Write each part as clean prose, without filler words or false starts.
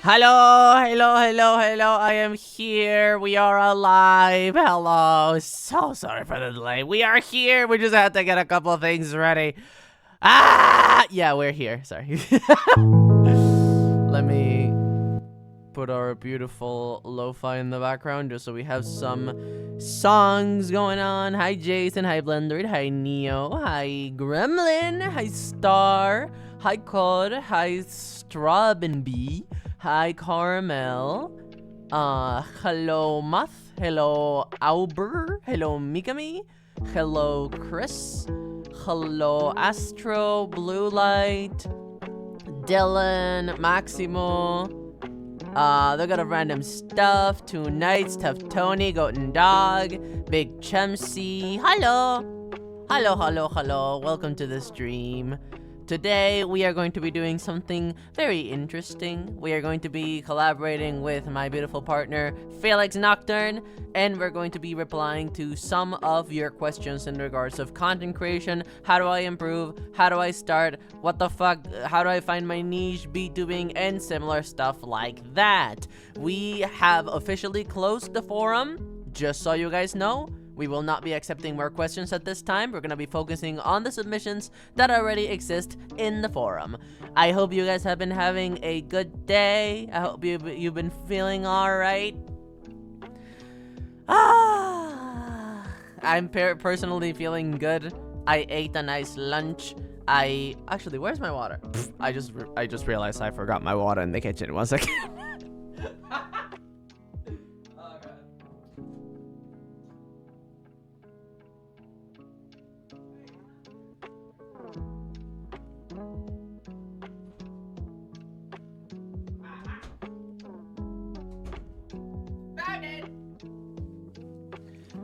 Hello. I am here. We are alive. Hello. So sorry for the delay. We are here. We just had to get a couple things ready. Yeah, we're here. Sorry. Let me put our beautiful lo-fi in the background just so we have some songs going on. Hi Jason, hi Blender, hi Neo, hi Gremlin, hi Star, hi Cod, hi Strawbenbee, hi Caramel, hello Muth, hello Auber, hello Mikami, hello Chris, hello Astro, Blue Light, Dylan, Maximo. They got a random stuff. Two Knights, Tough Tony, Goaten Dog, Big Chumsy. Hello. Welcome to the stream. Today, we are going to be doing something very interesting. We are going to be collaborating with my beautiful partner, Felix Nocturne, and we're going to be replying to some of your questions in regards of content creation. How do I improve? How do I start? What the fuck? How do I find my niche, BTubing, and similar stuff like that? We have officially closed the forum, just so you guys know. We will not be accepting more questions at this time. We're going to be focusing on the submissions that already exist in the forum. I hope you guys have been having a good day. I hope you've been feeling alright. I'm personally feeling good. I ate a nice lunch. Actually, where's my water? I just realized I forgot my water in the kitchen. 1 second.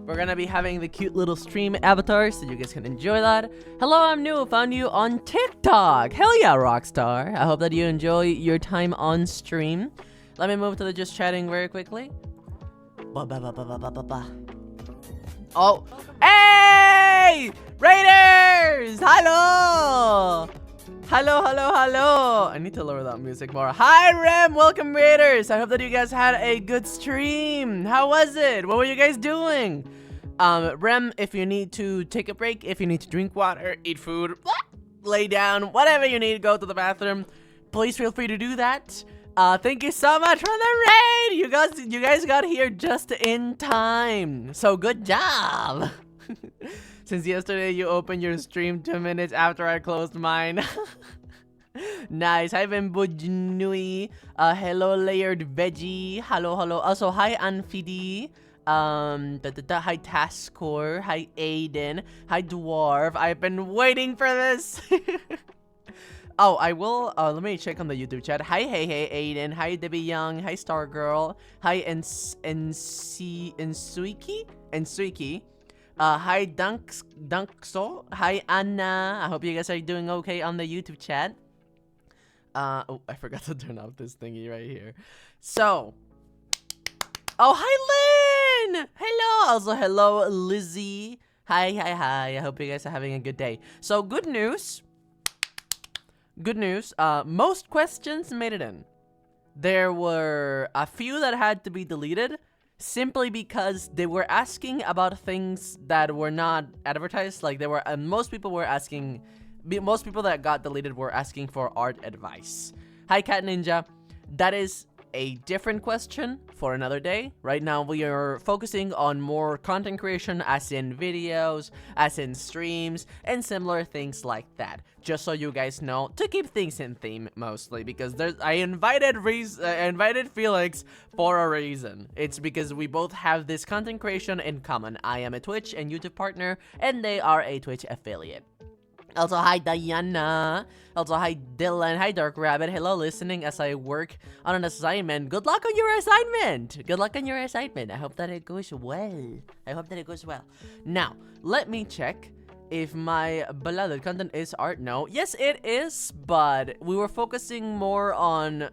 We're gonna be having the cute little stream avatar so you guys can enjoy that. Hello, I'm new. Found you on TikTok. Hell yeah, Rockstar. I hope that you enjoy your time on stream. Let me move to the just chatting very quickly. Oh, hey! Raiders! Hello! Hello. I need to lower that music more. Hi, Rem. Welcome, Raiders. I hope that you guys had a good stream. How was it? What were you guys doing? Rem, if you need to take a break, if you need to drink water, eat food, lay down, whatever you need, go to the bathroom, please feel free to do that. Thank you so much for the raid. You guys got here just in time. So good job. Since yesterday you opened your stream 2 minutes after I closed mine. Nice. Hi Bembujnui. Hello Layered Veggie. Hello. Also hi Anfidi. Hi Taskor. Hi Aiden. Hi Dwarf. I've been waiting for this. Oh, I will, let me check on the YouTube chat. Hi, hey, Aiden. Hi, Debbie Young. Hi, Stargirl. Hi, Ensuiki. Hi, Dunkso. Hi, Anna. I hope you guys are doing okay on the YouTube chat. Oh, I forgot to turn off this thingy right here. So, oh, hi, Lynn. Hello. Also, hello, Lizzie. Hi. I hope you guys are having a good day. So, good news. Most questions made it in. There were a few that had to be deleted simply because they were asking about things that were not advertised. Like most people that got deleted were asking for art advice. Hi, Cat Ninja. That is a different question for another day. Right now we are focusing on more content creation, as in videos, as in streams, and similar things like that. Just so you guys know, to keep things in theme mostly, because I invited Felix for a reason. It's because we both have this content creation in common. I am a Twitch and YouTube partner, and they are a Twitch affiliate. Also, hi Diana. Also, hi Dylan. Hi Dark Rabbit. Hello, listening as I work on an assignment. Good luck on your assignment. I hope that it goes well. Now, let me check if my beloved content is art. No. Yes, it is, but we were focusing more on...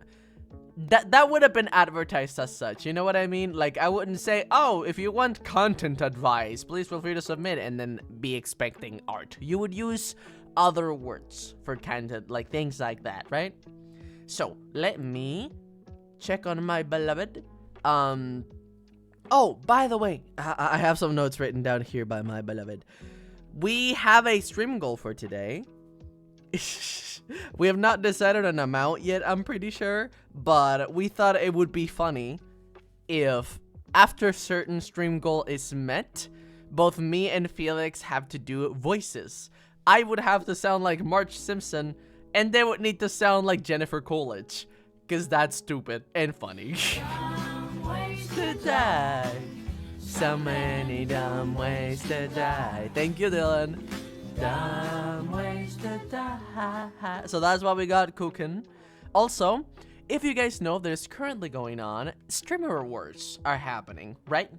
That would have been advertised as such, you know what I mean? Like, I wouldn't say, oh, if you want content advice, please feel free to submit, and then be expecting art. You would use other words for content, like things like that, right? So, let me check on my beloved. Oh, by the way, I have some notes written down here by my beloved. We have a stream goal for today. We have not decided an amount yet, I'm pretty sure, but we thought it would be funny if after certain stream goal is met, both me and Felix have to do voices. I would have to sound like Marge Simpson, and they would need to sound like Jennifer Coolidge, because that's stupid and funny. To die. So many dumb ways to die. Thank you, Dylan. Dumb ways to die. So that's what we got cooking. Also, if you guys know, there's currently going on, streamer awards are happening, right?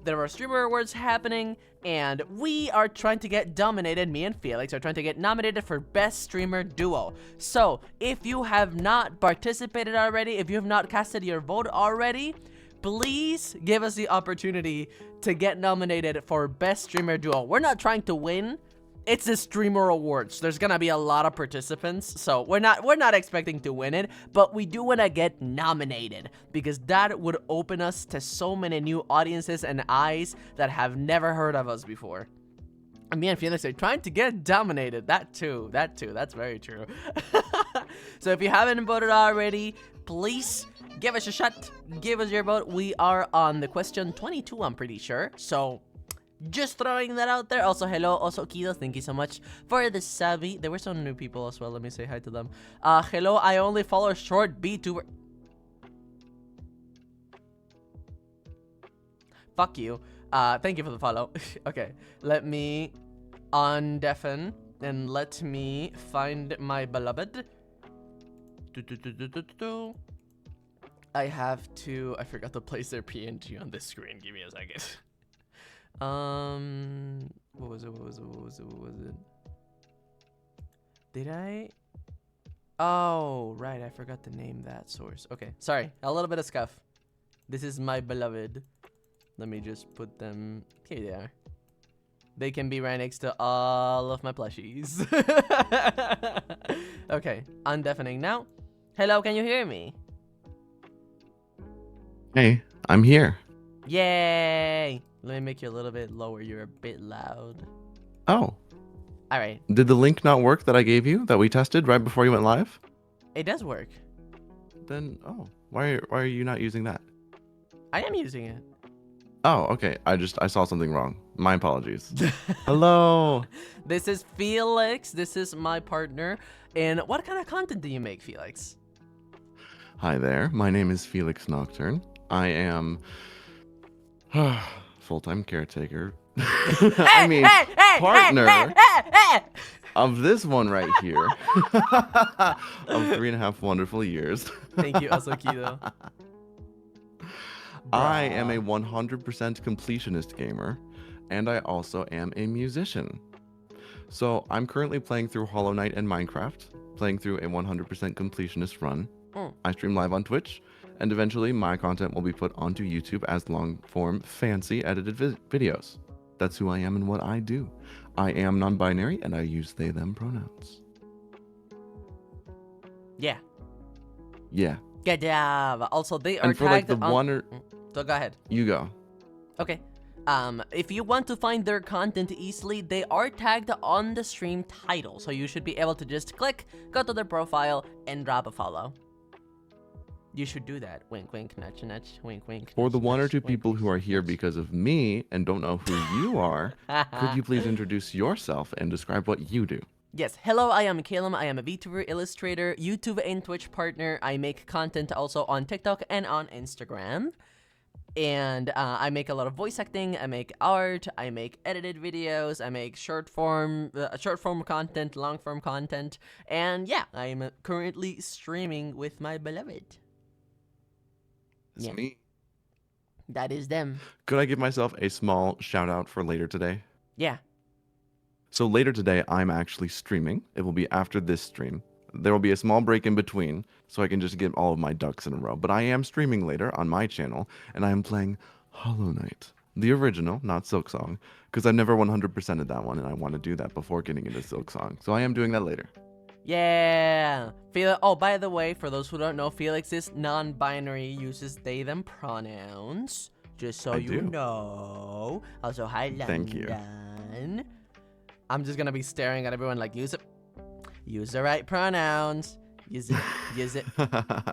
There are streamer awards happening, and we are trying to get nominated, me and Felix are trying to get nominated for Best Streamer Duo. So, if you have not participated already, if you have not casted your vote already, please give us the opportunity to get nominated for Best Streamer Duo. We're not trying to win. It's the streamer awards. There's gonna be a lot of participants, so we're not expecting to win it, but we do want to get nominated because that would open us to so many new audiences and eyes that have never heard of us before. And me and Felix are trying to get dominated. That too. That's very true. So if you haven't voted already, please give us a shot. Give us your vote. We are on the question 22, I'm pretty sure. So just throwing that out there. Also, hello, also Kido, thank you so much for the savvy. There were some new people as well. Let me say hi to them. Hello, I only follow short VTuber. Fuck you. Thank you for the follow. Okay, let me undeafen and let me find my beloved. I have to. I forgot to place their PNG on this screen. Give me a second. What was it? Did I? Oh, right, I forgot to name that source. Okay, sorry, a little bit of scuff. This is my beloved. Let me just put them, here they are. They can be right next to all of my plushies. Okay, undeafening now. Hello, can you hear me? Hey, I'm here. Yay! Let me make you a little bit lower. You're a bit loud. Oh. All right. Did the link not work that I gave you that we tested right before you went live? It does work. Then, why are you not using that? I am using it. Oh, okay. I saw something wrong. My apologies. Hello. This is Felix. This is my partner. And what kind of content do you make, Felix? Hi there. My name is Felix Nocturne. I am full-time caretaker. I mean, partner of this one right here of 3.5 wonderful years. Thank you, Asokido. I am a 100% completionist gamer, and I also am a musician. So I'm currently playing through Hollow Knight and Minecraft, playing through a 100% completionist run. I stream live on Twitch, and eventually my content will be put onto YouTube as long-form, fancy edited videos. That's who I am and what I do. I am non-binary, and I use they, them pronouns. Yeah. Yeah. Good job. Also, they are and for tagged like the on... one or... So go ahead. You go. Okay. If you want to find their content easily, they are tagged on the stream title. So you should be able to just click, go to their profile, and drop a follow. You should do that. Wink, wink, nudge, nudge, wink, wink. For the one or two wink, people who are here because of me and don't know who you are, could you please introduce yourself and describe what you do? Yes, hello, I am Calum. I am a VTuber, illustrator, YouTube and Twitch partner. I make content also on TikTok and on Instagram. And I make a lot of voice acting, I make art, I make edited videos, I make short form content, long form content. And yeah, I am currently streaming with my beloved. It's me. That is them. Could I give myself a small shout out for later today? Yeah. So later today, I'm actually streaming. It will be after this stream. There will be a small break in between, so I can just get all of my ducks in a row. But I am streaming later on my channel, and I am playing Hollow Knight. The original, not Silksong, because I've never 100%ed that one, and I want to do that before getting into Silksong. So I am doing that later. Yeah. Felix. Oh, by the way, for those who don't know, Felix is non-binary, uses they them pronouns. Just so I you do. know. Also, hi London. Thank you. I'm just gonna be staring at everyone like use the right pronouns. Use it.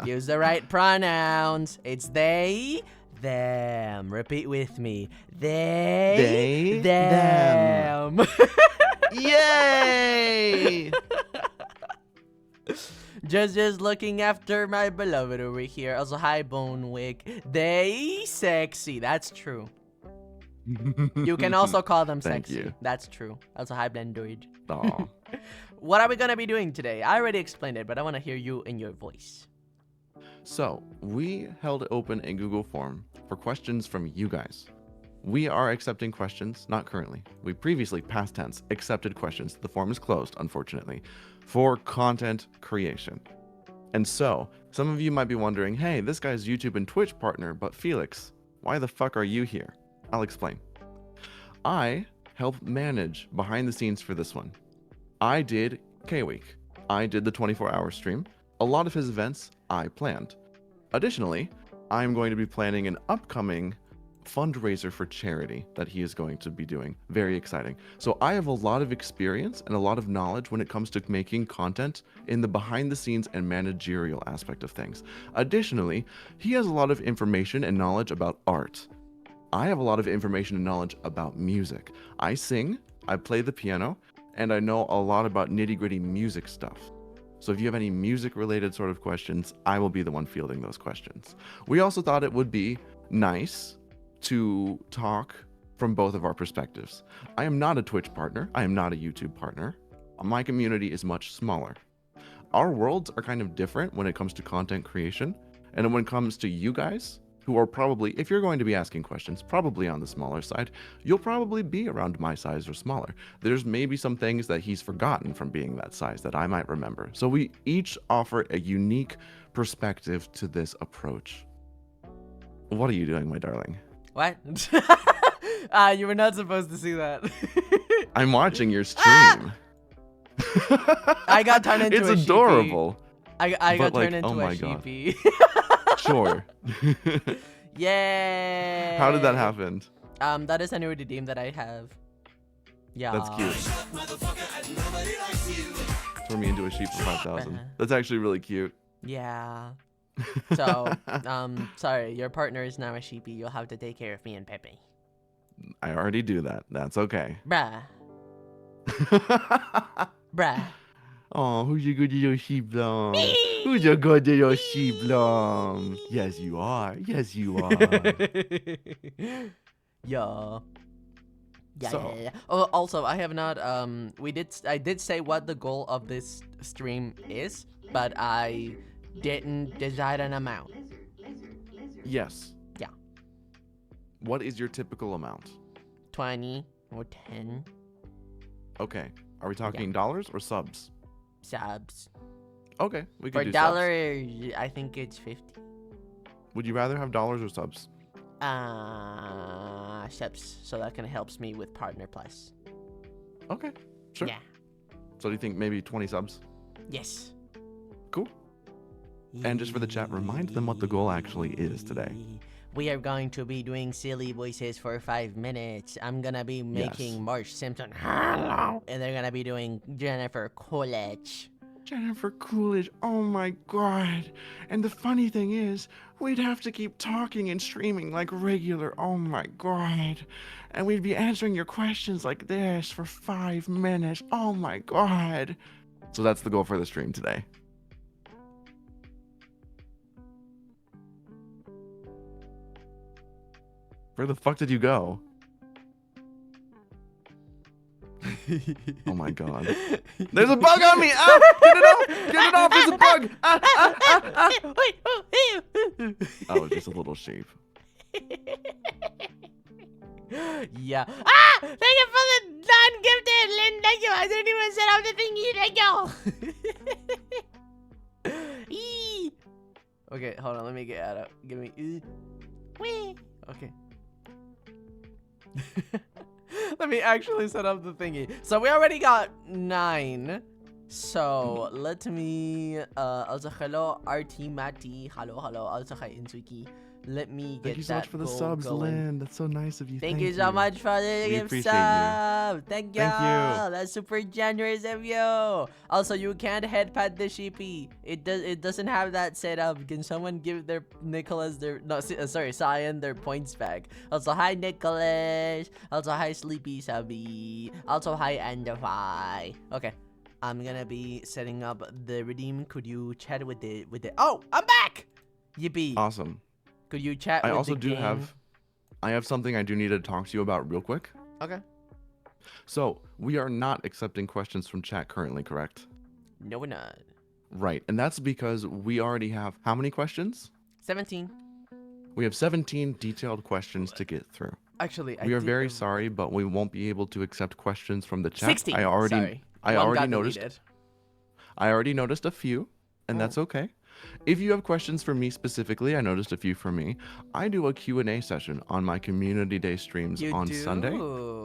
Use the right pronouns. It's they, them. Repeat with me. They, them. Yay! Just looking after my beloved over here. Also, hi Bonewick. They sexy. That's true. You can also call them Thank sexy. you. That's true. Also, hi Blendoid. Aw. What are we gonna be doing today? I already explained it, but I want to hear you in your voice. So, we held open a Google form for questions from you guys. We are accepting questions, not currently. We previously, past tense, accepted questions. The form is closed, unfortunately, for content creation. And so, some of you might be wondering, hey, this guy's YouTube and Twitch partner, but Felix, why the fuck are you here? I'll explain. I help manage behind the scenes for this one. I did K-Week. I did the 24-hour stream. A lot of his events I planned. Additionally, I'm going to be planning an upcoming fundraiser for charity that he is going to be doing. Very exciting. So I have a lot of experience and a lot of knowledge when it comes to making content in the behind the scenes and managerial aspect of things. Additionally, he has a lot of information and knowledge about art. I have a lot of information and knowledge about music. I sing, I play the piano, and I know a lot about nitty-gritty music stuff. So if you have any music-related sort of questions, I will be the one fielding those questions. We also thought it would be nice to talk from both of our perspectives. I am not a Twitch partner. I am not a YouTube partner. My community is much smaller. Our worlds are kind of different when it comes to content creation. And when it comes to you guys, who are probably, if you're going to be asking questions, probably on the smaller side, you'll probably be around my size or smaller. There's maybe some things that he's forgotten from being that size that I might remember. So we each offer a unique perspective to this approach. What are you doing, my darling? What? You were not supposed to see that. I'm watching your stream. I got turned into it's a adorable. sheepy. I got But, like, turned into oh a my God. sheepy. Sure. Yay! How did that happen? That is a new redeem that I have. Yeah. That's cute. Turn me into a sheep for 5,000. That's actually really cute. Yeah. So, sorry, your partner is now a sheepy. You'll have to take care of me and Pepe. I already do that. That's okay. Bruh. Bruh. Oh, who's your good little sheep lamb? Who's your good little sheep lamb? Yes, you are. Yes, you are. Yeah. Yeah, So- yeah. Oh, also, I have not, I did say what the goal of this stream is, but I didn't decide an amount. Yes. Yeah. What is your typical amount? 20 or 10 Okay. Are we talking dollars or subs? subs. Okay, we For can do dollar, I think it's 50. subs. Would you rather have dollars or subs? Subs. So that kind of helps me with Partner Plus. Okay, sure. Yeah. So do you think maybe 20 subs? Yes. Cool. And just for the chat, remind them what the goal actually is today. We are going to be doing silly voices for 5 minutes. I'm gonna be making Yes. Marge Simpson, hello, and they're gonna be doing Jennifer Coolidge. Jennifer Coolidge, oh my god. And the funny thing is, we'd have to keep talking and streaming like regular, oh my god. And we'd be answering your questions like this for 5 minutes, oh my god. So that's the goal for the stream today. Where the fuck did you go? Oh my god. There's a bug on me! Ah! Get it off! Get it off! There's a bug! Ah, ah, ah, ah. Oh, just a little sheep. Yeah. Ah! Thank you for the non-gifted, Lynn. Thank you. I didn't even set up the thingy. Thank you. Eee. Okay, hold on. Let me get out of. Give me. Wee. Okay. Let me actually set up the thingy. So we already got 9. So let me also hello RT Matty. Hello, hello. Also hi Inzuki. Let me get Thank you so that much for the goal subs, going. Lynn. That's so nice of you. Thank you so much for the We gift appreciate you. sub. Thank you. Thank you. That's super generous of you. Also, you can't head pat the sheepy. It doesn't have that set up. Can someone give their Nicholas their sorry Cyan their points back? Also, hi Nicholas. Also, hi Sleepy Subby. Also, hi Andify. Okay. I'm gonna be setting up the redeem. Could you chat with the Oh, I'm back. Yippee. Awesome. Could you chat I with also the do game? I have something I do need to talk to you about real quick. Okay. So we are not accepting questions from chat currently, correct? No, we're not. Right. And that's because we already have how many questions? 17. We have 17 detailed questions to get through. Actually, We are very sorry, but we won't be able to accept questions from the chat. 16. I Sorry. already got noticed. deleted. I already noticed a few, and Oh. that's okay. If you have questions for me specifically, I noticed a few for me. I do a Q&A session on my community day streams You on do? Sunday.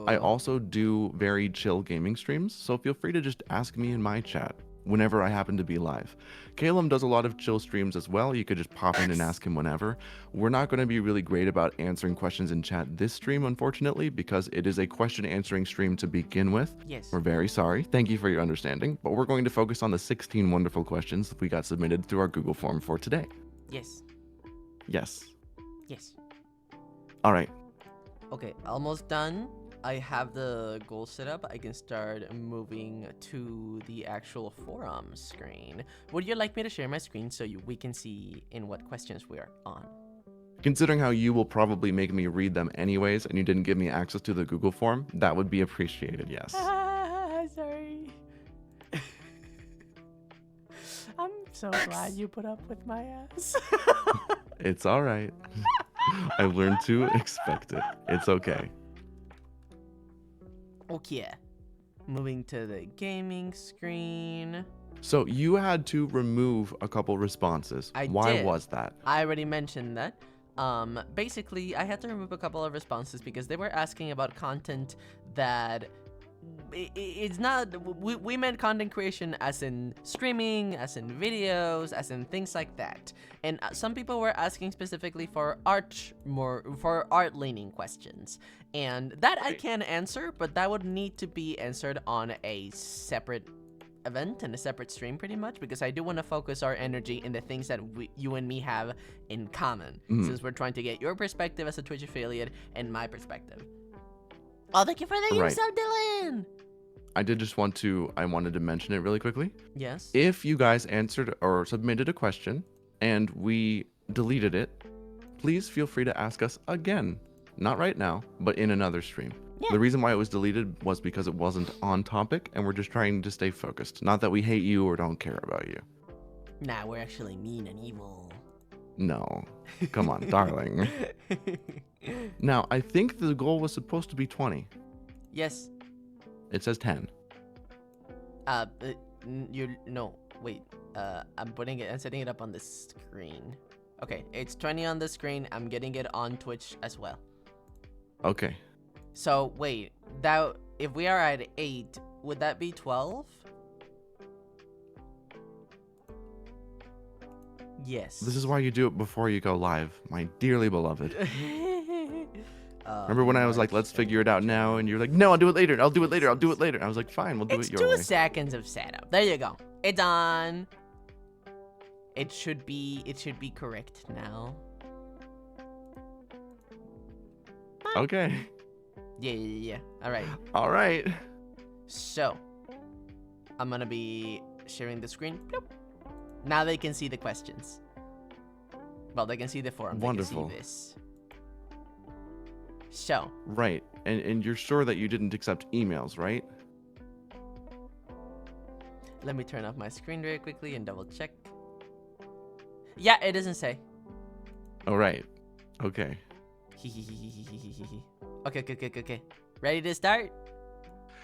I also do very chill gaming streams, so feel free to just ask me in my chat whenever I happen to be live. Caleb does a lot of chill streams as well. You could just pop in and ask him whenever. We're not going to be really great about answering questions in chat this stream, unfortunately, because it is a question answering stream to begin with. Yes. We're very sorry. Thank you for your understanding, but we're going to focus on the 16 wonderful questions we got submitted through our Google form for today. Yes. Yes. Yes. All right. Okay, almost done. I have the goal set up. I can start moving to the actual forum screen. Would you like me to share my screen so we can see in what questions we are on? Considering how you will probably make me read them anyways, and you didn't give me access to the Google form, that would be appreciated, yes. Sorry. I'm so glad you put up with my ass. It's all right. I learned to expect it. It's okay. Okay. Moving to the gaming screen. So you had to remove a couple responses. Why did. was that? I already mentioned that. Basically, I had to remove a couple of responses because they were asking about content that it's not. We meant content creation as in streaming, as in videos, as in things like that. And some people were asking specifically for art leaning questions, and that I can answer, but that would need to be answered on a separate event and a separate stream pretty much, because I do want to focus our energy in the things that you and me have in common, since we're trying to get your perspective as a Twitch affiliate and my perspective. Oh, thank you for the use of Dylan. I wanted to mention it really quickly. Yes. If you guys answered or submitted a question and we deleted it, please feel free to ask us again. Not right now, but in another stream. Yeah. The reason why it was deleted was because it wasn't on topic, and we're just trying to stay focused. Not that we hate you or don't care about you. Nah, we're actually mean and evil. No. Come on, darling. Now, I think the goal was supposed to be 20. Yes. It says 10. No, wait. I'm setting it up on the screen. Okay, it's 20 on the screen. I'm getting it on Twitch as well. Okay. So wait, if we are at 8, would that be 12? Yes. This is why you do it before you go live, my dearly beloved. Remember when I was like, let's figure it out now, and you're like, no, I'll do it later. I'll do it later. I'll do it later. I was like, fine, we'll do it your way. It's 2 seconds of setup. There you go. It's on. It should be correct now. Okay. Yeah. All right. So, I'm gonna be sharing the screen. Bloop. Now they can see the questions. Well, they can see the forum. Wonderful. They can see this. So. Right. And you're sure that you didn't accept emails, right? Let me turn off my screen very quickly and double check. Yeah, it doesn't say. All right. Okay. Okay. Ready to start?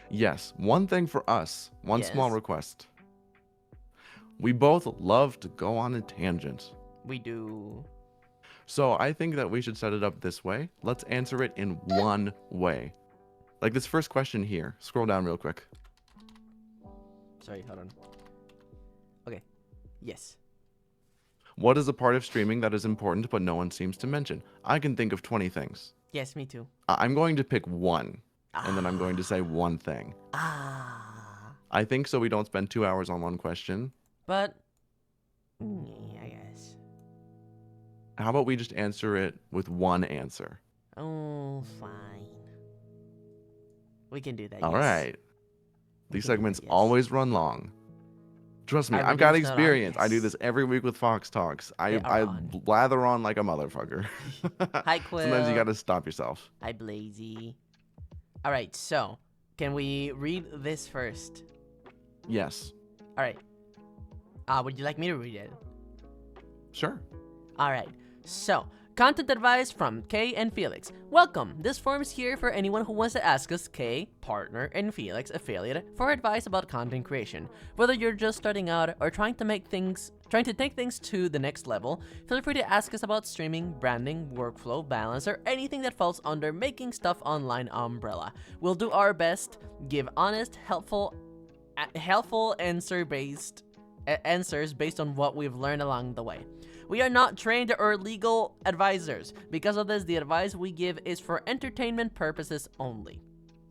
Yes. One thing for us. One Yes. small request. We both love to go on a tangent. We do. So I think that we should set it up this way. Let's answer it in one way. Like this first question here. Scroll down real quick. Sorry, hold on. Okay. Yes. What is a part of streaming that is important but no one seems to mention? I can think of 20 things. Yes, me too. I'm going to pick one, and then I'm going to say one thing. I think so we don't spend 2 hours on one question. But, I guess. How about we just answer it with one answer? Oh, fine. We can do that. All yes. right. We These can do segments that, yes. always run long. Trust me, Our I've got reviews not on, experience. I do yes. this every week with Fox Talks. They are I on. blather on like a motherfucker. Hi, Quill. Sometimes you gotta stop yourself. Hi, Blazy. All right, so can we read this first? Yes. All right. Would you like me to read it? Sure. All right. So, content advice from Kay and Felix. Welcome. This form is here for anyone who wants to ask us, Kay, partner, and Felix, affiliate, for advice about content creation. Whether you're just starting out or trying to take things to the next level, feel free to ask us about streaming, branding, workflow, balance, or anything that falls under making stuff online umbrella. We'll do our best, give honest, helpful answers based on what we've learned along the way. We are not trained or legal advisors. Because of this, the advice we give is for entertainment purposes only.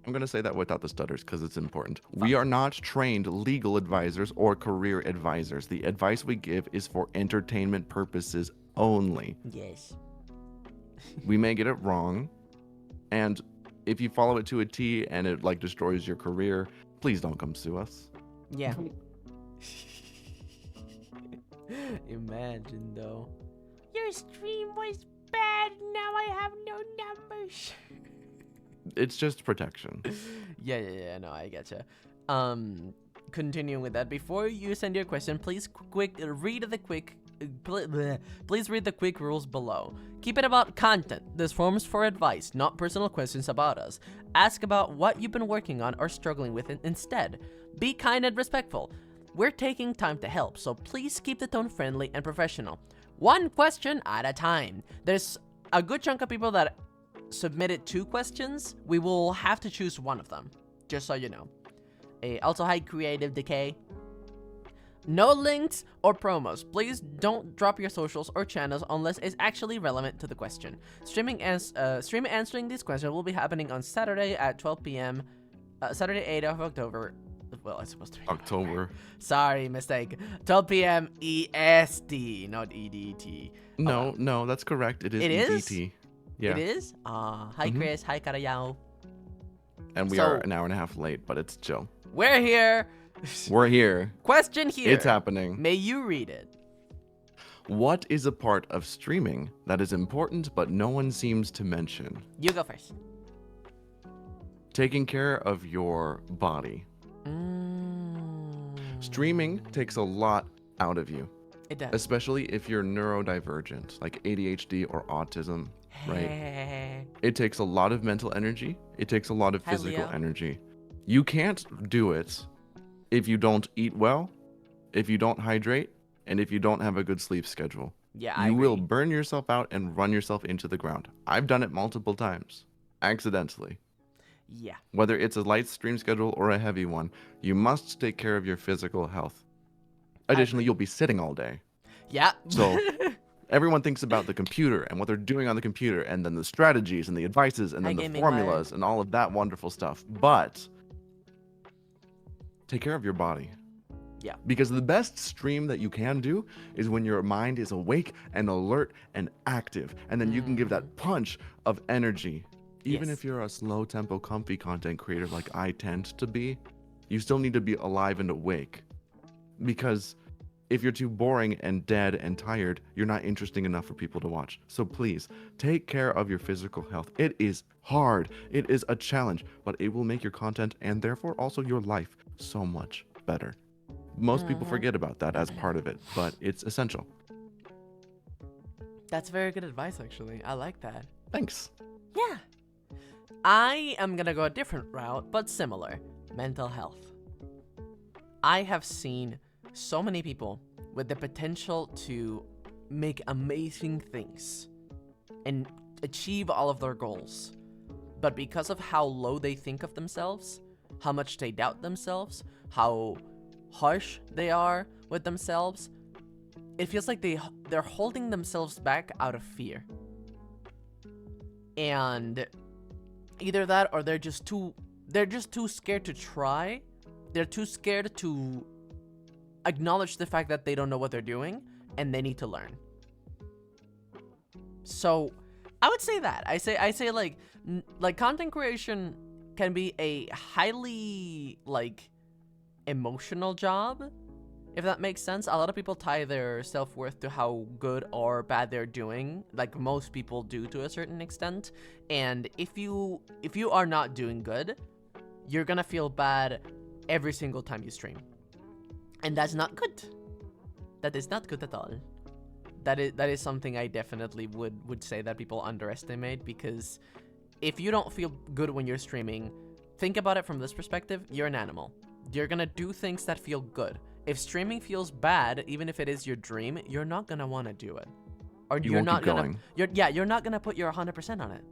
I'm going to say that without the stutters because it's important. We are not trained legal advisors or career advisors. The advice we give is for entertainment purposes only. Yes. We may get it wrong, and if you follow it to a T and it like destroys your career, please don't come sue us. Yeah. Imagine though. Your stream was bad. Now I have no numbers. It's just protection. Yeah. No, I getcha. Continuing with that, before you send your question, please read the quick rules below. Keep it about content. This form is for advice, not personal questions about us. Ask about what you've been working on or struggling with instead. Be kind and respectful. We're taking time to help, so please keep the tone friendly and professional. One question at a time. There's a good chunk of people that submitted 2 questions. We will have to choose one of them, just so you know. Also, hi, Creative Decay. No links or promos. Please don't drop your socials or channels unless it's actually relevant to the question. Stream answering these questions will be happening on Saturday at 12 p.m. Saturday, 8th of October. Well, it's supposed to be October. Sorry, mistake. 12 p.m. EST, not EDT. No, that's correct. It is EDT. Yeah. It is? Hi, Chris. Hi, Karayao. And we are an hour and a half late, but it's chill. We're here. We're here. Question here. It's happening. May you read it. What is a part of streaming that is important but no one seems to mention? You go first. Taking care of your body. Streaming takes a lot out of you. It does. Especially if you're neurodivergent, like ADHD or autism, right? It takes a lot of mental energy. It takes a lot of physical energy. You can't do it if you don't eat well, if you don't hydrate, and if you don't have a good sleep schedule. Yeah, you will burn yourself out and run yourself into the ground. I've done it multiple times, accidentally. Yeah. Whether it's a light stream schedule or a heavy one, you must take care of your physical health. Additionally, you'll be sitting all day. Yeah. So everyone thinks about the computer and what they're doing on the computer, and then the strategies and the advices and then the formulas and all of that wonderful stuff. But take care of your body. Yeah. Because the best stream that you can do is when your mind is awake and alert and active. And then you can give that punch of energy. Even if you're a slow tempo, comfy content creator like I tend to be, you still need to be alive and awake. Because if you're too boring and dead and tired, you're not interesting enough for people to watch. So please, take care of your physical health. It is hard. It is a challenge, but it will make your content and therefore also your life so much better. Most people forget about that as part of it, but it's essential. That's very good advice, actually. I like that. Thanks. Yeah. I am gonna go a different route, but similar. Mental health. I have seen so many people with the potential to make amazing things and achieve all of their goals. But because of how low they think of themselves, how much they doubt themselves, how harsh they are with themselves, it feels like they're holding themselves back out of fear. And either that or they're just too scared to try. They're too scared to acknowledge the fact that they don't know what they're doing and they need to learn. So I would say that. I say like content creation can be a highly like emotional job, if that makes sense. A lot of people tie their self-worth to how good or bad they're doing, like most people do to a certain extent. And if you are not doing good, you're gonna feel bad every single time you stream. And that's not good. That is not good at all. That is something I definitely would say that people underestimate, because if you don't feel good when you're streaming, think about it from this perspective. You're an animal. You're gonna do things that feel good. If streaming feels bad, even if it is your dream, you're not gonna want to do it, or you're not gonna. You're not gonna put your 100% on it.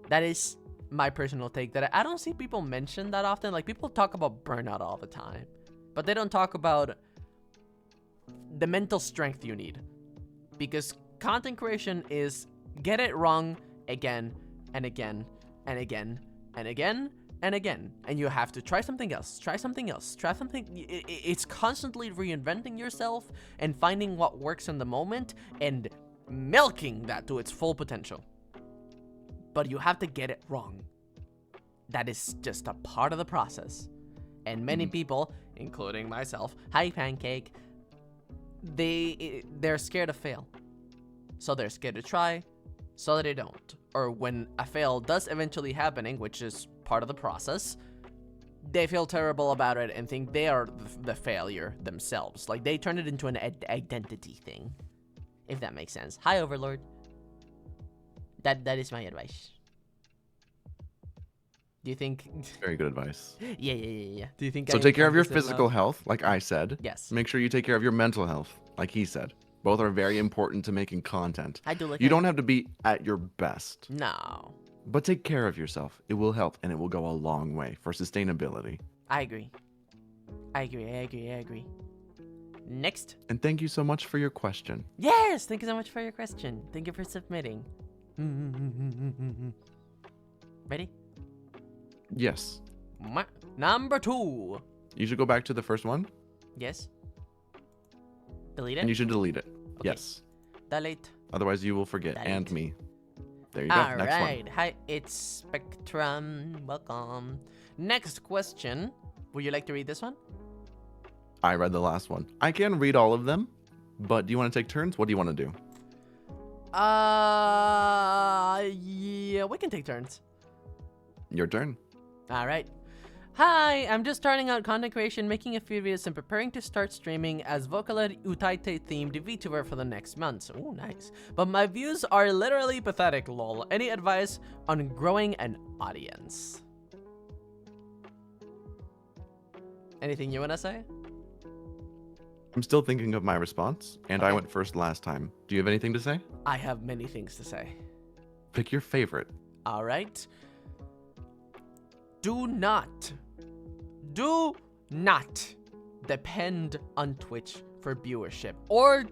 That is my personal take. That I don't see people mention that often. Like, people talk about burnout all the time, but they don't talk about the mental strength you need, because content creation is get it wrong again and again and again and again and again, and you have to try something else, try something else, try something. It's constantly reinventing yourself and finding what works in the moment and milking that to its full potential. But you have to get it wrong. That is just a part of the process. And many people, including myself, hi Pancake, they're scared to fail. So they're scared to try, so that they don't. Or when a fail does eventually happening, which is part of the process, they feel terrible about it and think they are the failure themselves. Like, they turn it into an identity thing, if that makes sense. Hi, Overlord. That is my advice. Do you think... Very good advice. Yeah. Do you think so take care of your physical health, like I said. Yes. Make sure you take care of your mental health, like he said. Both are very important to making content. I do like You don't have to be at your best. No. But take care of yourself. It will help, and it will go a long way for sustainability. I agree. Next. And thank you so much for your question. Yes, thank you so much for your question. Thank you for submitting. Ready? Yes. Number 2. You should go back to the first one. Yes. Delete it? And you should delete it. Okay. Yes. Delete. Otherwise, you will forget. Delete. And me. There you go. All Next right. one. Hi, it's Spectrum. Welcome. Next question. Would you like to read this one? I read the last one. I can read all of them, but do you want to take turns? What do you want to do? Yeah, we can take turns. Your turn. All right. Hi, I'm just starting out content creation, making a few videos and preparing to start streaming as Vocaloid Utaite themed VTuber for the next months. Oh, nice. But my views are literally pathetic, lol. Any advice on growing an audience? Anything you want to say? I'm still thinking of my response, and I went first last time. Do you have anything to say? I have many things to say. Pick your favorite. All right. Do not depend on Twitch for viewership, or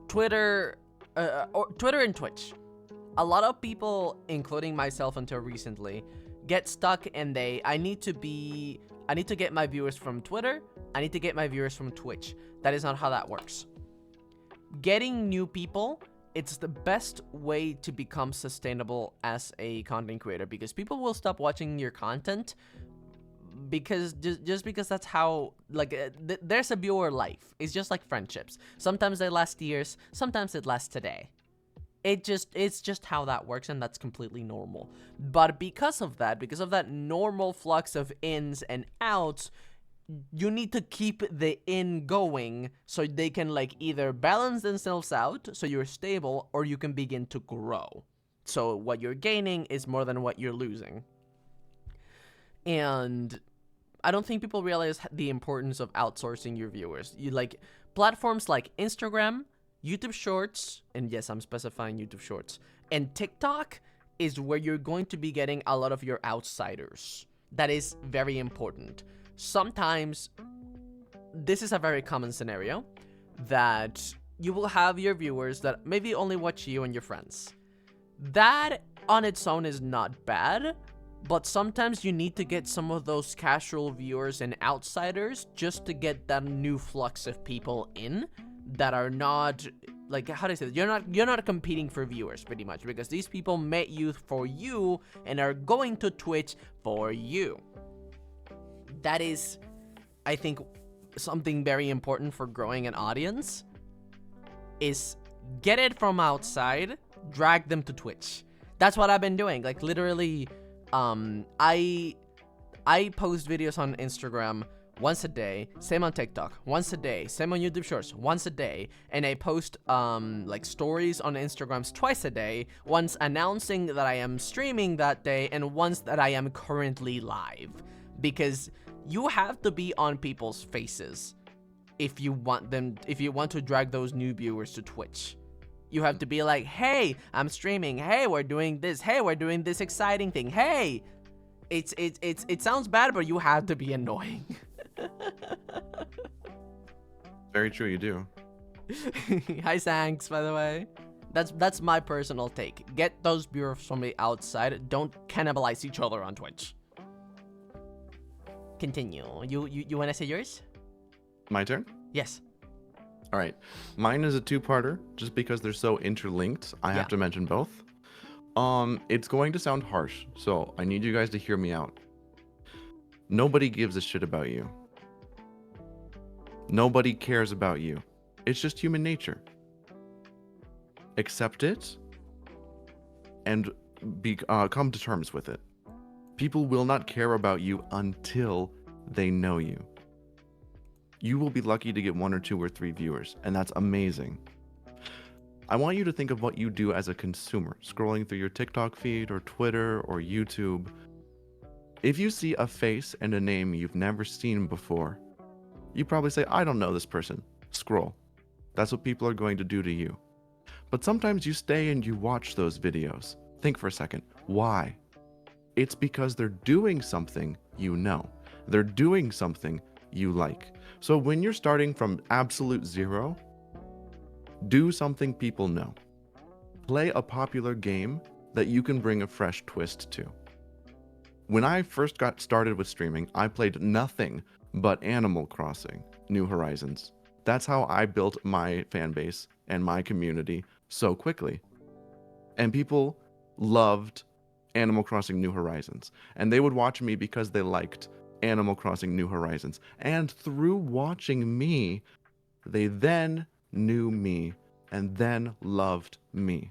Twitter and Twitch. A lot of people, including myself until recently, get stuck in I need to get my viewers from Twitter, I need to get my viewers from Twitch. That is not how that works. Getting new people, it's the best way to become sustainable as a content creator, because people will stop watching your content because just because that's how, like, there's a viewer life. It's just like friendships. Sometimes they last years, sometimes it lasts today. It's just how that works, and that's completely normal. But because of that normal flux of ins and outs, you need to keep the in going so they can, like, either balance themselves out so you're stable, or you can begin to grow. So what you're gaining is more than what you're losing. And I don't think people realize the importance of outsourcing your viewers. Platforms like Instagram, YouTube Shorts, and yes, I'm specifying YouTube Shorts, and TikTok is where you're going to be getting a lot of your outsiders. That is very important. Sometimes this is a very common scenario that you will have your viewers that maybe only watch you and your friends. That on its own is not bad, but sometimes you need to get some of those casual viewers and outsiders just to get that new flux of people in that are not, like, how do I say that? You're not competing for viewers pretty much, because these people met you for you and are going to Twitch for you. That is, I think, something very important for growing an audience, is get it from outside, drag them to Twitch. That's what I've been doing. Like, literally, I post videos on Instagram once a day, same on TikTok, once a day, same on YouTube Shorts, once a day, and I post, like, stories on Instagrams twice a day, once announcing that I am streaming that day, and once that I am currently live, because you have to be on people's faces if you want to drag those new viewers to Twitch. You have to be like, hey, I'm streaming. Hey, we're doing this. Hey, we're doing this exciting thing. Hey, it sounds bad, but you have to be annoying. Very true, you do. Hi, Sanks, by the way. That's my personal take. Get those viewers from the outside. Don't cannibalize each other on Twitch. Continue. You want to say yours? My turn? Yes. All right. Mine is a two-parter, just because they're so interlinked. I have to mention both. It's going to sound harsh, so I need you guys to hear me out. Nobody gives a shit about you. Nobody cares about you. It's just human nature. Accept it and come to terms with it. People will not care about you until they know you. You will be lucky to get 1 or 2 or 3 viewers, and that's amazing. I want you to think of what you do as a consumer, scrolling through your TikTok feed or Twitter or YouTube. If you see a face and a name you've never seen before, you probably say, I don't know this person. Scroll. That's what people are going to do to you. But sometimes you stay and you watch those videos. Think for a second. Why? It's because they're doing something you know. They're doing something you like. So when you're starting from absolute zero, do something people know. Play a popular game that you can bring a fresh twist to. When I first got started with streaming, I played nothing but Animal Crossing: New Horizons. That's how I built my fan base and my community so quickly. And people loved Animal Crossing: New Horizons. And they would watch me because they liked Animal Crossing: New Horizons. And through watching me, they then knew me and then loved me.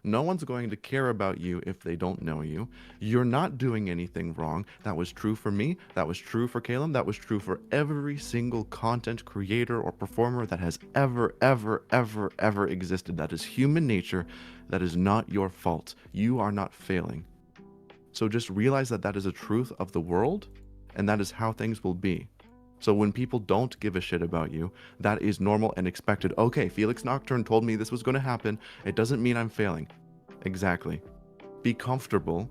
No one's going to care about you if they don't know you. You're not doing anything wrong. That was true for me. That was true for Caleb. That was true for every single content creator or performer that has ever existed. That is human nature. That is not your fault. You are not failing. So just realize that that is a truth of the world, and that is how things will be. So when people don't give a shit about you, that is normal and expected. Okay, Felix Nocturne told me this was going to happen. It doesn't mean I'm failing. Exactly. Be comfortable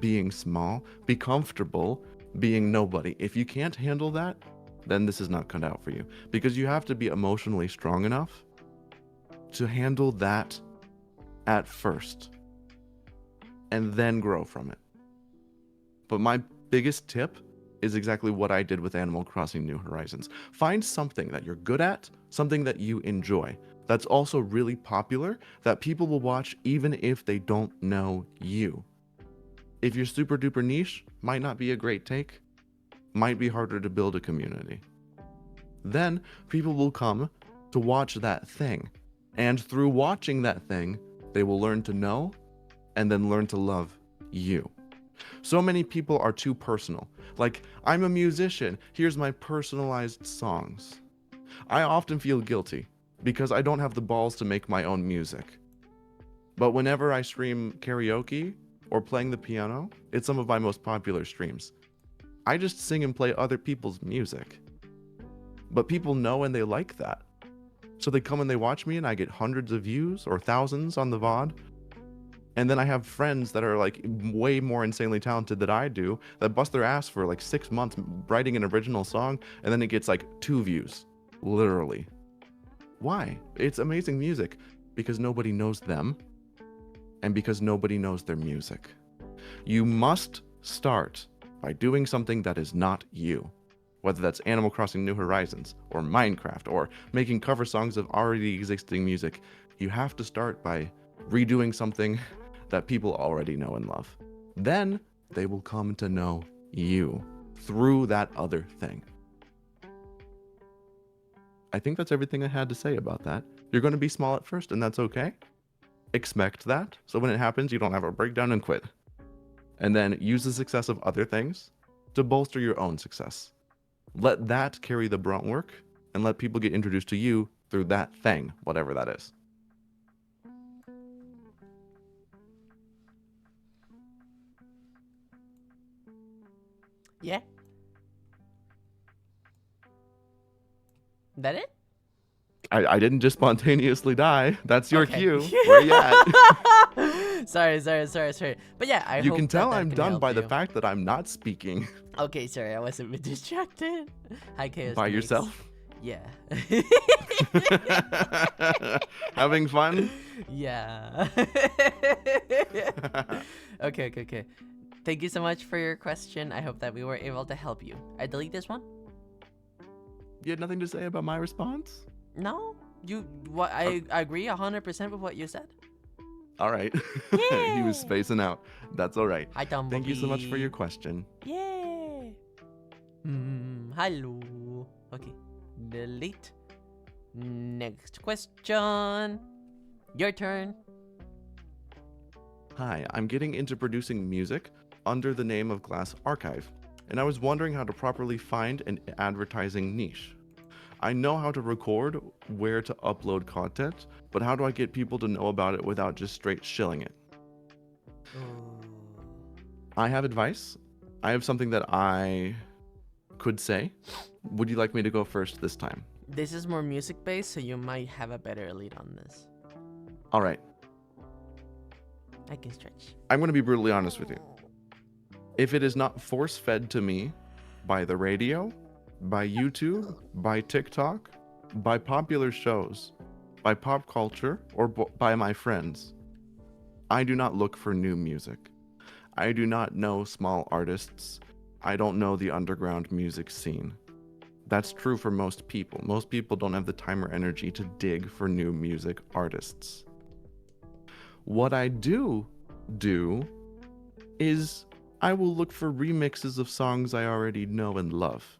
being small. Be comfortable being nobody. If you can't handle that, then this is not cut out for you. Because you have to be emotionally strong enough to handle that at first and then grow from it. But my biggest tip is exactly what I did with Animal Crossing: New Horizons. Find something that you're good at, something that you enjoy, that's also really popular, that people will watch even if they don't know you. If you're super duper niche, might not be a great take, might be harder to build a community. Then people will come to watch that thing, and through watching that thing, they will learn to know and then learn to love you. So many people are too personal. Like, I'm a musician, here's my personalized songs. I often feel guilty because I don't have the balls to make my own music. But whenever I stream karaoke or playing the piano, it's some of my most popular streams. I just sing and play other people's music. But people know and they like that. So they come and they watch me and I get hundreds of views or thousands on the VOD. And then I have friends that are like way more insanely talented than I do that bust their ass for like 6 months writing an original song, and then it gets like 2 views, literally. Why? It's amazing music because nobody knows them and because nobody knows their music. You must start by doing something that is not you. Whether that's Animal Crossing New Horizons or Minecraft or making cover songs of already existing music, you have to start by redoing something that people already know and love. Then they will come to know you through that other thing. I think that's everything I had to say about that. You're going to be small at first, and that's okay. Expect that, so when it happens, you don't have a breakdown and quit. And then use the success of other things to bolster your own success. Let that carry the brunt work, and let people get introduced to you through that thing, whatever that is. Yeah. That it? I didn't just spontaneously die. That's your Okay. cue. Where you at? sorry. But yeah, I You hope can tell that I'm can done help by the you. fact that I'm not speaking. Okay, sorry, I was a bit distracted. Hi, Chaos By Mix. yourself? Yeah. Having fun? Yeah. Okay. Thank you so much for your question. I hope that we were able to help you. I delete this one? You had nothing to say about my response? No? I agree 100% with what you said. All right. He was spacing out. That's all right. Hi, Tumblebee. Thank you so much for your question. Yeah. Hello. Okay. Delete. Next question. Your turn. Hi, I'm getting into producing music under the name of Glass Archive, and I was wondering how to properly find an advertising niche. I know how to record, where to upload content, but how do I get people to know about it without just straight shilling it? I have advice. I have something that I could say. Would you like me to go first this time? This is more music based, so you might have a better lead on this. All right. I can stretch. I'm going to be brutally honest with you. If it is not force-fed to me by the radio, by YouTube, by TikTok, by popular shows, by pop culture, or by my friends, I do not look for new music. I do not know small artists. I don't know the underground music scene. That's true for most people. Most people don't have the time or energy to dig for new music artists. What I do is I will look for remixes of songs I already know and love.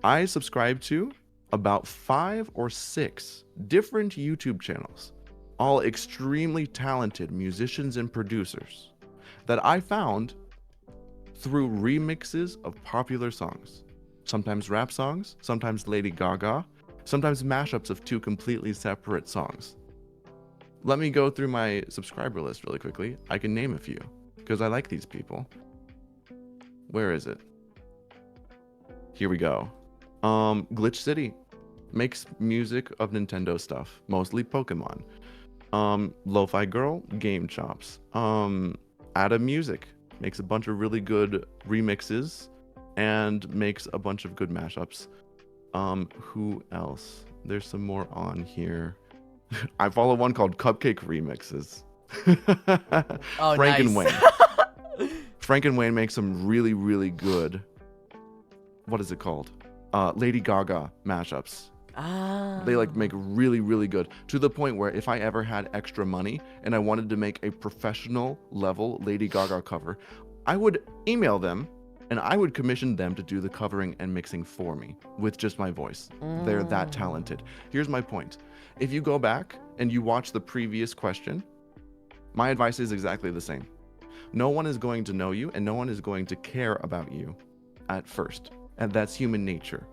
I subscribe to about 5 or 6 different YouTube channels, all extremely talented musicians and producers that I found through remixes of popular songs. Sometimes rap songs, sometimes Lady Gaga, sometimes mashups of 2 completely separate songs. Let me go through my subscriber list really quickly. I can name a few, because I like these people. Where is it? Here we go. Glitch City makes music of Nintendo stuff, mostly Pokemon. Lo-Fi Girl, Game Chops. Ada Music makes a bunch of really good remixes and makes a bunch of good mashups. Who else? There's some more on here. I follow one called Cupcake Remixes. Oh, Frank nice. and Wayne. Frank and Wayne make some really, really good, what is it called? Lady Gaga mashups. Ah. They like make really, really good, to the point where if I ever had extra money and I wanted to make a professional level Lady Gaga cover, I would email them and I would commission them to do the covering and mixing for me with just my voice. They're that talented. Here's my point. If you go back and you watch the previous question, my advice is exactly the same. No one is going to know you and no one is going to care about you at first. And that's human nature.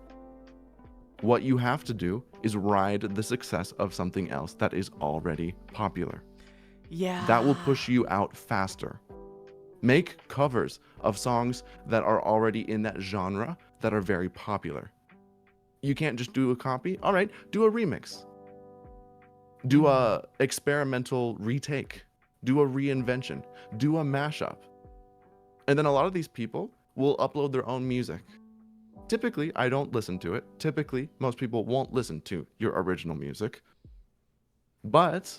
What you have to do is ride the success of something else that is already popular. Yeah. That will push you out faster. Make covers of songs that are already in that genre that are very popular. You can't just do a copy. All right, do a remix. Do a experimental retake. do a reinvention, do a mashup. And then a lot of these people will upload their own music. Typically, I don't listen to it. Typically, most people won't listen to your original music. But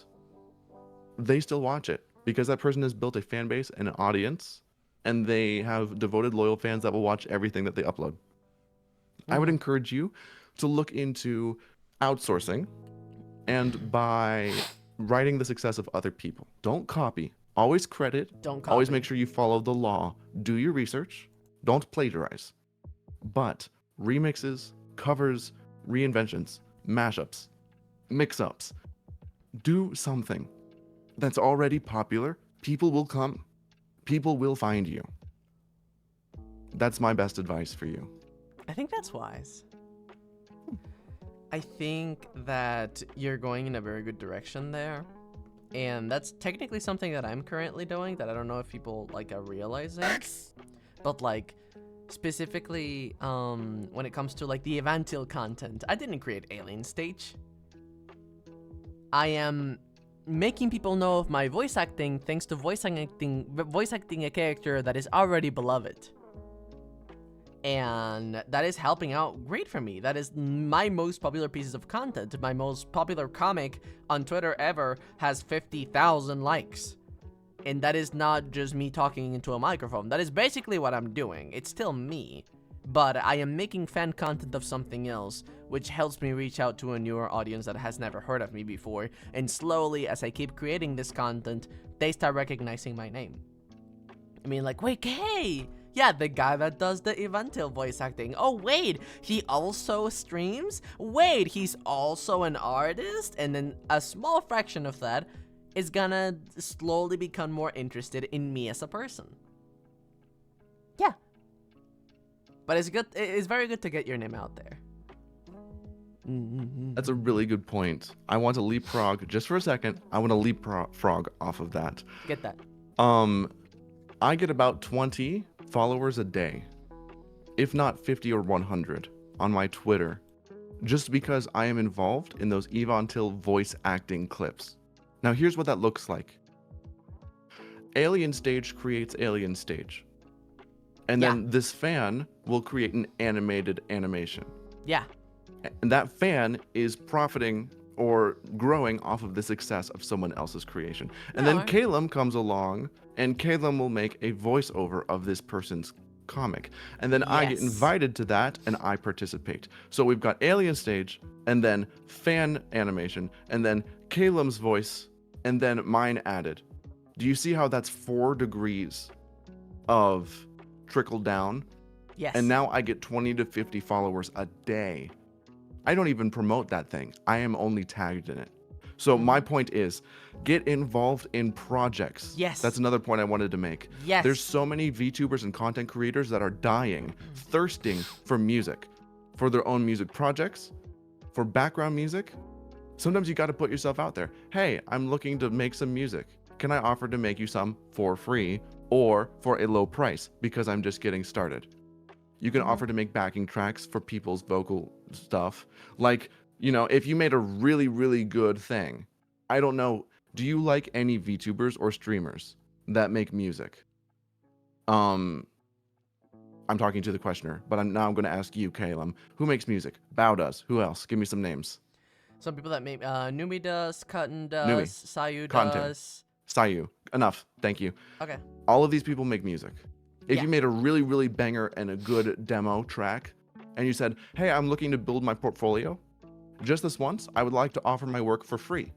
they still watch it because that person has built a fan base and an audience, and they have devoted, loyal fans that will watch everything that they upload. I would encourage you to look into outsourcing and by writing the success of other people. Don't copy. Always credit. Don't copy. Always make sure you follow the law. Do your research. Don't plagiarize. But remixes, covers, reinventions, mashups, mix-ups. Do something that's already popular. People will come. People will find you. That's my best advice for you. I think that's wise. I think that you're going in a very good direction there. And that's technically something that I'm currently doing that I don't know if people like are realizing. But like specifically when it comes to like the Evantil content, I didn't create Alien Stage. I am making people know of my voice acting thanks to voice acting a character that is already beloved. And that is helping out great for me. That is my most popular pieces of content. My most popular comic on Twitter ever has 50,000 likes. And that is not just me talking into a microphone. That is basically what I'm doing. It's still me. But I am making fan content of something else, which helps me reach out to a newer audience that has never heard of me before. And slowly, as I keep creating this content, they start recognizing my name. I mean, like, wait, hey! Yeah, the guy that does the Evantil voice acting. Oh, wait, he also streams? Wait, he's also an artist? And then a small fraction of that is gonna slowly become more interested in me as a person. Yeah. But it's good. It's very good to get your name out there. That's a really good point. I want to leapfrog just for a second. I want to leapfrog off of that. Get that. I get about 20 followers a day, if not 50 or 100 on my Twitter, just because I am involved in those Evantil voice acting clips. Now here's what that looks like. Alien Stage creates Alien Stage. And then this fan will create an animated animation. Yeah. And that fan is profiting or growing off of the success of someone else's creation. And then Calum comes along, and Calum will make a voiceover of this person's comic. And then I get invited to that, and I participate. So we've got Alien Stage, and then fan animation, and then Calum's voice, and then mine added. Do you see how that's 4 degrees of trickle down? Yes. And now I get 20 to 50 followers a day. I don't even promote that thing. I am only tagged in it. So my point is, get involved in projects. Yes. That's another point I wanted to make. Yes. There's so many VTubers and content creators that are dying, thirsting for music, for their own music projects, for background music. Sometimes you got to put yourself out there. Hey, I'm looking to make some music. Can I offer to make you some for free or for a low price because I'm just getting started? You can offer to make backing tracks for people's vocal stuff. Like, you know, if you made a really, really good thing, I don't know, do you like any VTubers or streamers that make music? I'm talking to the questioner, but I'm going to ask you, Calum. Who makes music? Bao does. Who else? Give me some names. Some people that make Numi does, Cutton does, Numi. Sayu Content. does. Sayu. Enough. Thank you. Okay. All of these people make music. If you made a really, really banger and a good demo track, and you said, hey, I'm looking to build my portfolio, just this once, I would like to offer my work for free.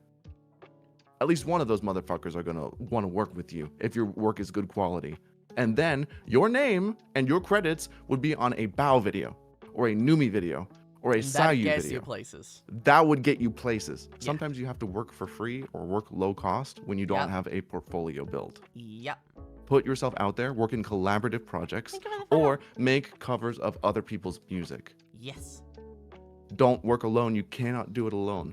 At least one of those motherfuckers are going to want to work with you if your work is good quality. And then your name and your credits would be on a Bao video, or a Numi video, or a Sayu That gets video. you places. That would get you places. Yeah. Sometimes you have to work for free or work low cost when you don't have a portfolio build. Yep. Put yourself out there, work in collaborative projects, or make covers of other people's music. Yes. Don't work alone. You cannot do it alone.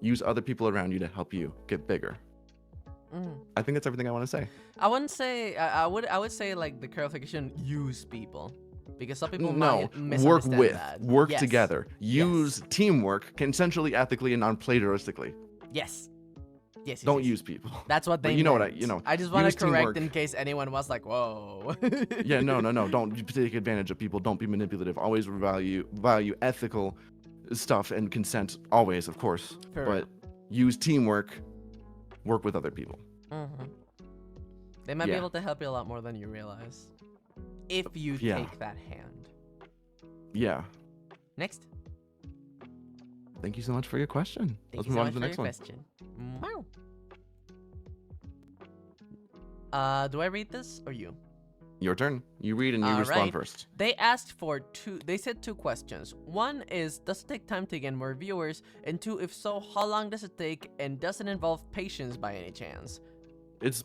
Use other people around you to help you get bigger. I think that's everything I want to say. I wouldn't say. I would say like the clarification. Use people, because some people No, might work misunderstand with, that. work Yes. together. Use teamwork consensually, ethically, and non-plagiaristically. Yes. Yes, yes, Don't yes. use people. That's what But they you know meant. what I just want use to correct teamwork. in case anyone was like, whoa. Yeah, no. Don't take advantage of people. Don't be manipulative. Always value ethical stuff and consent. Always, of course. For But use teamwork. Work with other people. Mm-hmm. They might be Yeah. able to help you a lot more than you realize. If you Yeah. take that hand. Yeah. Next. Thank you so much for your question. Thank Let's you move so on much to the for next your one. question. Do I read this or you? Your turn. You read and you All respond right. first. They asked for they said two questions. One is, does it take time to gain more viewers? And two, if so, how long does it take? And does it involve patience by any chance? It's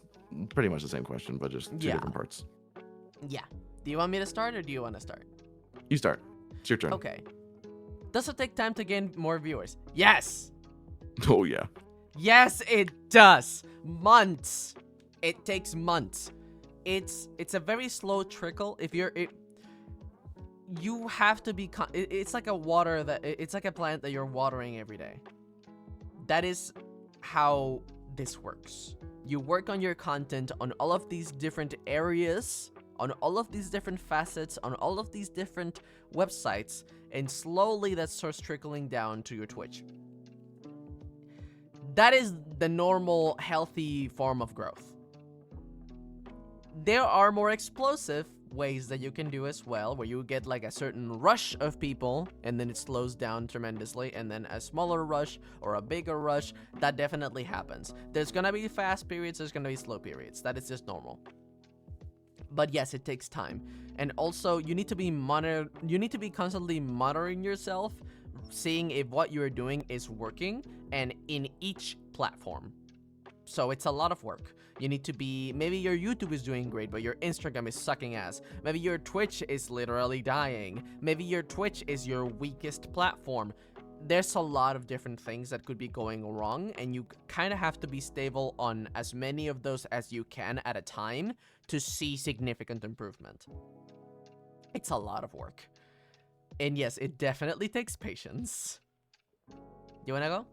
pretty much the same question, but just two Yeah. different parts. Yeah. Do you want me to start or do you want to start? You start. It's your turn. Okay. Does it take time to gain more viewers? Yes. Oh yeah. Yes, it does. Months. It takes months. It's a very slow trickle. If you have to be. It's like it's like a plant that you're watering every day. That is how this works. You work on your content on all of these different areas, on all of these different facets, on all of these different websites, and slowly that starts trickling down to your Twitch. That is the normal, healthy form of growth. There are more explosive ways that you can do as well, where you get like a certain rush of people, and then it slows down tremendously, and then a smaller rush or a bigger rush. That definitely happens. There's gonna be fast periods, there's gonna be slow periods. That is just normal. But yes, it takes time. And also, you need to be constantly monitoring yourself, seeing if what you're doing is working, and in each platform. So it's a lot of work. You need to be, maybe your YouTube is doing great, but your Instagram is sucking ass. Maybe your Twitch is literally dying. Maybe your Twitch is your weakest platform. There's a lot of different things that could be going wrong, and you kind of have to be stable on as many of those as you can at a time to see significant improvement. It's a lot of work. And yes, it definitely takes patience. You wanna go?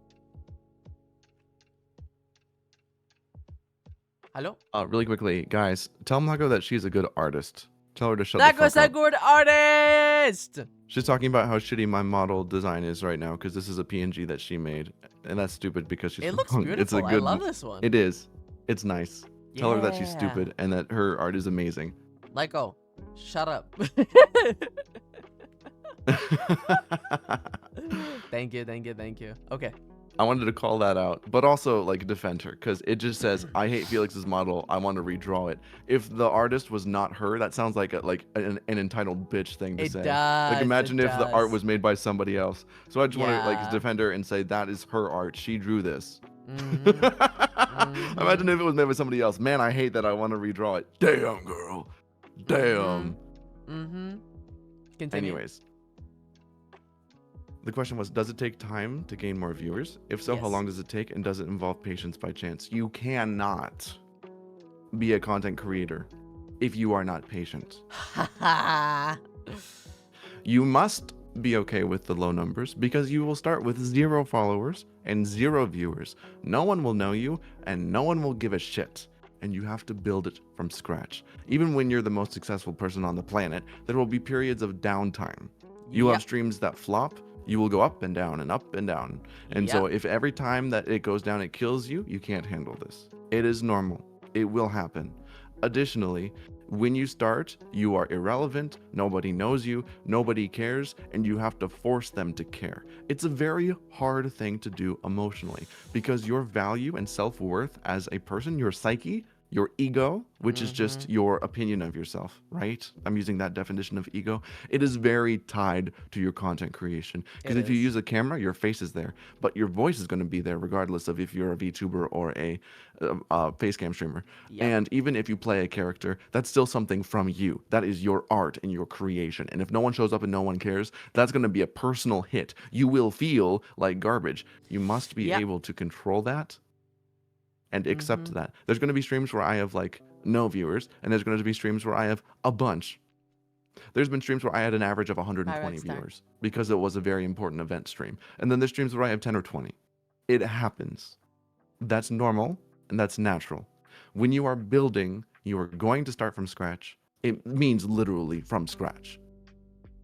Hello? Really quickly, guys, tell Nago that she's a good artist. Tell her to shut That the was fuck a up. good artist! She's talking about how shitty my model design is right now because this is a PNG that she made, and that's stupid because she's It looks wrong. beautiful. It's a good. I love this one. It is. It's nice. Tell her that she's Yeah. stupid and that her art is amazing. Lyko, shut up. Thank you. Okay. I wanted to call that out, but also like defend her because it just says I hate Felix's model. I want to redraw it. If the artist was not her, that sounds like an entitled bitch thing to It say. does. Like imagine it if the art does. was made by somebody else. So I just want to like Yeah. defend her and say that is her art. She drew this. Mhm. Imagine if it was made by somebody else. Man, I hate that. I want to redraw it. Damn, girl. Damn. Mm-hmm. Continue. Anyways. The question was, does it take time to gain more viewers? If so, how Yes. long does it take? And does it involve patience by chance? You cannot be a content creator if you are not patient. You must be okay with the low numbers because you will start with 0 followers and 0 viewers. No one will know you and no one will give a shit. And you have to build it from scratch. Even when you're the most successful person on the planet, there will be periods of downtime. You will have Yep. streams that flop. You will go up and down and up and down. And so if every time that it goes down, it kills you, you can't handle this. It is normal. It will happen. Additionally, when you start, you are irrelevant, nobody knows you, nobody cares, and you have to force them to care. It's a very hard thing to do emotionally because your value and self-worth as a person, your psyche, your ego, which is just your opinion of yourself, right? I'm using that definition of ego. It is very tied to your content creation. Because It if you is. use a camera, your face is there, but your voice is going to be there regardless of if you're a VTuber or a face cam streamer. Yep. And even if you play a character, that's still something from you. That is your art and your creation. And if no one shows up and no one cares, that's going to be a personal hit. You will feel like garbage. You must be Yep. able to control that and accept that. There's going to be streams where I have like no viewers, and there's going to be streams where I have a bunch. There's been streams where I had an average of 120 Rockstar. viewers because it was a very important event stream. And then there's streams where I have 10 or 20. It happens. That's normal and that's natural. When you are building, you are going to start from scratch. It means literally from scratch.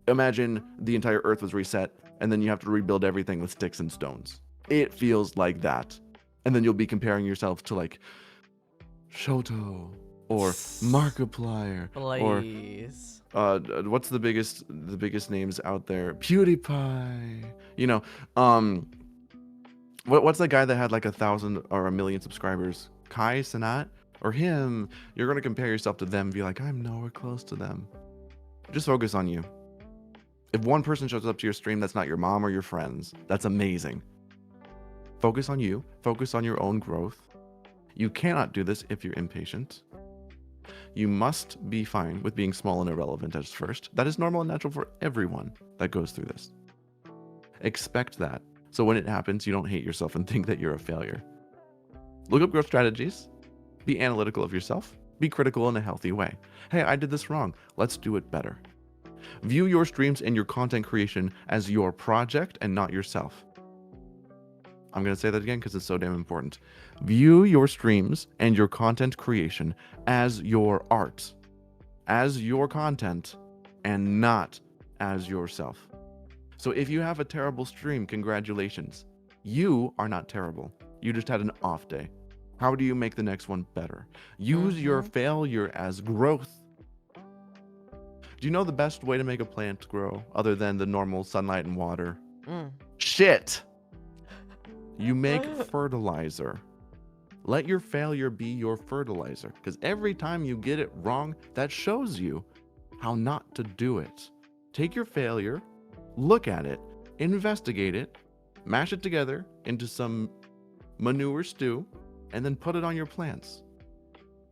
Imagine the entire earth was reset and then you have to rebuild everything with sticks and stones. It feels like that. And then you'll be comparing yourself to like Shoto or Markiplier or Please. what's the biggest names out there? PewDiePie. You know, what's the guy that had like 1,000 or 1,000,000 subscribers? Kai Cenat or him? You're gonna compare yourself to them and be like, I'm nowhere close to them. Just focus on you. If one person shows up to your stream that's not your mom or your friends, that's amazing. Focus on you. Focus on your own growth. You cannot do this if you're impatient. You must be fine with being small and irrelevant at first. That is normal and natural for everyone that goes through this. Expect that. So when it happens, you don't hate yourself and think that you're a failure. Look up growth strategies. Be analytical of yourself. Be critical in a healthy way. Hey, I did this wrong. Let's do it better. View your streams and your content creation as your project and not yourself. I'm going to say that again because it's so damn important. View your streams and your content creation as your art, as your content, and not as yourself. So if you have a terrible stream, congratulations. You are not terrible. You just had an off day. How do you make the next one better? Use your failure as growth. Do you know the best way to make a plant grow other than the normal sunlight and water? Shit! You make fertilizer. Let your failure be your fertilizer, because every time you get it wrong, that shows you how not to do it. Take your failure, look at it, investigate it, mash it together into some manure stew, and then put it on your plants.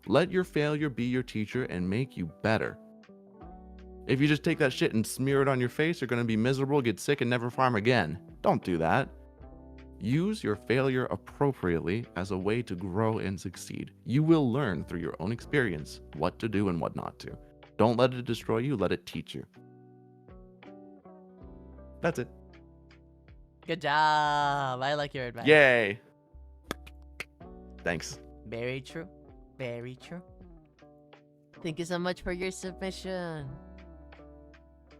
Let your failure be your teacher and make you better. If you just take that shit and smear it on your face, you're going to be miserable, get sick, and never farm again. Don't do that. Use your failure appropriately as a way to grow and succeed. You will learn through your own experience what to do and what not to. Don't let it destroy you, let it teach you. That's it. Good job. I like your advice. Yay. Thanks. Very true. Very true. Thank you so much for your submission.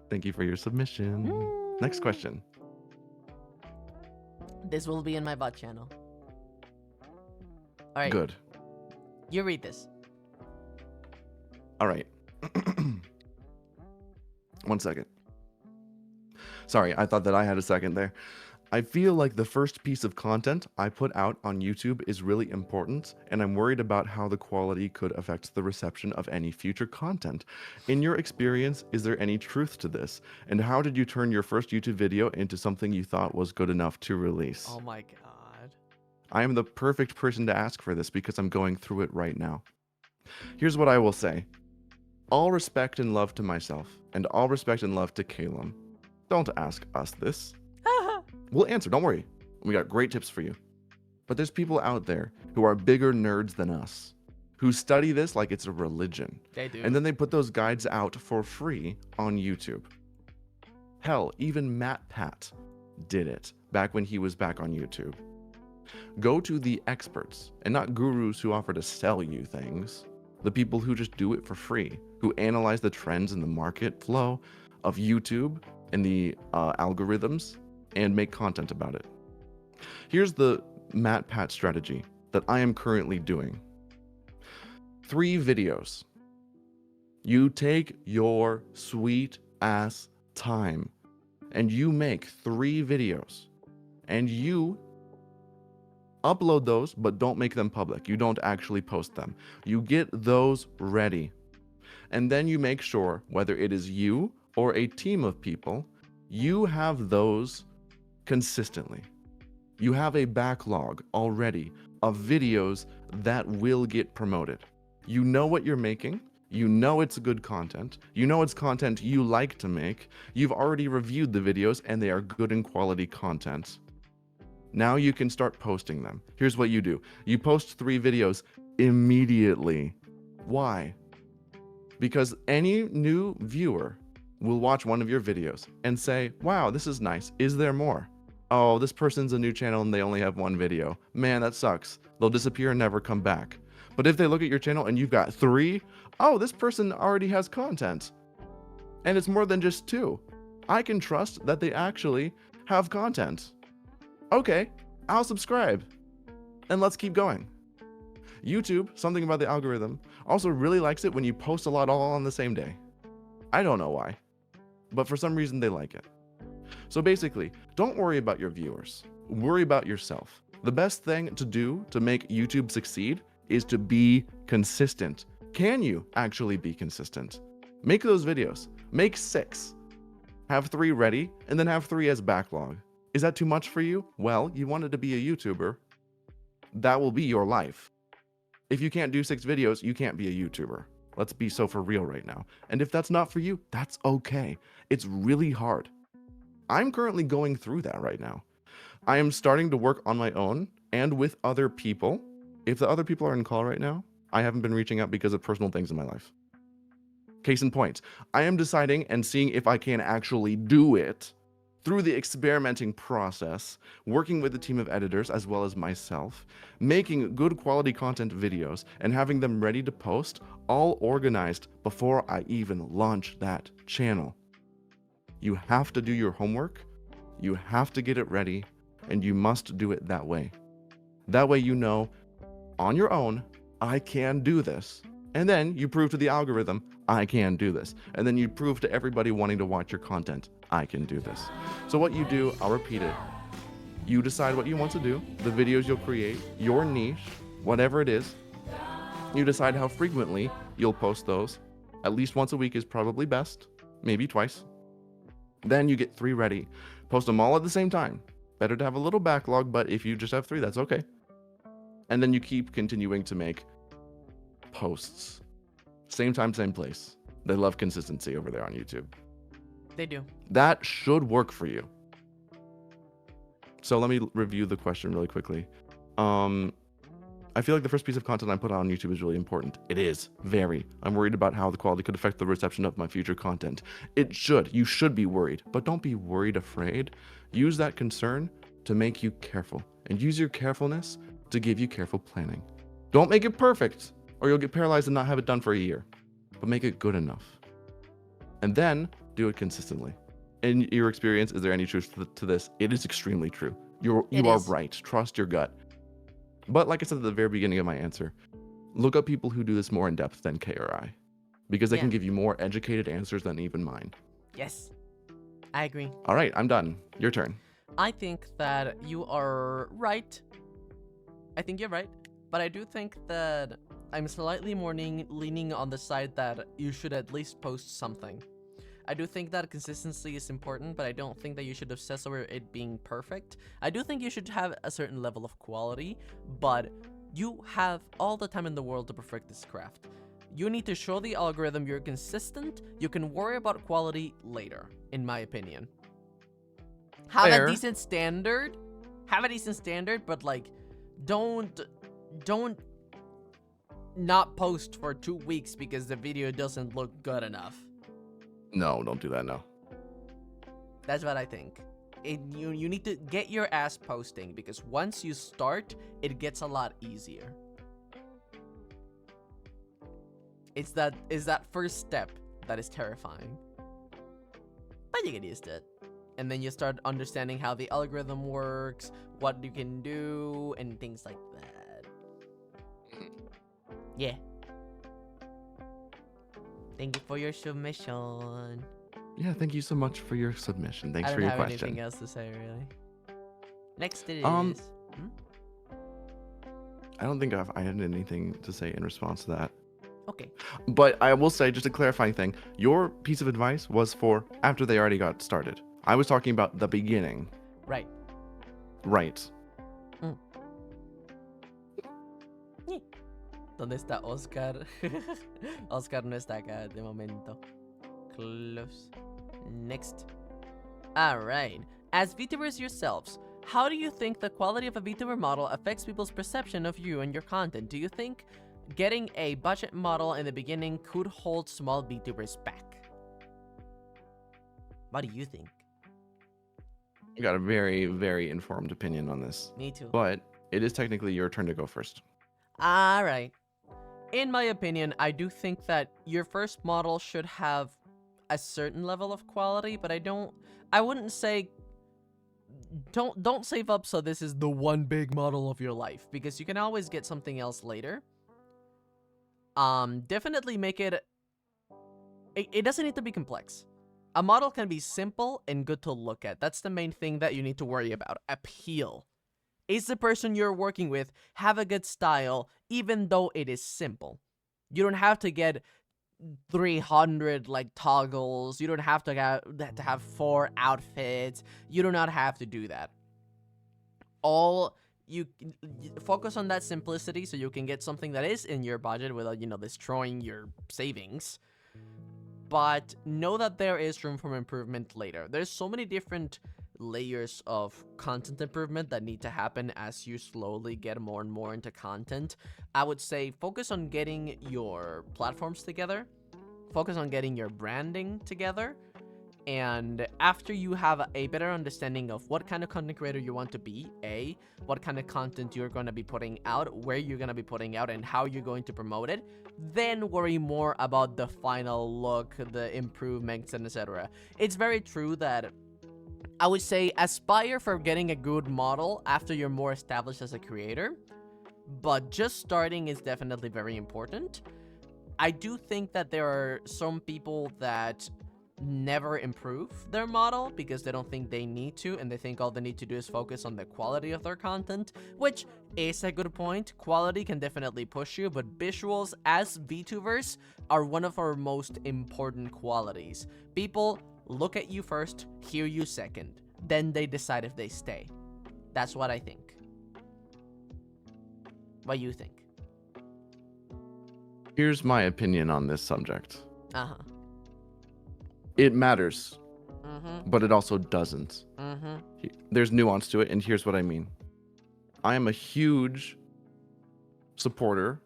Thank you for your submission. Next question. This will be in my bot channel. All right. Good. You read this. All right. 1 second. Sorry, I thought that I had a second there. I feel like the first piece of content I put out on YouTube is really important, and I'm worried about how the quality could affect the reception of any future content. In your experience, is there any truth to this? And how did you turn your first YouTube video into something you thought was good enough to release? Oh my god. I am the perfect person to ask for this because I'm going through it right now. Here's what I will say. All respect and love to myself, and all respect and love to Calum. Don't ask us this. We'll answer, don't worry. We got great tips for you. But there's people out there who are bigger nerds than us, who study this like it's a religion. They do. And then they put those guides out for free on YouTube. Hell, even MatPat did it back when he was back on YouTube. Go to the experts and not gurus who offer to sell you things. The people who just do it for free, who analyze the trends in the market flow of YouTube and the algorithms and make content about it. Here's the MatPat strategy that I am currently doing. 3 videos. You take your sweet ass time and you make 3 videos and you upload those, but don't make them public. You don't actually post them. You get those ready. And then you make sure, whether it is you or a team of people, you have those consistently. You have a backlog already of videos that will get promoted. You know what you're making. You know it's good content. You know it's content you like to make. You've already reviewed the videos and they are good in quality content. Now you can start posting them. Here's what you do. You post 3 videos immediately. Why? Because any new viewer will watch one of your videos and say, wow, this is nice. Is there more? Oh, this person's a new channel and they only have one video. Man, that sucks. They'll disappear and never come back. But if they look at your channel and you've got 3, oh, this person already has content. And it's more than just 2. I can trust that they actually have content. Okay, I'll subscribe. And let's keep going. YouTube, something about the algorithm, also really likes it when you post a lot all on the same day. I don't know why, but for some reason they like it. So basically, don't worry about your viewers. Worry about yourself. The best thing to do to make YouTube succeed is to be consistent. Can you actually be consistent? Make those videos. Make 6. Have 3 ready, and then have 3 as backlog. Is that too much for you? Well, you wanted to be a YouTuber. That will be your life. If you can't do 6 videos, you can't be a YouTuber. Let's be so for real right now. And if that's not for you, that's okay. It's really hard. I'm currently going through that right now. I am starting to work on my own and with other people. If the other people are in call right now, I haven't been reaching out because of personal things in my life. Case in point, I am deciding and seeing if I can actually do it through the experimenting process, working with a team of editors as well as myself, making good quality content videos and having them ready to post, all organized before I even launch that channel. You have to do your homework, you have to get it ready, and you must do it that way. That way you know, on your own, I can do this. And then you prove to the algorithm, I can do this. And then you prove to everybody wanting to watch your content, I can do this. So what you do, I'll repeat it. You decide what you want to do, the videos you'll create, your niche, whatever it is. You decide how frequently you'll post those. At least once a week is probably best, maybe twice. Then you get 3 ready. Post them all at the same time. Better to have a little backlog, but if you just have 3, that's okay. And then you keep continuing to make posts. Same time, same place. They love consistency over there on YouTube. They do. That should work for you. So let me review the question really quickly. I feel like the first piece of content I put on YouTube is really important. It is, very. I'm worried about how the quality could affect the reception of my future content. It should. You should be worried, but don't be worried afraid. Use that concern to make you careful, and use your carefulness to give you careful planning. Don't make it perfect, or you'll get paralyzed and not have it done for a year, but make it good enough. And then do it consistently. In your experience, is there any truth to this? It is extremely true. You are right. Trust your gut. But like I said at the very beginning of my answer, look up people who do this more in depth than K or I, because they can give you more educated answers than even mine. Yes, I agree. All right, I'm done. Your turn. I think that you are right. I think you're right. But I do think that I'm slightly more leaning on the side that you should at least post something. I do think that consistency is important, but I don't think that you should obsess over it being perfect. I do think you should have a certain level of quality, but you have all the time in the world to perfect this craft. You need to show the algorithm you're consistent. You can worry about quality later, in my opinion. Have a decent standard. But like, don't not post for 2 weeks because the video doesn't look good enough. No, don't do that, no. That's what I think. You need to get your ass posting, because once you start, it gets a lot easier. It's that first step that is terrifying. But you get used to it. And then you start understanding how the algorithm works, what you can do, and things like that. Yeah. Thank you for your submission. Yeah, thank you so much for your submission. Thanks for your question. I don't have anything else to say, really. Next it is... I don't think I had anything to say in response to that. Okay. But I will say, just a clarifying thing, your piece of advice was for after they already got started. I was talking about the beginning. Right. Right. ¿Dónde está Oscar? Oscar no está acá de momento. Close. Next. Alright. As VTubers yourselves, how do you think the quality of a VTuber model affects people's perception of you and your content? Do you think getting a budget model in the beginning could hold small VTubers back? What do you think? You got a very, very informed opinion on this. Me too. But it is technically your turn to go first. All right. In my opinion, I do think that your first model should have a certain level of quality, but I wouldn't say don't save up so this is the one big model of your life, because you can always get something else later. Definitely make it doesn't need to be complex. A model can be simple and good to look at. That's the main thing that you need to worry about. Appeal. Is the person you're working with have a good style, even though it is simple? You don't have to get 300 like toggles. You don't have to have 4 outfits. You do not have to do that. You focus on that simplicity so you can get something that is in your budget without, destroying your savings. But know that there is room for improvement later. There's so many different layers of content improvement that need to happen as you slowly get more and more into content. I would say focus on getting your platforms together, focus on getting your branding together, and after you have a better understanding of what kind of content creator you want to be, what kind of content you're going to be putting out, where you're going to be putting out, and how you're going to promote it, then worry more about the final look, the improvements, and etc. It's very true that I would say aspire for getting a good model after you're more established as a creator, but just starting is definitely very important. I do think that there are some people that never improve their model because they don't think they need to, and they think all they need to do is focus on the quality of their content, which is a good point. Quality can definitely push you, but visuals as VTubers are one of our most important qualities. People look at you first, hear you second, then they decide if they stay. That's what I think. What do you think? Here's my opinion on this subject. Uh-huh. It matters, Mm-hmm. but it also doesn't. Mm-hmm. There's nuance to it, and here's what I mean. I am a huge supporter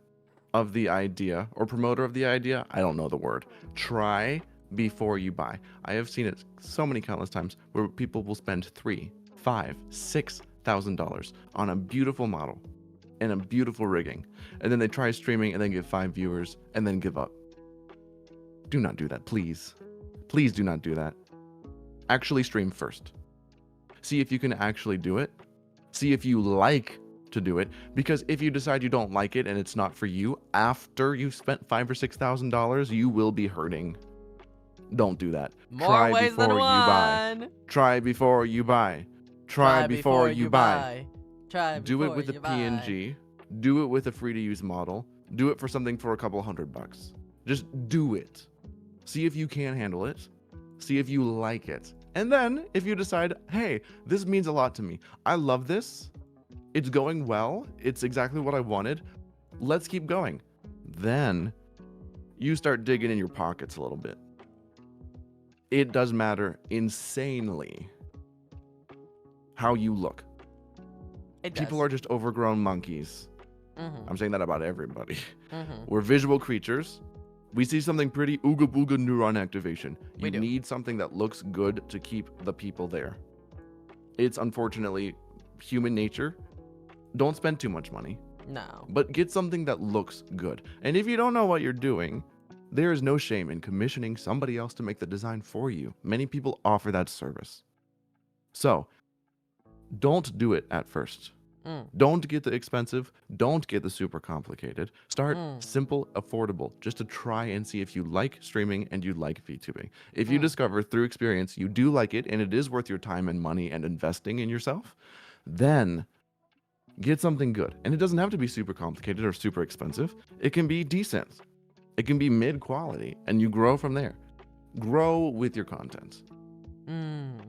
of the idea, or promoter of the idea, I don't know the word. Try before you buy. I have seen it so many countless times where people will spend $3,000, $5,000, $6,000 on a beautiful model and a beautiful rigging, and then they try streaming and then get 5 viewers and then give up. Do not do that, please. Please do not do that. Actually stream first. See if you can actually do it. See if you like to do it, because if you decide you don't like it and it's not for you after you've spent $5,000 or $6,000, you will be hurting. Don't do that. More ways than one. Try before you buy. Try before you buy. Try Do it before with a you buy. PNG. Do it with a free to use model. Do it for something for a couple $100. Just do it. See if you can handle it. See if you like it. And then if you decide, hey, this means a lot to me. I love this. It's going well. It's exactly what I wanted. Let's keep going. Then you start digging in your pockets a little bit. It does matter insanely how you look. It does. People are just overgrown monkeys. Mm-hmm. I'm saying that about everybody. Mm-hmm. We're visual creatures. We see something pretty, ooga booga neuron activation. We You do. need something that looks good to keep the people there. It's unfortunately human nature. Don't spend too much money, No. but get something that looks good. And if you don't know what you're doing, there is no shame in commissioning somebody else to make the design for you. Many people offer that service. So, don't do it at first. Mm. Don't get the expensive. Don't get the super complicated. Start Mm. simple, affordable, just to try and see if you like streaming and you like VTubing. If you Mm. discover through experience you do like it and it is worth your time and money and investing in yourself, then get something good. And it doesn't have to be super complicated or super expensive. It can be decent. It can be mid quality, and you grow from there. Grow with your content. Mm.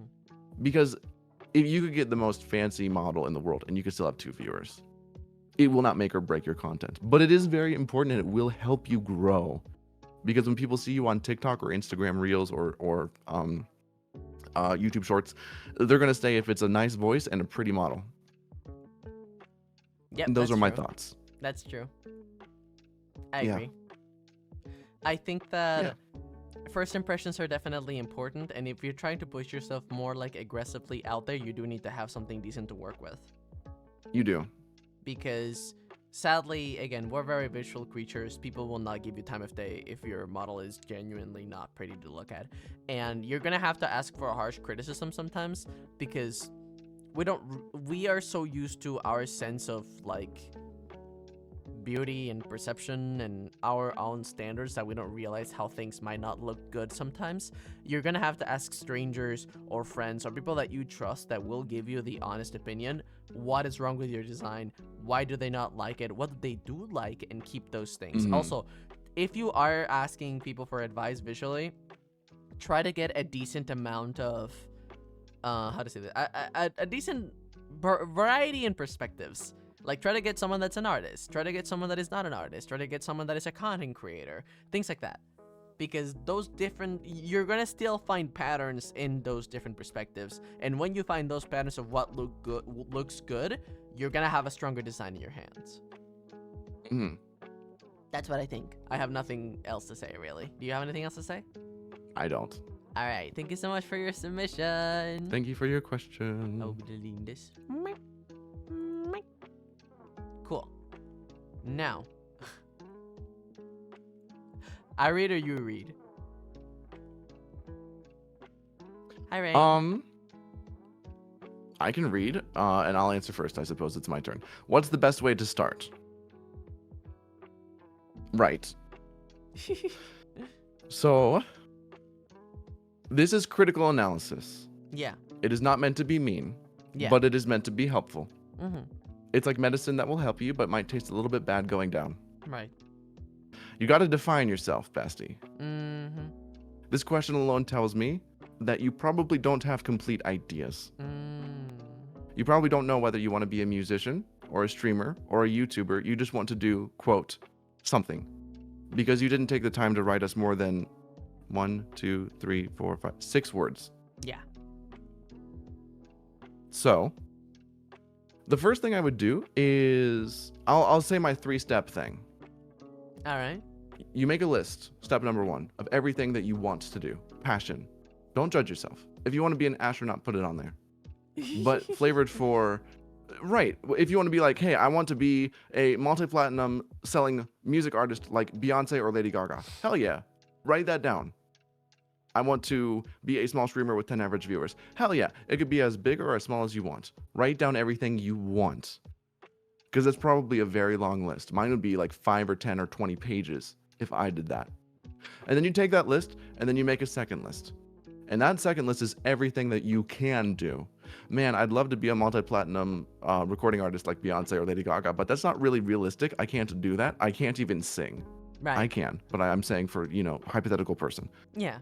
Because if you could get the most fancy model in the world and you could still have 2 viewers, it will not make or break your content. But it is very important and it will help you grow. Because when people see you on TikTok or Instagram Reels or YouTube Shorts, they're going to say if it's a nice voice and a pretty model. Yep. And those that's are my true. thoughts. That's true. I Yeah. agree. I think that first impressions are definitely important, and if you're trying to push yourself more like aggressively out there, you do need to have something decent to work with. You do. Because sadly, again, we're very visual creatures. People will not give you time of day if your model is genuinely not pretty to look at. And you're gonna have to ask for a harsh criticism sometimes, because we are so used to our sense of like beauty and perception and our own standards that we don't realize how things might not look good sometimes. You're gonna have to ask strangers or friends or people that you trust that will give you the honest opinion. What is wrong with your design? Why do they not like it? What do they do like? And keep those things. Mhm. Also, if you are asking people for advice visually, try to get a decent amount of how to say that, a decent variety in perspectives. Like, try to get someone that's an artist, try to get someone that is not an artist, try to get someone that is a content creator, things like that. Because you're gonna still find patterns in those different perspectives, and when you find those patterns of what looks good, you're gonna have a stronger design in your hands. Mhm. That's what I think. I have nothing else to say, really. Do you have anything else to say? I don't. All right, thank you so much for your submission. Thank you for your question. I'll be deleting this. Cool. Now, I read or you read? Hi, Rain. I can read, and I'll answer first. I suppose it's my turn. What's the best way to start? Right. So, this is critical analysis. Yeah. It is not meant to be mean, Yeah. but it is meant to be helpful. Mm-hmm. It's like medicine that will help you, but might taste a little bit bad going down. Right. You got to define yourself, Basti. Mm-hmm. This question alone tells me that you probably don't have complete ideas. You probably don't know whether you want to be a musician or a streamer or a YouTuber. You just want to do, quote, something. Because you didn't take the time to write us more than 1, 2, 3, 4, 5, 6 words. Yeah. So, the first thing I would do is, I'll say my 3-step thing. All right. You make a list, step number 1, of everything that you want to do. Passion. Don't judge yourself. If you want to be an astronaut, put it on there. But flavored for, right. If you want to be like, hey, I want to be a multi-platinum selling music artist like Beyonce or Lady Gaga. Hell yeah. Write that down. I want to be a small streamer with 10 average viewers. Hell yeah. It could be as big or as small as you want. Write down everything you want. Because it's probably a very long list. Mine would be like 5 or 10 or 20 pages if I did that. And then you take that list and then you make a second list. And that second list is everything that you can do. Man, I'd love to be a multi-platinum recording artist like Beyonce or Lady Gaga, but that's not really realistic. I can't do that. I can't even sing. Right. I can, but I'm saying for, hypothetical person. Yeah.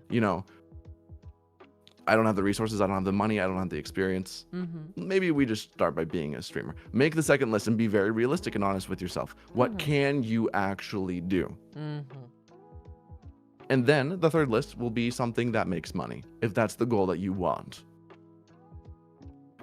I don't have the resources. I don't have the money. I don't have the experience. Mm-hmm. Maybe we just start by being a streamer. Make the second list and be very realistic and honest with yourself. What can you actually do? Mm-hmm. And then the third list will be something that makes money, if that's the goal that you want.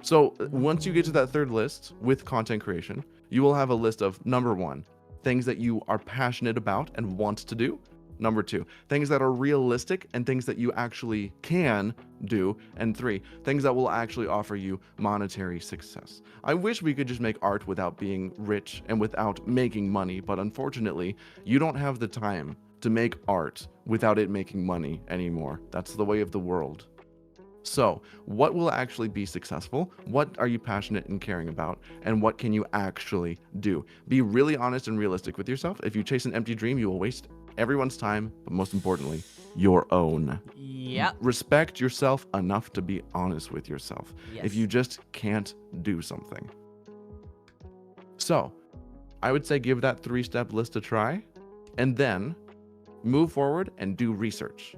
So once you get to that third list with content creation, you will have a list of number 1, things that you are passionate about and want to do. Number 2, things that are realistic and things that you actually can do. And 3, things that will actually offer you monetary success. I wish we could just make art without being rich and without making money, but unfortunately, you don't have the time to make art without it making money anymore. That's the way of the world. So, what will actually be successful? What are you passionate and caring about? And what can you actually do? Be really honest and realistic with yourself. If you chase an empty dream, you will waste everyone's time, but most importantly, your own. Yep. Respect yourself enough to be honest with yourself. Yes. If you just can't do something. So, I would say give that 3-step list a try, and then move forward and do research.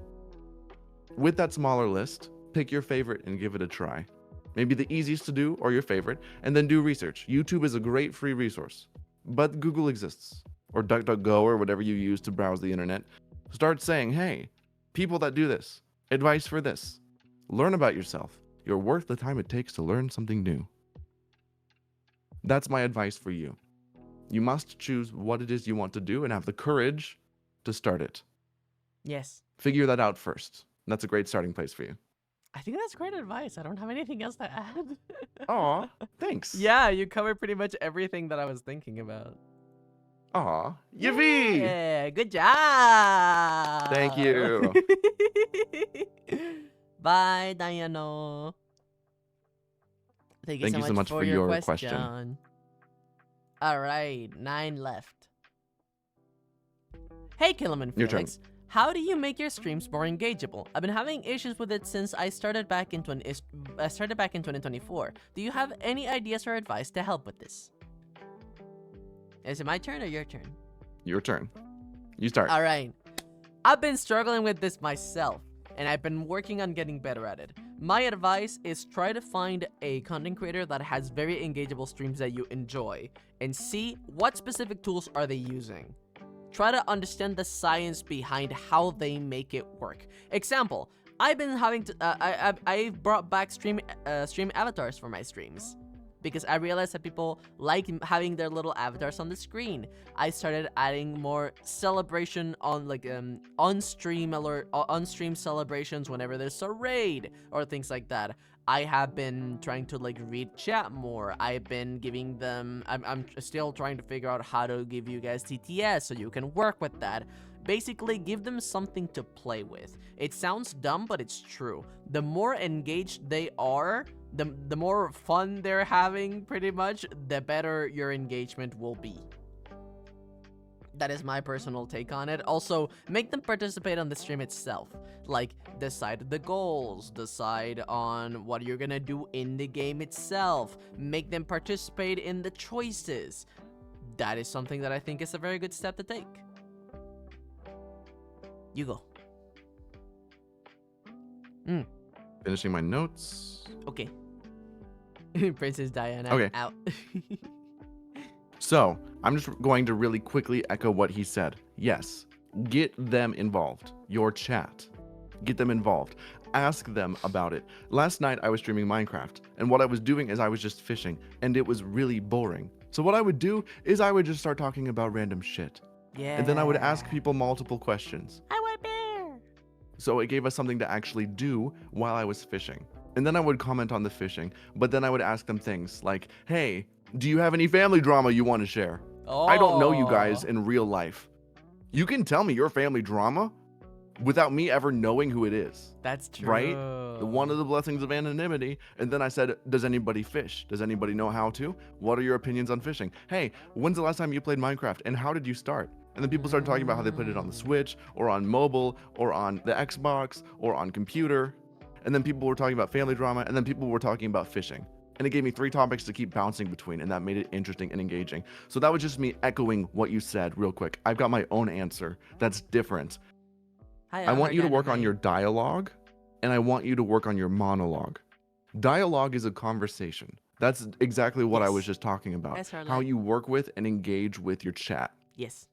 With that smaller list, pick your favorite and give it a try. Maybe the easiest to do or your favorite, and then do research. YouTube is a great free resource, but Google exists, or DuckDuckGo, or whatever you use to browse the internet. Start saying, hey, people that do this, advice for this. Learn about yourself. You're worth the time it takes to learn something new. That's my advice for you. You must choose what it is you want to do and have the courage to start it. Yes. Figure that out first. That's a great starting place for you. I think that's great advice. I don't have anything else to add. Aw, thanks. Yeah, you covered pretty much everything that I was thinking about. Aw, Yippee! Yeah, good job. Thank you. Bye, Diano. Thank you so much for your question. All right, 9 left. Hey, Killerman Your turn. Felix. How do you make your streams more engageable? I've been having issues with it since I started back in 2024. Do you have any ideas or advice to help with this? Is it my turn or your turn? Your turn. You start. All right. I've been struggling with this myself, and I've been working on getting better at it. My advice is try to find a content creator that has very engageable streams that you enjoy, and see what specific tools are they using. Try to understand the science behind how they make it work. Example, I've been having to, I've brought back stream avatars for my streams, because I realized that people like having their little avatars on the screen. I started adding more celebration on on-stream celebrations whenever there's a raid or things like that. I have been trying to read chat more. I've been giving them, I'm still trying to figure out how to give you guys TTS so you can work with that. Basically, give them something to play with. It sounds dumb, but it's true. The more engaged they are, the more fun they're having, pretty much, the better your engagement will be. That is my personal take on it. Also, make them participate on the stream itself. Like, decide the goals, decide on what you're gonna do in the game itself, make them participate in the choices. That is something that I think is a very good step to take. You go. Finishing my notes. Okay. Princess Diana Okay. out. So, I'm just going to really quickly echo what he said. Yes, get them involved. Your chat. Get them involved. Ask them about it. Last night, I was streaming Minecraft, and what I was doing is I was just fishing, and it was really boring. So what I would do is I would just start talking about random shit. Yeah. And then I would ask people multiple questions. I want bear. So it gave us something to actually do while I was fishing. And then I would comment on the fishing, but then I would ask them things like, hey, do you have any family drama you want to share? I don't know you guys in real life. You can tell me your family drama without me ever knowing who it is. That's true. Right? One of the blessings of anonymity. And then I said, does anybody fish? Does anybody know how to? What are your opinions on fishing? Hey, when's the last time you played Minecraft and how did you start? And then people started talking about how they played it on the Switch or on mobile or on the Xbox or on computer. And then people were talking about family drama, and then people were talking about fishing. And it gave me 3 topics to keep bouncing between, and that made it interesting and engaging. So that was just me echoing what you said real quick. I've got my own answer that's different. Hi, I want you to work on your dialogue, and I want you to work on your monologue. Dialogue is a conversation. That's exactly what I was just talking about. Yes, Harlan. How you work with and engage with your chat. Yes.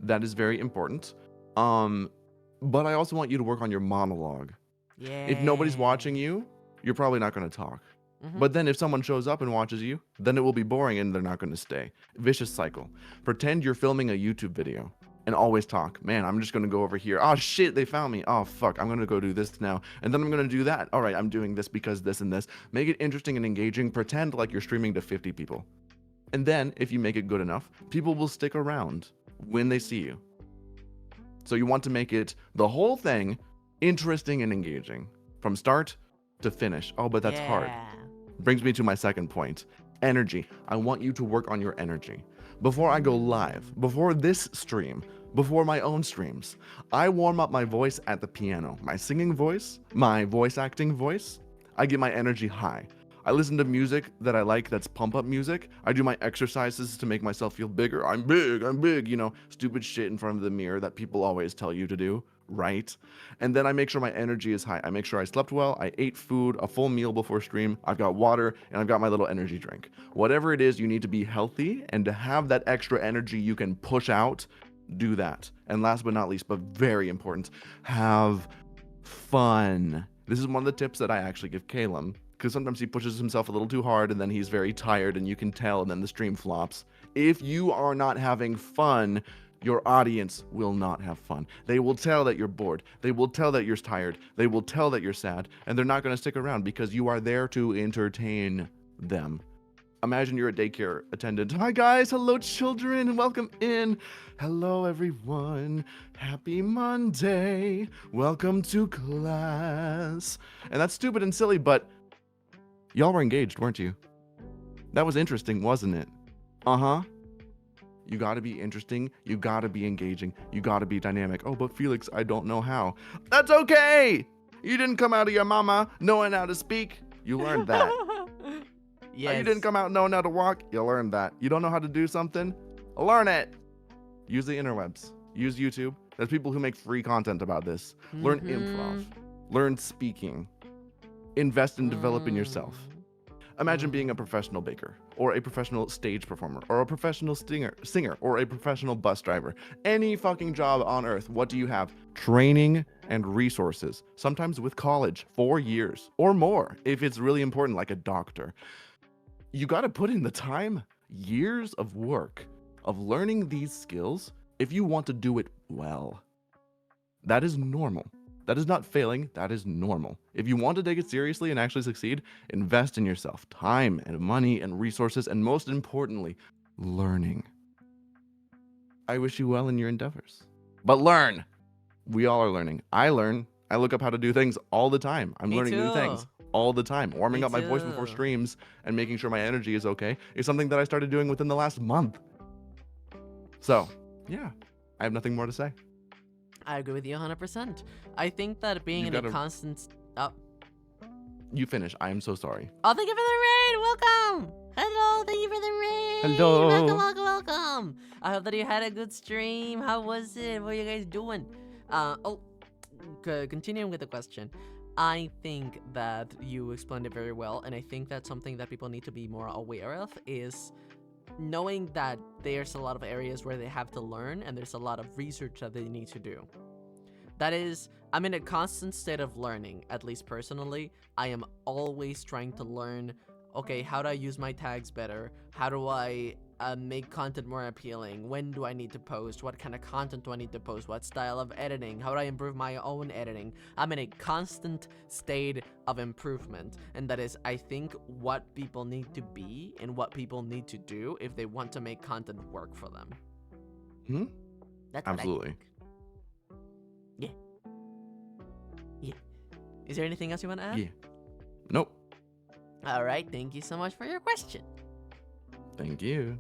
That is very important. But I also want you to work on your monologue. Yeah. If nobody's watching you, you're probably not going to talk. But then if someone shows up and watches you, then it will be boring and they're not going to stay. Vicious cycle. Pretend you're filming a YouTube video and always talk. Man, I'm just going to go over here. Oh shit, they found me. Oh fuck, I'm going to go do this now. And then I'm going to do that. All right, I'm doing this because this and this. Make it interesting and engaging. Pretend like you're streaming to 50 people. And then if you make it good enough, people will stick around when they see you. So you want to make it, the whole thing, interesting and engaging from start to finish. Oh, but that's hard. Brings me to my second point. Energy. I want you to work on your energy. Before I go live, before this stream, before my own streams, I warm up my voice at the piano. My singing voice, my voice acting voice, I get my energy high. I listen to music that I like that's pump up music. I do my exercises to make myself feel bigger. I'm big, you know, stupid shit in front of the mirror that people always tell you to do, right? And then I make sure my energy is high. I make sure I slept well, I ate food, a full meal before stream, I've got water, and I've got my little energy drink. Whatever it is, you need to be healthy, and to have that extra energy you can push out, do that. And last but not least, but very important, have fun. This is one of the tips that I actually give Caleb, because sometimes he pushes himself a little too hard and then he's very tired and you can tell, and then the stream flops. If you are not having fun, Your audience will not have fun. They will tell that you're bored. They will tell that you're tired. They will tell that you're sad. And they're not going to stick around because you are there to entertain them. Imagine you're a daycare attendant. Hi guys, hello children, welcome in. Hello everyone, happy Monday. Welcome to class. And that's stupid and silly, but y'all were engaged, weren't you? That was interesting, wasn't it? Uh-huh. You gotta be interesting, you gotta be engaging, you gotta be dynamic. Oh, but Felix, I don't know how. That's okay! You didn't come out of your mama knowing how to speak. You learned that. Yes. You didn't come out knowing how to walk. You learned that. You don't know how to do something? Learn it. Use the interwebs. Use YouTube. There's people who make free content about this. Learn improv. Learn speaking. Invest in developing yourself. Imagine being a professional baker, or a professional stage performer, or a professional singer, or a professional bus driver. Any fucking job on earth, what do you have? Training and resources, sometimes with college, 4 years or more, if it's really important, like a doctor. You got to put in the time, years of work, of learning these skills if you want to do it well. That is normal. That is not failing, that is normal. If you want to take it seriously and actually succeed, invest in yourself, time and money and resources, and most importantly, learning. I wish you well in your endeavors. But learn! We all are learning. I learn. I look up how to do things all the time. I'm Me learning new too. things all the time. Warming Me up my voice too. before streams and making sure my energy is okay is something that I started doing within the last month. So, yeah, I have nothing more to say. I agree with you 100%. I think that being You in a gotta- constant... Oh. You finish. I am so sorry. Oh, thank you for the raid! Welcome! Hello, thank you for the raid! Hello. Welcome! I hope that you had a good stream. How was it? What are you guys doing? Continuing with the question. I think that you explained it very well, and I think that's something that people need to be more aware of, is knowing that there's a lot of areas where they have to learn, and there's a lot of research that they need to do. That is, I'm in a constant state of learning, at least personally. I am always trying to learn, okay, how do I use my tags better? How do I make content more appealing? When do I need to post? What kind of content do I need to post? What style of editing? How do I improve my own editing? I'm in a constant state of improvement, and that is, I think, what people need to be and what people need to do if they want to make content work for them. That's what I Absolutely. think. Yeah. Is there anything else you want to add? Yeah. Nope. All right. Thank you so much for your question. Thank you.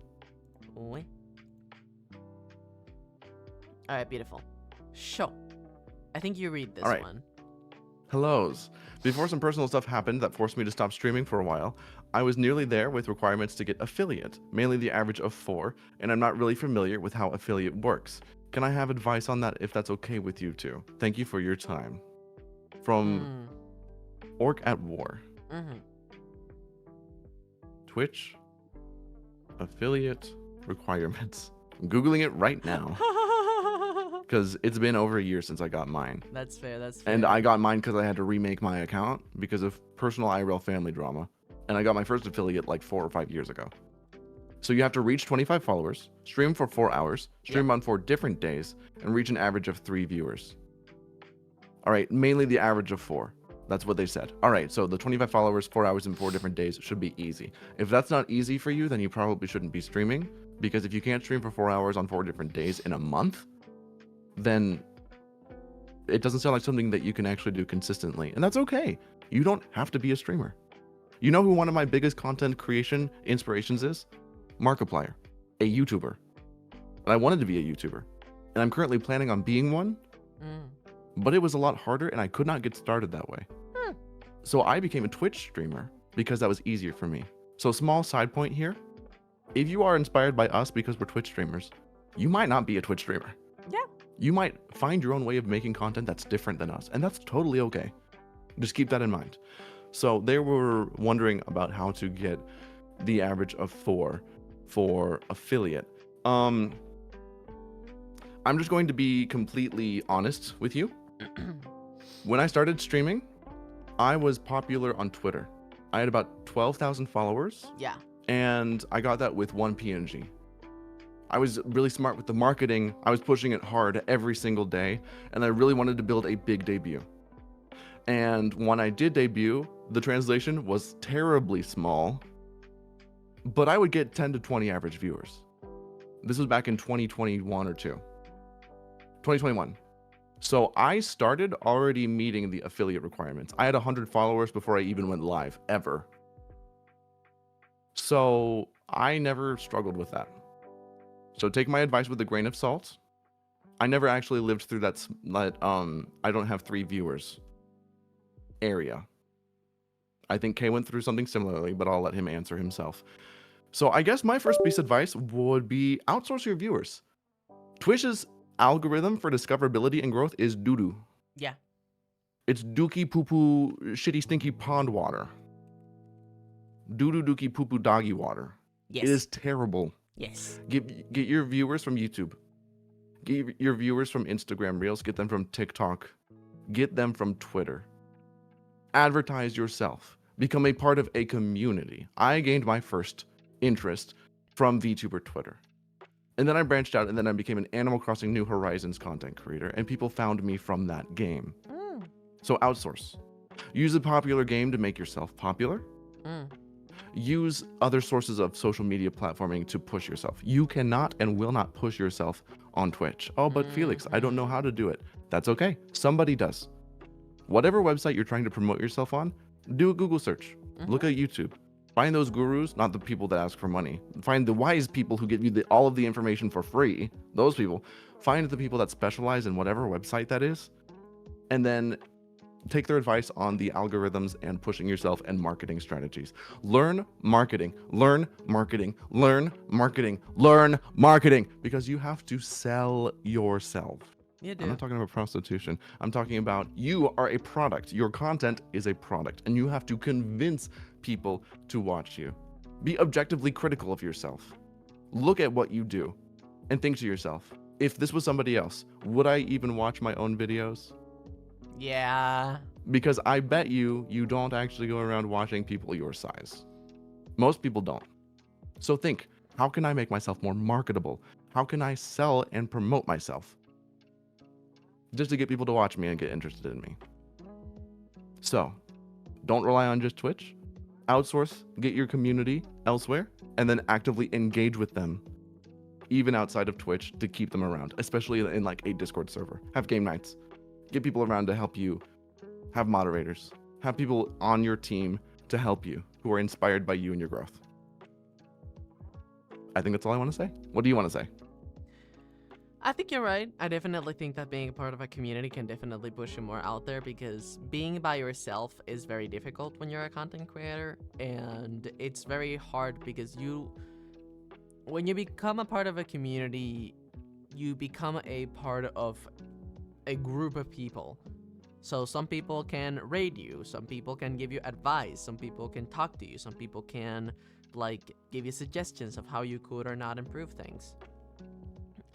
Oi. All right. Beautiful. So, I think you read this All right. one. Hellos. Before some personal stuff happened that forced me to stop streaming for a while, I was nearly there with requirements to get affiliate, mainly the average of 4, and I'm not really familiar with how affiliate works. Can I have advice on that if that's okay with you two? Thank you for your time. From Orc at War. Twitch affiliate requirements. I'm Googling it right now because it's been over a year since I got mine. That's fair. That's fair. And I got mine because I had to remake my account because of personal IRL family drama. And I got my first affiliate like 4 or 5 years ago. So you have to reach 25 followers, stream for 4 hours, stream on 4 different days, and reach an average of 3 viewers. All right, mainly the average of 4. That's what they said. All right, so the 25 followers, 4 hours in 4 different days should be easy. If that's not easy for you, then you probably shouldn't be streaming, because if you can't stream for 4 hours on 4 different days in a month, then it doesn't sound like something that you can actually do consistently. And that's okay. You don't have to be a streamer. You know who one of my biggest content creation inspirations is? Markiplier, a YouTuber. And I wanted to be a YouTuber. And I'm currently planning on being one, but it was a lot harder and I could not get started that way. So I became a Twitch streamer because that was easier for me. So small side point here. If you are inspired by us because we're Twitch streamers, you might not be a Twitch streamer. Yeah. You might find your own way of making content that's different than us, and that's totally okay. Just keep that in mind. So they were wondering about how to get the average of 4 for affiliate. I'm just going to be completely honest with you. When I started streaming, I was popular on Twitter. I had about 12,000 followers. Yeah. And I got that with 1 PNG. I was really smart with the marketing. I was pushing it hard every single day, and I really wanted to build a big debut. And when I did debut, the translation was terribly small, but I would get 10 to 20 average viewers. This was back in 2021 or 2021. So I started already meeting the affiliate requirements. I had 100 followers before I even went live, ever. So I never struggled with that. So take my advice with a grain of salt. I never actually lived through that I don't have 3 viewers area. I think Kay went through something similarly, but I'll let him answer himself. So I guess my first piece of advice would be outsource your viewers. Twitch's algorithm for discoverability and growth is doo-doo. Yeah. It's dookie poo-poo shitty stinky pond water. Doo-doo dookie poo-poo doggy water. Yes. It is terrible. Yes. Get your viewers from YouTube. Get your viewers from Instagram Reels. Get them from TikTok. Get them from Twitter. Advertise yourself. Become a part of a community. I gained my first interest from VTuber Twitter. And then I branched out, and then I became an Animal Crossing New Horizons content creator, and people found me from that game. So outsource. Use a popular game to make yourself popular. Use other sources of social media platforming to push yourself. You cannot and will not push yourself on Twitch. Oh, but Felix, I don't know how to do it. That's okay. Somebody does. Whatever website you're trying to promote yourself on, do a Google search. Look at YouTube. Find those gurus, not the people that ask for money. Find the wise people who give you all of the information for free. Those people. Find the people that specialize in whatever website that is. And then take their advice on the algorithms and pushing yourself and marketing strategies. Learn marketing. Learn marketing. Learn marketing. Learn marketing. Because you have to sell yourself. You do. I'm not talking about prostitution. I'm talking about you are a product. Your content is a product, and you have to convince people to watch you. Be objectively critical of yourself. Look at what you do and think to yourself, if this was somebody else, would I even watch my own videos? Yeah. Because I bet you don't actually go around watching people your size. Most people don't. So think, how can I make myself more marketable? How can I sell and promote myself? Just to get people to watch me and get interested in me. So, don't rely on just Twitch. Outsource, get your community elsewhere, and then actively engage with them, even outside of Twitch, to keep them around, especially in like a Discord server. Have game nights. Get people around to help you. Have moderators. Have people on your team to help you, who are inspired by you and your growth. I think that's all I want to say. What do you want to say? I think you're right. I definitely think that being a part of a community can definitely push you more out there, because being by yourself is very difficult when you're a content creator, and it's very hard because when you become a part of a community, you become a part of a group of people. So some people can raid you, some people can give you advice, some people can talk to you, some people can give you suggestions of how you could or not improve things.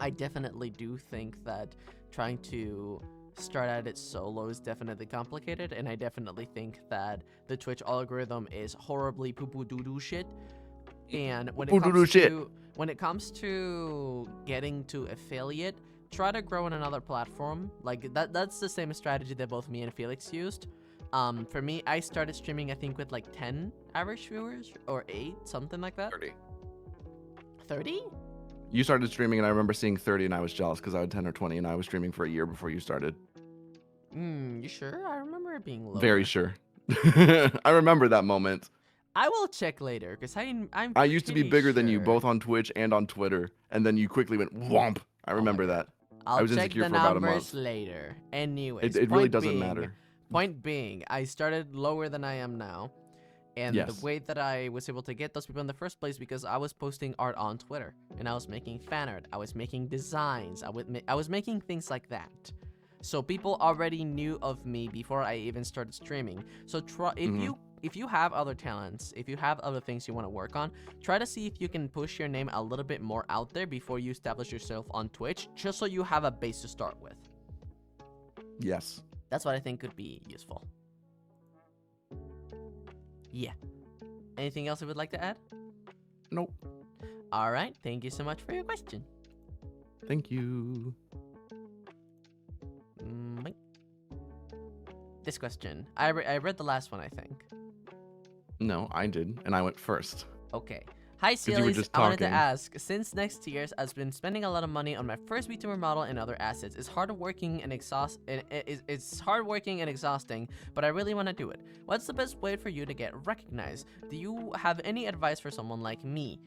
I definitely do think that trying to start at it solo is definitely complicated, and I definitely think that the Twitch algorithm is horribly poo-poo doo-doo shit. And when it comes to getting to affiliate, try to grow on another platform. That's the same strategy that both me and Felix used. For me, I started streaming I think with 10 average viewers or 8, something like that. 30. 30? You started streaming, and I remember seeing 30, and I was jealous because I had 10 or 20, and I was streaming for a year before you started. You sure? I remember it being lower. Very sure. I remember that moment. I will check later, because I used to be bigger than you, both on Twitch and on Twitter, and then you quickly went whomp. I remember that. I was check insecure the for about a numbers month. later. Anyways, It really doesn't matter. Point being, I started lower than I am now. And Yes. the way that I was able to get those people in the first place, because I was posting art on Twitter, and I was making fan art, I was making designs, I was making things like that. So people already knew of me before I even started streaming. So if you have other talents, if you have other things you want to work on, try to see if you can push your name a little bit more out there before you establish yourself on Twitch, just so you have a base to start with. Yes. That's what I think could be useful. Yeah. Anything else you would like to add? Nope. All right, thank you so much for your question. Thank you. Wait. This question. I read the last one, I think. No, I did, and I went first. Okay. Hi, you were Sealies. just I wanted to talking. ask, since next year I've been spending a lot of money on my first VTuber model and other assets. It's hardworking and it's hardworking and exhausting, but I really want to do it. What's the best way for you to get recognized? Do you have any advice for someone like me?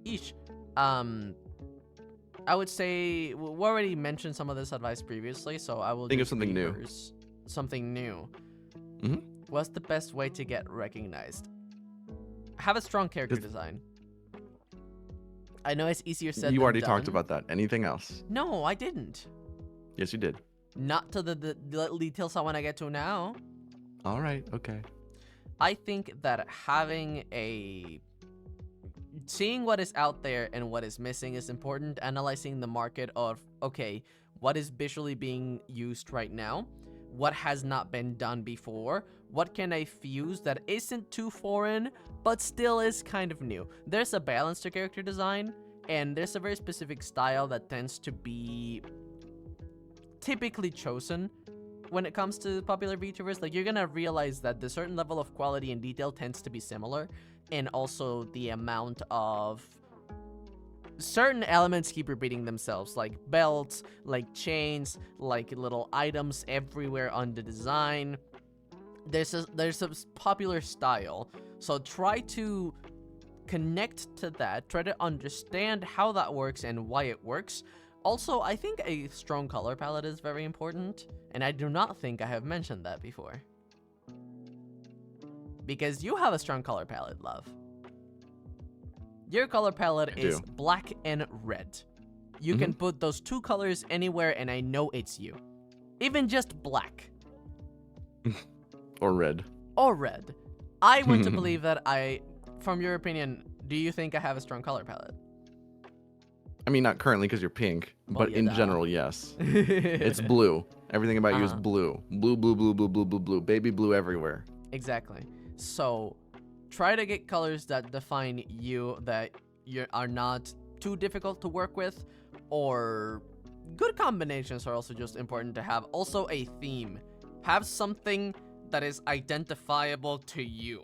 Eesh. I would say we already mentioned some of this advice previously, so I will Think of just something new. reverse something new. Mhm. What's the best way to get recognized? Have a strong character Just- design. I know it's easier said You than already done. talked about that. Anything else? No, I didn't. Yes, you did. Not to the details I want to get to now. All right. Okay. I think that seeing what is out there and what is missing is important. Analyzing the market of, okay, what is visually being used right now? What has not been done before? What can I fuse that isn't too foreign, but still is kind of new? There's a balance to character design, and there's a very specific style that tends to be typically chosen when it comes to popular VTubers. Like, you're gonna realize that the certain level of quality and detail tends to be similar, and also the amount of certain elements keep repeating themselves, like belts, like chains, like little items everywhere on the design. There's a popular style, so try to connect to that, try to understand how that works and why it works. Also, I think a strong color palette is very important, and I do not think I have mentioned that before. Because you have a strong color palette, love. Your color palette I is do. black and red. You can put those two colors anywhere and I know it's you. Even just black. Or red. Or red. I want to believe that from your opinion, do you think I have a strong color palette? I mean, not currently because you're pink, Well, but yeah, in duh. general, yes. It's blue. Everything about you is blue. Blue, blue, blue, blue, blue, blue, blue. Baby blue everywhere. Exactly. So try to get colors that define you, that are not too difficult to work with, or good combinations are also just important to have. Also a theme. Have something that is identifiable to you.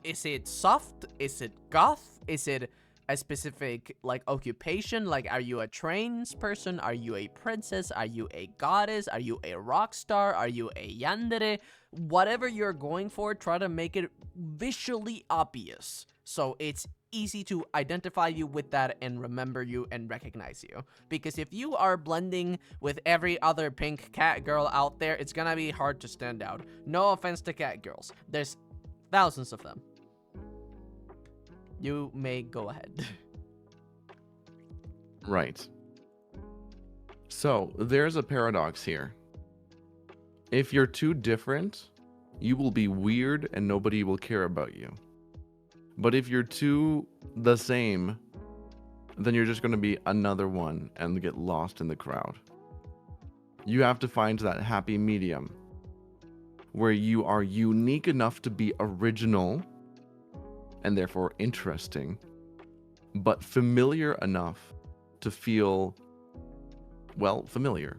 Is it soft? Is it goth? Is it a specific like occupation? Like, are you a trans person? Are you a princess? Are you a goddess? Are you a rock star? Are you a yandere? Whatever you're going for, try to make it visually obvious, so it's easy to identify you with that and remember you and recognize you. Because if you are blending with every other pink cat girl out there, it's gonna be hard to stand out. No offense to cat girls. There's thousands of them. You may go ahead. Right. So, there's a paradox here. If you're too different, you will be weird and nobody will care about you. But if you're too the same, then you're just going to be another one and get lost in the crowd. You have to find that happy medium where you are unique enough to be original and therefore interesting, but familiar enough to feel, well, familiar.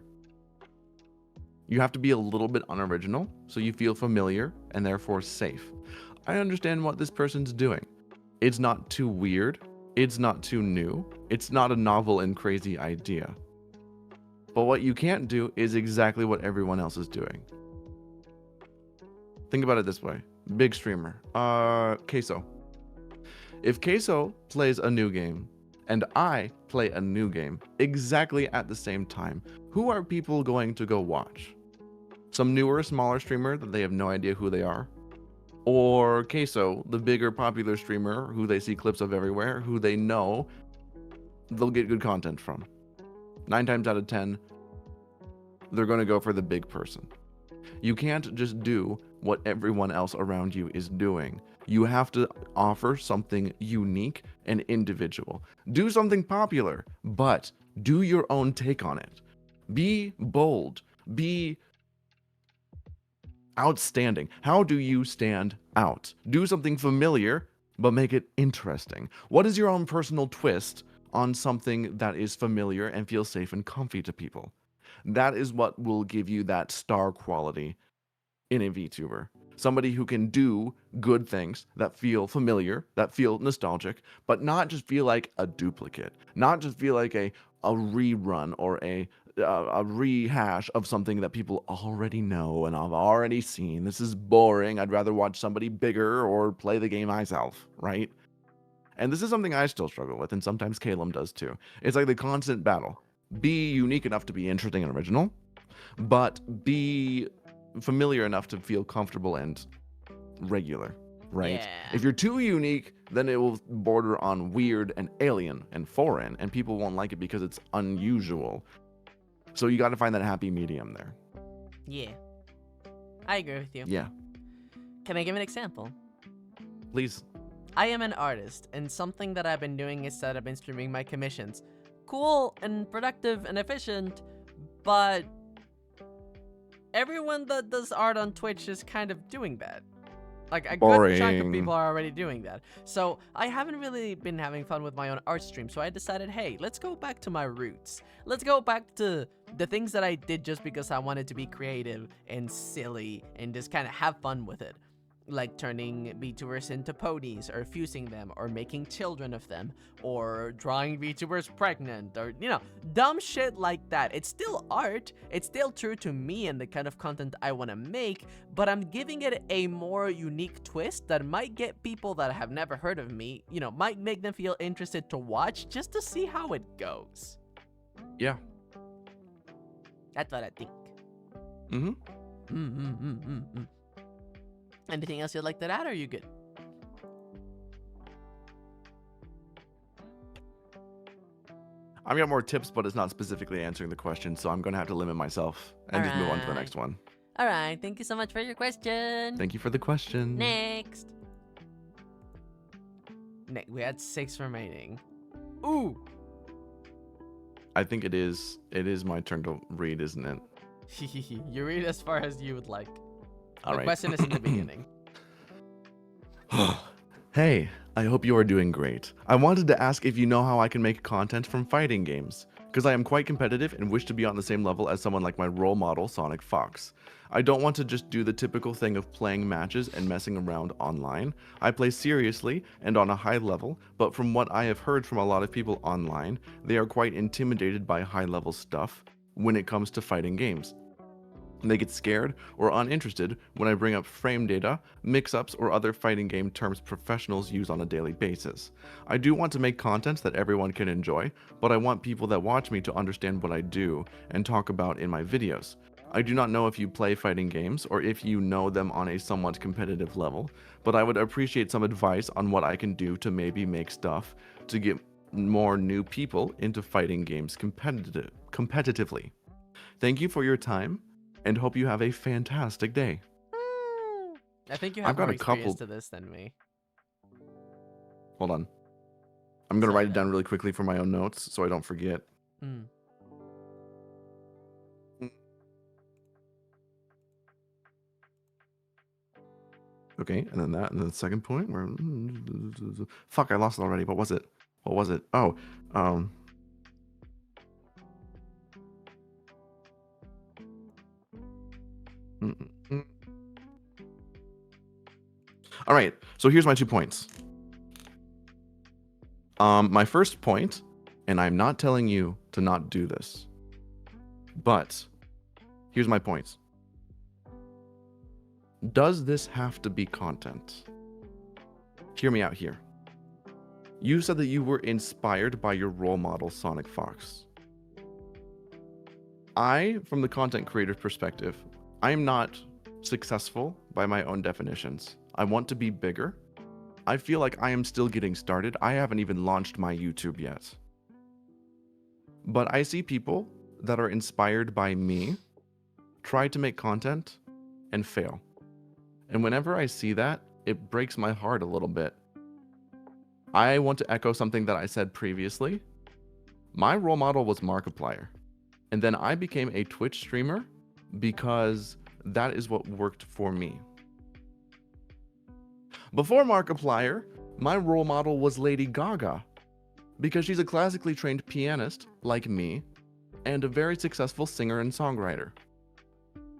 You have to be a little bit unoriginal so you feel familiar and therefore safe. I understand what this person's doing. It's not too weird. It's not too new. It's not a novel and crazy idea. But what you can't do is exactly what everyone else is doing. Think about it this way. Big streamer. Queso. If Queso plays a new game and I play a new game exactly at the same time, who are people going to go watch? Some newer, smaller streamer that they have no idea who they are? Or Queso, the bigger, popular streamer who they see clips of everywhere, who they know they'll get good content from? 9 times out of 10, they're going to go for the big person. You can't just do what everyone else around you is doing. You have to offer something unique and individual. Do something popular, but do your own take on it. Be bold. Be outstanding. How do you stand out? Do something familiar, but make it interesting. What is your own personal twist on something that is familiar and feels safe and comfy to people? That is what will give you that star quality in a VTuber. Somebody who can do good things that feel familiar, that feel nostalgic, but not just feel like a duplicate, not just feel like a rerun or a rehash of something that people already know and I've already seen. This is boring. I'd rather watch somebody bigger or play the game myself, right? And this is something I still struggle with, and sometimes Calum does too. It's like the constant battle. Be unique enough to be interesting and original, but be familiar enough to feel comfortable and regular, right? Yeah. If you're too unique, then it will border on weird and alien and foreign, and people won't like it because it's unusual. So you got to find that happy medium there. Yeah. I agree with you. Yeah, Can I give an example? please. I am an artist, and something that I've been doing is that I've been streaming my commissions. Cool and productive and efficient, but everyone that does art on Twitch is kind of doing that. Like, a good chunk of Boring. people are already doing that. So, I haven't really been having fun with my own art stream, so I decided, hey, let's go back to my roots. Let's go back to the things that I did just because I wanted to be creative and silly and just kind of have fun with it. Like turning VTubers into ponies, or fusing them, or making children of them, or drawing VTubers pregnant, or, you know, dumb shit like that. It's still art, it's still true to me and the kind of content I want to make, but I'm giving it a more unique twist that might get people that have never heard of me, you know, might make them feel interested to watch just to see how it goes. Yeah. That's what I think. Mm-hmm. Anything else you'd like to add, or are you good? I've got more tips, but it's not specifically answering the question, so I'm going to have to limit myself and just move on to the Alright. next one. Alright, thank you so much for your question. Thank you for the question. Next. We had 6 remaining. Ooh. I think it is my turn to read, isn't it? You read as far as you would like. All The right. question is in the beginning. Hey, I hope you are doing great. I wanted to ask if you know how I can make content from fighting games, because I am quite competitive and wish to be on the same level as someone like my role model, Sonic Fox. I don't want to just do the typical thing of playing matches and messing around online. I play seriously and on a high level, but from what I have heard from a lot of people online, they are quite intimidated by high level stuff when it comes to fighting games. They get scared or uninterested when I bring up frame data, mix-ups, or other fighting game terms professionals use on a daily basis. I do want to make content that everyone can enjoy, but I want people that watch me to understand what I do and talk about in my videos. I do not know if you play fighting games or if you know them on a somewhat competitive level, but I would appreciate some advice on what I can do to maybe make stuff to get more new people into fighting games competitively. Thank you for your time, and hope you have a fantastic day. I think you I've have got more a couple- experience to this than me. Hold on. I'm going to write it Sorry. down really quickly for my own notes so I don't forget. Hmm. Okay, and then that, and then the second point where... Fuck, I lost it already. What was it? What was it? Oh, All right, so here's my 2 points. My first point, and I'm not telling you to not do this, but here's my points. Does this have to be content? Hear me out here. You said that you were inspired by your role model, Sonic Fox. From the content creator's perspective, I am not successful by my own definitions. I want to be bigger. I feel like I am still getting started. I haven't even launched my YouTube yet. But I see people that are inspired by me try to make content and fail. And whenever I see that, it breaks my heart a little bit. I want to echo something that I said previously. My role model was Markiplier. And then I became a Twitch streamer because that is what worked for me. Before Markiplier, My role model was Lady Gaga, because she's a classically trained pianist, like me, and a very successful singer and songwriter.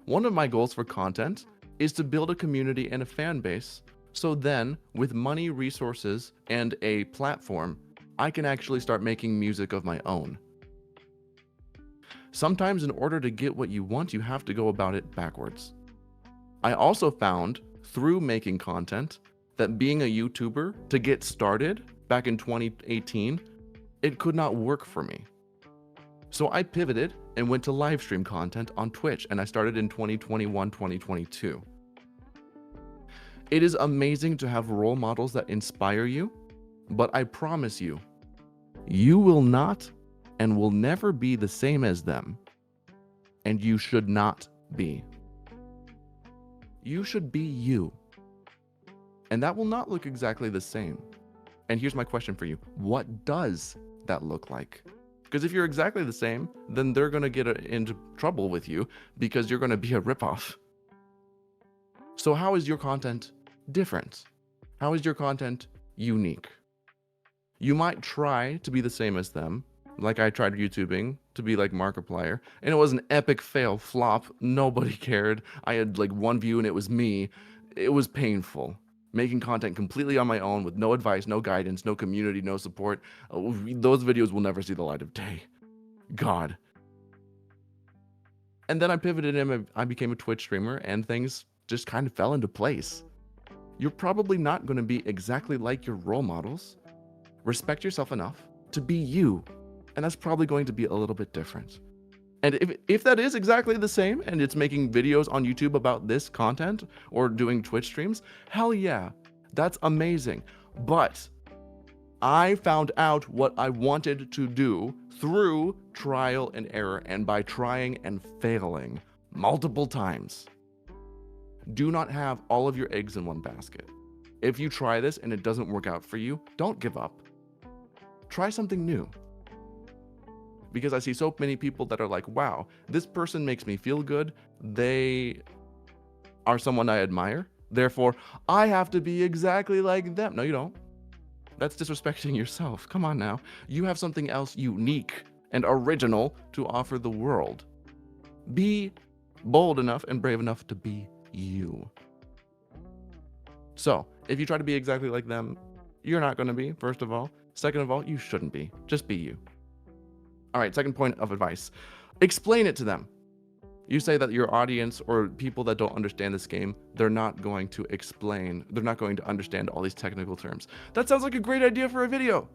One of my goals for content is to build a community and a fan base, so then, with money, resources, and a platform, I can actually start making music of my own. Sometimes in order to get what you want, you have to go about it backwards. I also found, through making content, that being a YouTuber, to get started back in 2018, it could not work for me. So I pivoted and went to live stream content on Twitch, and I started in 2021, 2022. It is amazing to have role models that inspire you, but I promise you, you will not and will never be the same as them, and you should not be. You should be you, and that will not look exactly the same. And here's my question for you. What does that look like? Because if you're exactly the same, then they're going to get into trouble with you because you're going to be a ripoff. So how is your content different? How is your content unique? You might try to be the same as them, like I tried YouTubing to be like Markiplier, and it was an epic fail, flop. Nobody cared. I had like 1 view and it was me. It was painful. Making content completely on my own with no advice, no guidance, no community, no support. Those videos will never see the light of day. God. And then I pivoted and I became a Twitch streamer, and things just kind of fell into place. You're probably not going to be exactly like your role models. Respect yourself enough to be you, and that's probably going to be a little bit different. And if that is exactly the same, and it's making videos on YouTube about this content or doing Twitch streams, hell yeah, that's amazing. But I found out what I wanted to do through trial and error, and by trying and failing multiple times. Do not have all of your eggs in one basket. If you try this and it doesn't work out for you, don't give up. Try something new. Because I see so many people that are like, wow, this person makes me feel good. They are someone I admire. Therefore, I have to be exactly like them. No, you don't. That's disrespecting yourself. Come on now. You have something else unique and original to offer the world. Be bold enough and brave enough to be you. So, if you try to be exactly like them, you're not going to be, first of all. Second of all, you shouldn't be. Just be you. All right, second point of advice. Explain it to them. You say that your audience or people that don't understand this game, they're not going to understand all these technical terms. That sounds like a great idea for a video.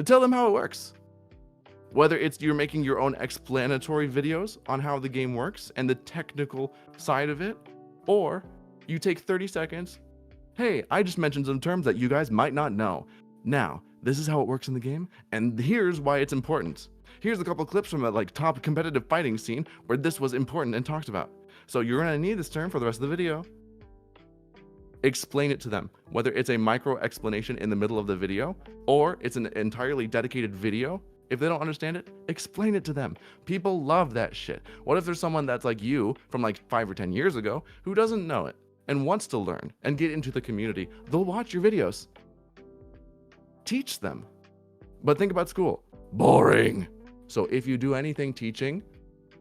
Tell them how it works. Whether it's you're making your own explanatory videos on how the game works and the technical side of it, or you take 30 seconds. Hey, I just mentioned some terms that you guys might not know. Now, this is how it works in the game, and here's why it's important. Here's a couple clips from a top competitive fighting scene where this was important and talked about. So you're gonna need this term for the rest of the video. Explain it to them, whether it's a micro explanation in the middle of the video, or it's an entirely dedicated video. If they don't understand it, explain it to them. People love that shit. What if there's someone that's like you from like 5 or 10 years ago who doesn't know it and wants to learn and get into the community? They'll watch your videos. Teach them. But think about school. Boring. So if you do anything teaching,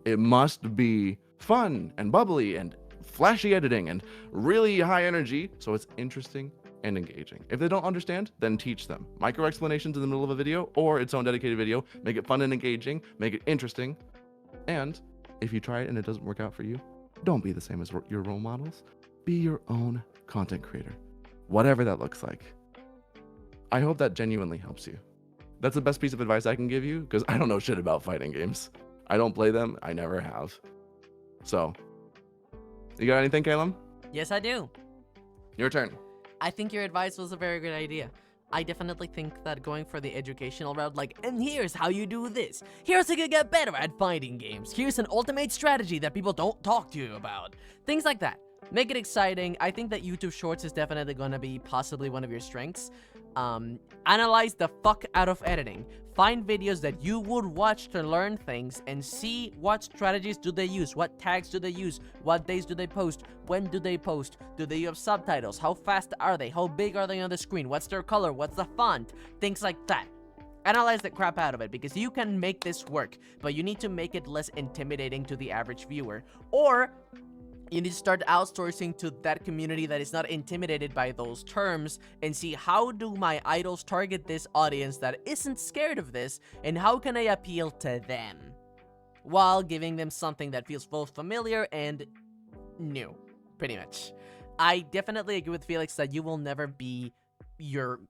it must be fun and bubbly and flashy editing and really high energy, so it's interesting and engaging. If they don't understand, then teach them. Micro explanations in the middle of a video or its own dedicated video. Make it fun and engaging. Make it interesting. And if you try it and it doesn't work out for you, don't be the same as your role models. Be your own content creator, whatever that looks like. I hope that genuinely helps you. That's the best piece of advice I can give you, because I don't know shit about fighting games. I don't play them. I never have. So, you got anything, Caleb? Yes, I do. Your turn. I think your advice was a very good idea. I definitely think that going for the educational route, and here's how you do this. Here's how you get better at fighting games. Here's an ultimate strategy that people don't talk to you about. Things like that. Make it exciting. I think that YouTube Shorts is definitely going to be possibly one of your strengths. Analyze the fuck out of editing. Find videos that you would watch to learn things and see what strategies do they use, what tags do they use, what days do they post, when do they post, do they have subtitles, how fast are they, how big are they on the screen, what's their color, what's the font, things like that. Analyze the crap out of it, because you can make this work, but you need to make it less intimidating to the average viewer. Or you need to start outsourcing to that community that is not intimidated by those terms and see, how do my idols target this audience that isn't scared of this, and how can I appeal to them while giving them something that feels both familiar and new, pretty much. I definitely agree with Felix that you will never be your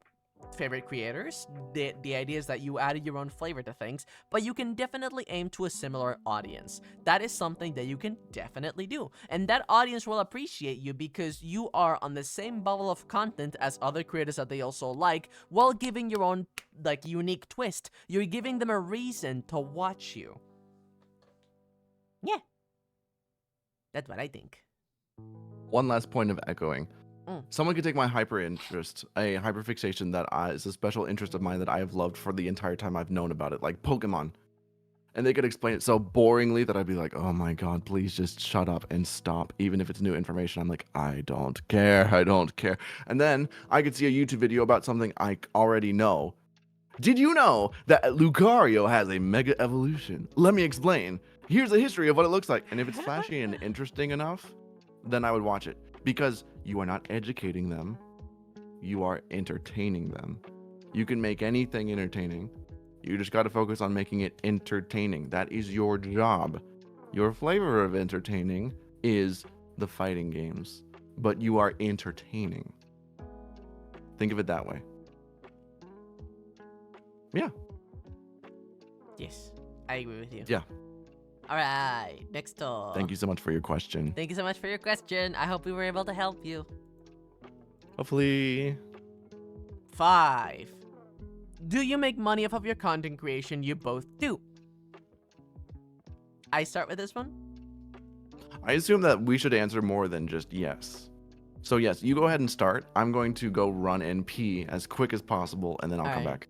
favorite creators. The idea is that you added your own flavor to things, but you can definitely aim to a similar audience. That is something that you can definitely do, and that audience will appreciate you because you are on the same bubble of content as other creators that they also like, while giving your own like unique twist. You're giving them a reason to watch you. Yeah, that's what I think. One last point of echoing. Mm. Someone could take my hyper interest, a hyperfixation that is a special interest of mine that I have loved for the entire time I've known about it, like Pokemon. And they could explain it so boringly that I'd be like, oh my god, please just shut up and stop. Even if it's new information, I'm like, I don't care. And then I could see a YouTube video about something I already know. Did you know that Lucario has a mega evolution? Let me explain. Here's the history of what it looks like. And if it's flashy and interesting enough, then I would watch it. Because you are not educating them, you are entertaining them. You can make anything entertaining. You just got to focus on making it entertaining. That is your job. Your flavor of entertaining is the fighting games, but you are entertaining. Think of it that way. Yeah. Yes, I agree with you. Yeah. All right, next door. Thank you so much for your question. Thank you so much for your question. I hope we were able to help you. Hopefully. 5. Do you make money off of your content creation? You both do. I start with this one? I assume that we should answer more than just yes. So yes, you go ahead and start. I'm going to go run and pee as quick as possible, and then I'll come back.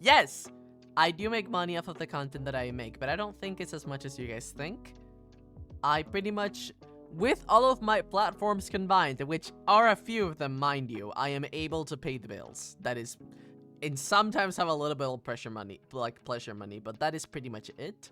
Yes! I do make money off of the content that I make, but I don't think it's as much as you guys think. I pretty much, with all of my platforms combined, which are a few of them, mind you, I am able to pay the bills. That is, and sometimes have a little bit of pleasure money, but that is pretty much it.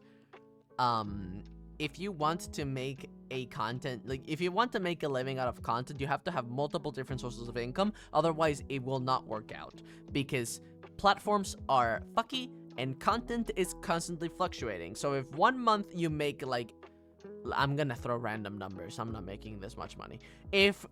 If you want to make a content, like if you want to make a living out of content, you have to have multiple different sources of income. Otherwise, it will not work out because platforms are fucky and content is constantly fluctuating. So if 1 month you make like, I'm gonna throw random numbers, I'm not making this much money. If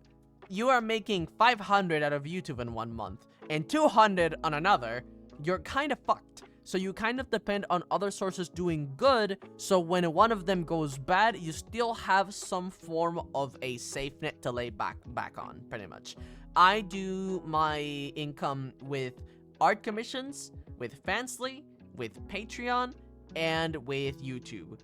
you are making 500 out of YouTube in 1 month and 200 on another, you're kind of fucked. So you kind of depend on other sources doing good, so when one of them goes bad, you still have some form of a safe net to lay back on, pretty much. I do my income with art commissions, with Fansly, with Patreon, and with YouTube.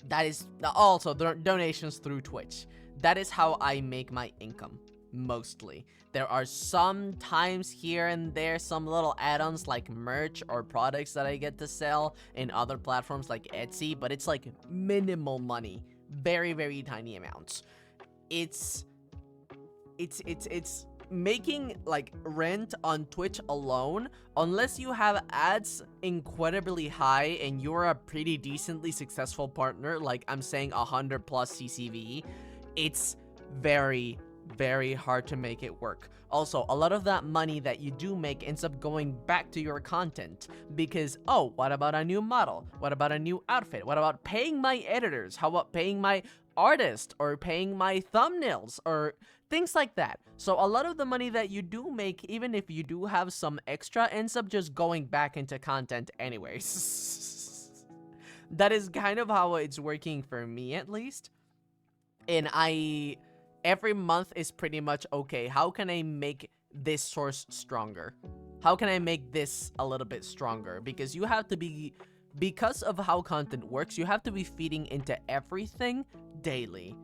That is also donations through Twitch. That is how I make my income, mostly. There are some times here and there, some little add-ons like merch or products that I get to sell in other platforms like Etsy, but it's like minimal money. Very, very tiny amounts. It's making like rent on Twitch alone, unless you have ads incredibly high and you're a pretty decently successful partner, like I'm saying 100 plus CCV, it's very, very hard to make it work. Also, a lot of that money that you do make ends up going back to your content because, oh, what about a new model? What about a new outfit? What about paying my editors? How about paying my artist or paying my thumbnails or things like that? So a lot of the money that you do make, even if you do have some extra, ends up just going back into content anyways. That is kind of how it's working for me, at least. And every month is pretty much, okay, how can I make this source stronger? How can I make this a little bit stronger? Because you have to be, because of how content works, you have to be feeding into everything daily.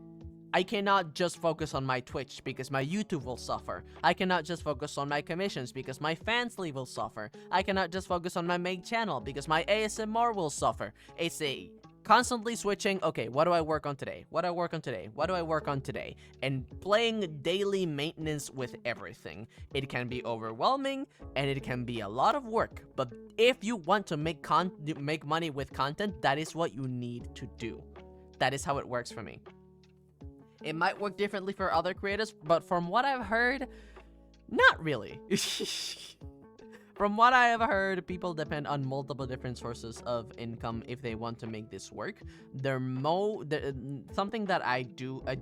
I cannot just focus on my Twitch because my YouTube will suffer. I cannot just focus on my commissions because my Fansly will suffer. I cannot just focus on my main channel because my ASMR will suffer. It's a constantly switching, okay, what do I work on today? What do I work on today? What do I work on today? And playing daily maintenance with everything. It can be overwhelming and it can be a lot of work, but if you want to make money with content, that is what you need to do. That is how it works for me. It might work differently for other creators, but from what I've heard, not really. From what I have heard, people depend on multiple different sources of income if they want to make this work. Something that I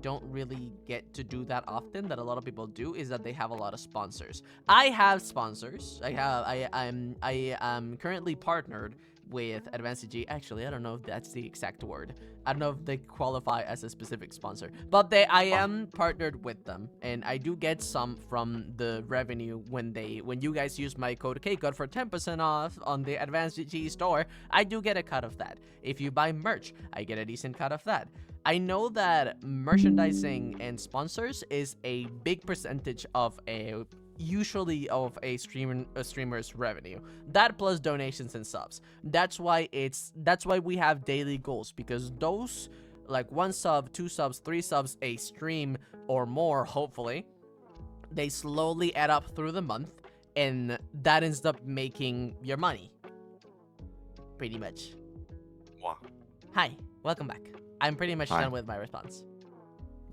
don't really get to do that often, that a lot of people do, is that they have a lot of sponsors. I have sponsors. I am currently partnered with AdvancedG. Actually, I don't know if that's the exact word. I don't know if they qualify as a specific sponsor, but I am partnered with them, and I do get some from the revenue when you guys use my code KCode for 10% off on the AdvancedG store. I do get a cut of that. If you buy merch, I get a decent cut of that. I know that merchandising and sponsors is a big percentage of a streamer's revenue. That plus donations and subs. That's why we have daily goals, because those, like 1 sub, 2 subs, 3 subs a stream or more, hopefully, they slowly add up through the month, and that ends up making your money. Pretty much. Wow. Hi, welcome back. I'm pretty much done with my response.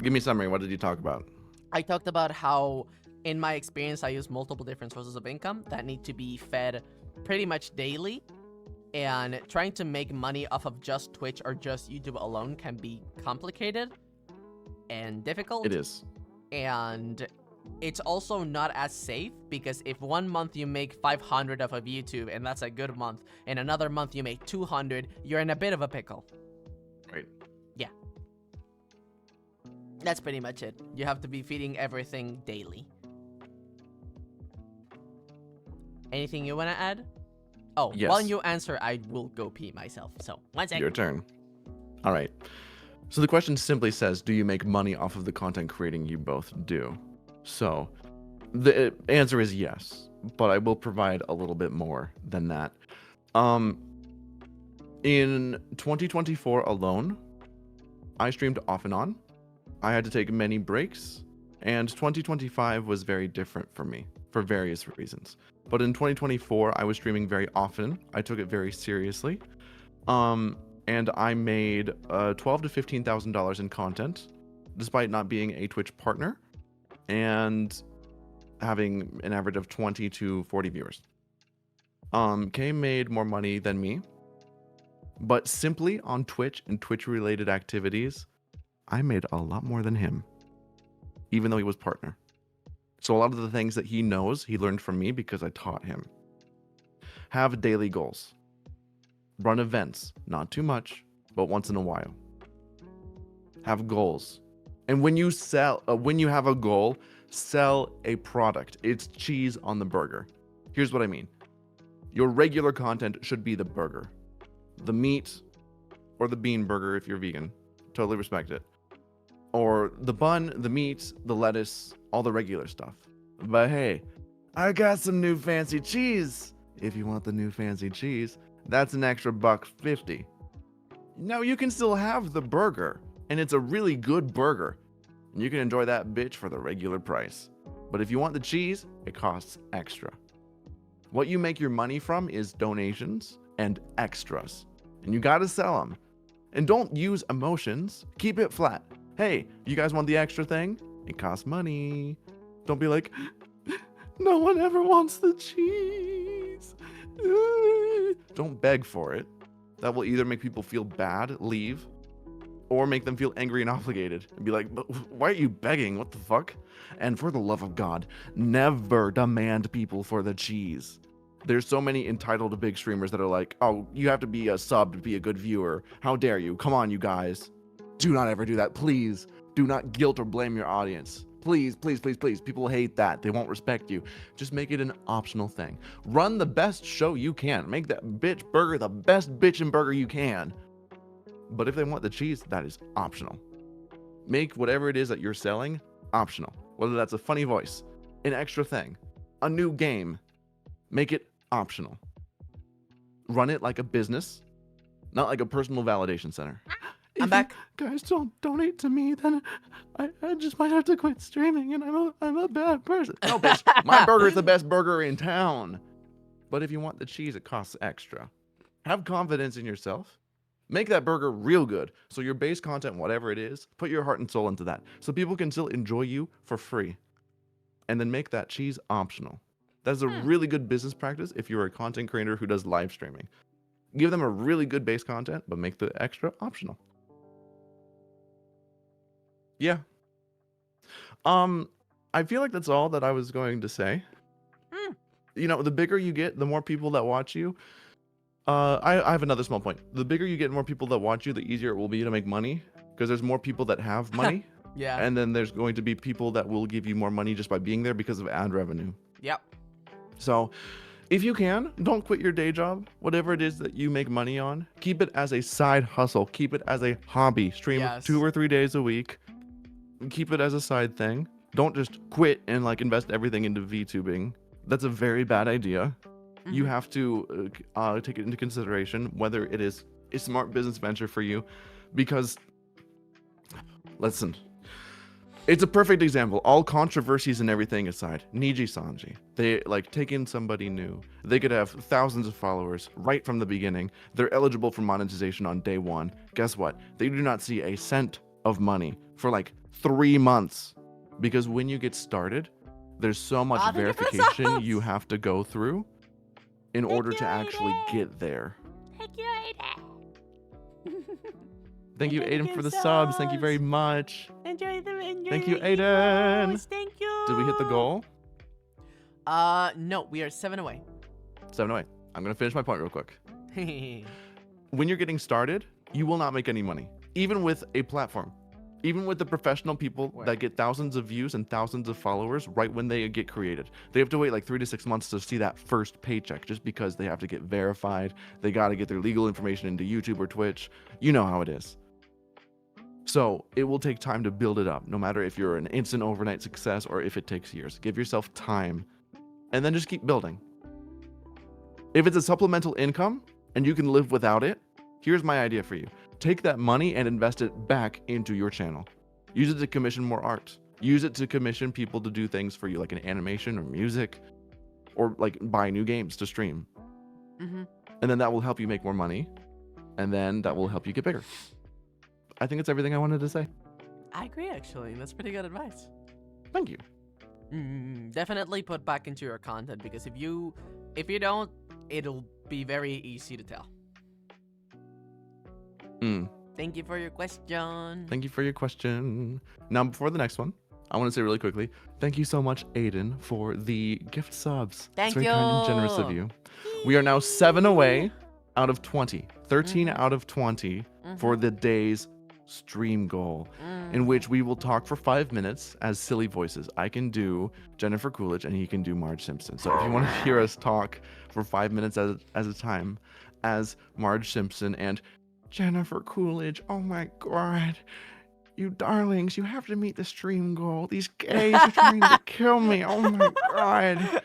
Give me a summary. What did you talk about? I talked about how, in my experience, I use multiple different sources of income that need to be fed pretty much daily, and trying to make money off of just Twitch or just YouTube alone can be complicated and difficult. It is. And it's also not as safe, because if 1 month you make 500 off of YouTube and that's a good month, and another month you make 200, you're in a bit of a pickle. Right. Yeah. That's pretty much it. You have to be feeding everything daily. Anything you want to add? Oh, yes. While you answer, I will go pee myself. So, 1 second. Your turn. All right. So the question simply says, do you make money off of the content creating you both do? So the answer is yes, but I will provide a little bit more than that. In 2024 alone, I streamed off and on. I had to take many breaks, and 2025 was very different for me for various reasons. But in 2024, I was streaming very often. I took it very seriously. And I made $12,000 to $15,000 in content, despite not being a Twitch partner, and having an average of 20 to 40 viewers. Kay made more money than me, but simply on Twitch and Twitch-related activities, I made a lot more than him, even though he was partner. So a lot of the things that he knows, he learned from me because I taught him. Have daily goals. Run events, not too much, but once in a while. Have goals. And when you have a goal, sell a product. It's cheese on the burger. Here's what I mean. Your regular content should be the burger. The meat or the bean burger if you're vegan. Totally respect it. Or the bun, the meat, the lettuce, all the regular stuff. But hey, I got some new fancy cheese. If you want the new fancy cheese, that's an extra $1.50. Now you can still have the burger, and it's a really good burger. And you can enjoy that bitch for the regular price. But if you want the cheese, it costs extra. What you make your money from is donations and extras. And you gotta sell them. And don't use emotions. Keep it flat. Hey, you guys want the extra thing? It costs money. Don't be like, no one ever wants the cheese. Don't beg for it. That will either make people feel bad, leave, or make them feel angry and obligated and be like, why are you begging? What the fuck? And for the love of God, never demand people for the cheese. There's so many entitled big streamers that are like, oh, you have to be a sub to be a good viewer. How dare you? Come on, you guys. Do not ever do that. Please do not guilt or blame your audience. Please, please, please, please. People hate that. They won't respect you. Just make it an optional thing. Run the best show you can. Make that bitch burger the best bitchin' burger you can. But if they want the cheese, that is optional. Make whatever it is that you're selling optional. Whether that's a funny voice, an extra thing, a new game, make it optional. Run it like a business, not like a personal validation center. I'm back. Guys don't donate to me, then I just might have to quit streaming, and I'm a bad person. No, bitch, my burger's the best burger in town. But if you want the cheese, it costs extra. Have confidence in yourself. Make that burger real good. So your base content, whatever it is, put your heart and soul into that. So people can still enjoy you for free. And then make that cheese optional. That's a really good business practice if you're a content creator who does live streaming. Give them a really good base content, but make the extra optional. Yeah. I feel like that's all that I was going to say. You know, the bigger you get, the more people that watch you. I have another small point. The bigger you get, and more people that watch you, the easier it will be to make money, because there's more people that have money. Yeah. And then there's going to be people that will give you more money just by being there because of ad revenue. Yep. So if you can, don't quit your day job. Whatever it is that you make money on, keep it as a side hustle. Keep it as a hobby. Stream 2 or 3 days a week. Keep it as a side thing. Don't just quit and like invest everything into VTubing. That's a very bad idea. You have to take it into consideration whether it is a smart business venture for you, because listen, it's a perfect example. All controversies and everything aside, Niji Sanji, they like take in somebody new. They could have thousands of followers right from the beginning. They're eligible for monetization on day one. Guess what? They do not see a cent of money for like 3 months, because when you get started, there's so much verification you have to go through in order to actually get there. Thank you, Aiden. Thank you, Aiden, for the subs. Thank you very much. Enjoy Thank you, the Aiden. emotes. Thank you. Did we hit the goal? No, we are 7 away. 7 away. I'm going to finish my point real quick. When you're getting started, you will not make any money, even with a platform. Even with the professional people that get thousands of views and thousands of followers right when they get created. They have to wait like 3 to 6 months to see that first paycheck, just because they have to get verified. They got to get their legal information into YouTube or Twitch. You know how it is. So it will take time to build it up, no matter if you're an instant overnight success or if it takes years. Give yourself time and then just keep building. If it's a supplemental income and you can live without it, here's my idea for you. Take that money and invest it back into your channel. Use it to commission more art. Use it to commission people to do things for you, like an animation or music, or like buy new games to stream. And then that will help you make more money, and then that will help you get bigger. I think it's everything I wanted to say. I agree, actually. That's pretty good advice. Thank you. Definitely put back into your content, because if you don't, it'll be very easy to tell. Thank you for your question. Thank you for your question. Now, before the next one, I want to say really quickly, thank you so much, Aiden, for the gift subs. Thank it's very you. kind and generous of you. We are now 7 away out of 20. 13 out of 20 for the day's stream goal, in which we will talk for 5 minutes as silly voices. I can do Jennifer Coolidge and he can do Marge Simpson. So if you want to hear us talk for 5 minutes at a time as Marge Simpson and Jennifer Coolidge, oh my god, you darlings, you have to meet the stream goal. These gays are trying to kill me. Oh my god.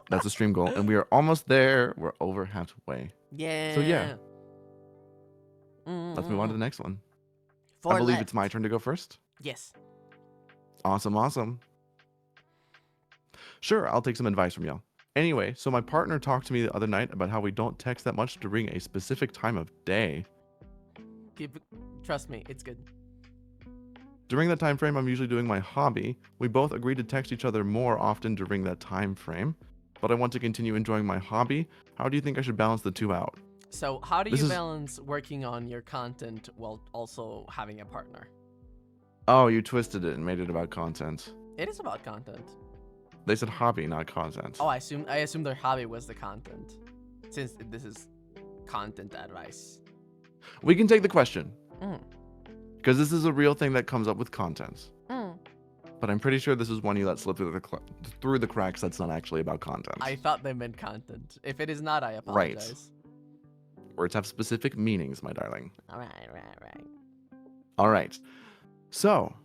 That's the stream goal, and we are almost there. We're over halfway. Yeah. So yeah. Let's move on to the next one. I believe it's my turn to go first. Yes. Awesome. Sure, I'll take some advice from y'all. Anyway, so my partner talked to me the other night about how we don't text that much during a specific time of day. Trust me, it's good. During that time frame, I'm usually doing my hobby. We both agreed to text each other more often during that time frame, but I want to continue enjoying my hobby. How do you think I should balance the two out? So how do you balance working on your content while also having a partner? Oh, you twisted it and made it about content. It is about content. They said hobby, not content. Oh, I assume their hobby was the content, since this is content advice. We can take the question, because this is a real thing that comes up with content. But I'm pretty sure this is one you let slip through the cracks. That's not actually about content. I thought they meant content. If it is not, I apologize. Right. Words have specific meanings, my darling. All right. All right. So,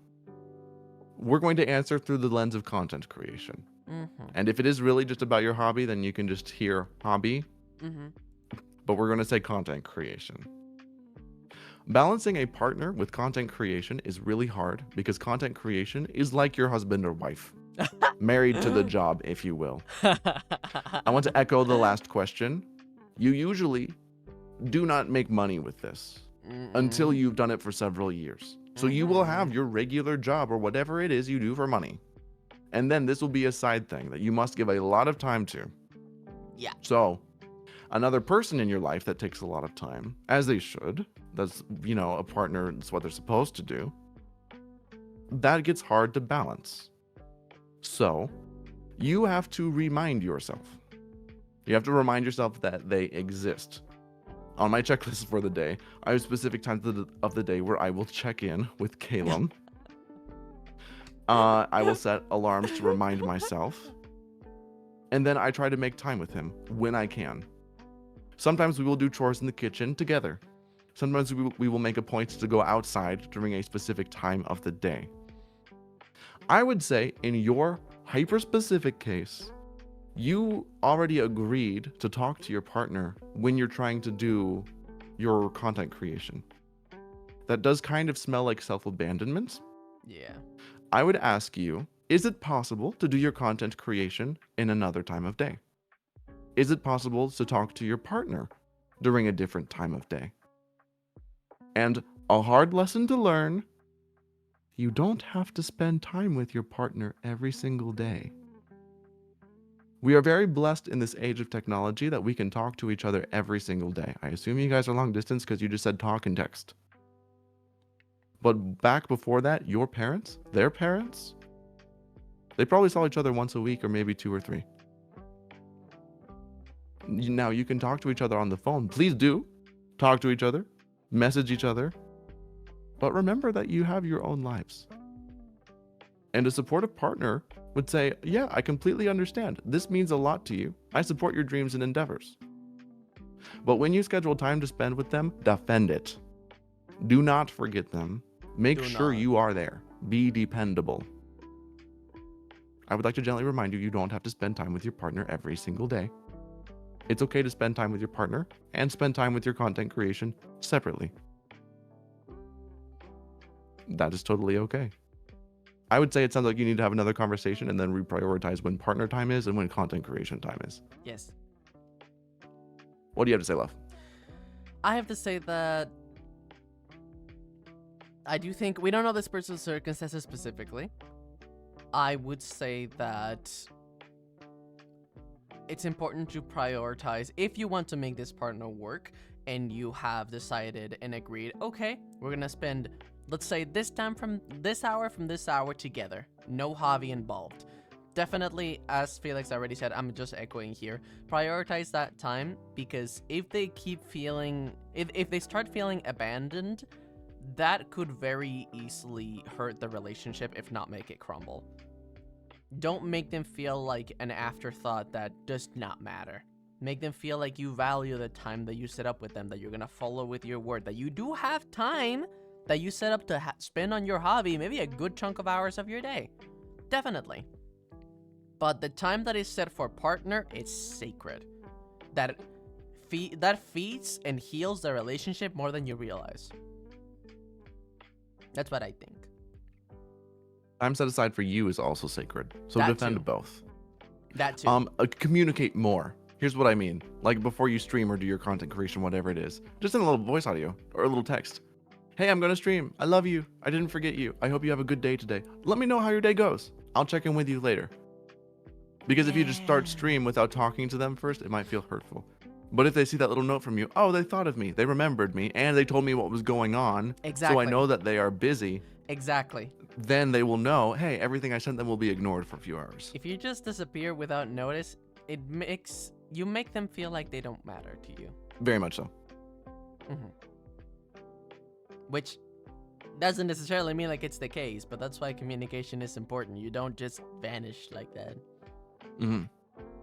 we're going to answer through the lens of content creation. Mm-hmm. And if it is really just about your hobby, then you can just hear hobby, Mm-hmm. but we're going to say content creation. Balancing a partner with content creation is really hard because content creation is like your husband or wife, married to the job, if you will. I want to echo the last question. You usually do not make money with this until you've done it for several years. So you will have your regular job or whatever it is you do for money. And then this will be a side thing that you must give a lot of time to. Yeah. So another person in your life that takes a lot of time, as they should, that's, a partner, that's what they're supposed to do, that gets hard to balance. So you have to remind yourself. You have to remind yourself that they exist. On my checklist for the day, I have specific times of the day where I will check in with Calum. I will set alarms to remind myself. And then I try to make time with him when I can. Sometimes we will do chores in the kitchen together. Sometimes we will make a point to go outside during a specific time of the day. I would say in your hyper-specific case, you already agreed to talk to your partner when you're trying to do your content creation. That does kind of smell like self-abandonment. Yeah. I would ask you, is it possible to do your content creation in another time of day? Is it possible to talk to your partner during a different time of day? And a hard lesson to learn, you don't have to spend time with your partner every single day. We are very blessed in this age of technology that we can talk to each other every single day. I assume you guys are long distance because you just said talk and text. But back before that, your parents, their parents, they probably saw each other once a week or maybe 2 or 3. Now you can talk to each other on the phone. Please do talk to each other, message each other. But remember that you have your own lives. And a supportive partner would say, yeah, I completely understand. This means a lot to you. I support your dreams and endeavors. But when you schedule time to spend with them, defend it. Do not forget them. Make sure you are there. Be dependable. I would like to gently remind you don't have to spend time with your partner every single day. It's okay to spend time with your partner and spend time with your content creation separately. That is totally okay. I would say it sounds like you need to have another conversation and then reprioritize when partner time is and when content creation time is. Yes. What do you have to say, love? I have to say that I do think we don't know this person's circumstances specifically. I would say that it's important to prioritize if you want to make this partner work and you have decided and agreed, okay, we're gonna spend, let's say, this time from this hour together. No hobby involved. Definitely, as Felix already said, I'm just echoing here, prioritize that time, because if they keep feeling, if they start feeling abandoned, that could very easily hurt the relationship, if not make it crumble. Don't make them feel like an afterthought that does not matter. Make them feel like you value the time that you set up with them, that you're gonna follow with your word, that you do have time that you set up to spend on your hobby, maybe a good chunk of hours of your day. Definitely. But the time that is set for partner is sacred. That feeds and heals the relationship more than you realize. That's what I think. Time set aside for you is also sacred. So That defend too. both. That too. Communicate more. Here's what I mean. Like before you stream or do your content creation, whatever it is, just in a little voice audio or a little text. Hey, I'm going to stream. I love you. I didn't forget you. I hope you have a good day today. Let me know how your day goes. I'll check in with you later. Because if you just start stream without talking to them first, it might feel hurtful. But if they see that little note from you, oh, they thought of me, they remembered me, and they told me what was going on, Exactly. so I know that they are busy, Exactly. then they will know, hey, everything I sent them will be ignored for a few hours. If you just disappear without notice, you make them feel like they don't matter to you. Very much so. Mm-hmm. Which doesn't necessarily mean like it's the case, but that's why communication is important. You don't just vanish like that. Mm-hmm.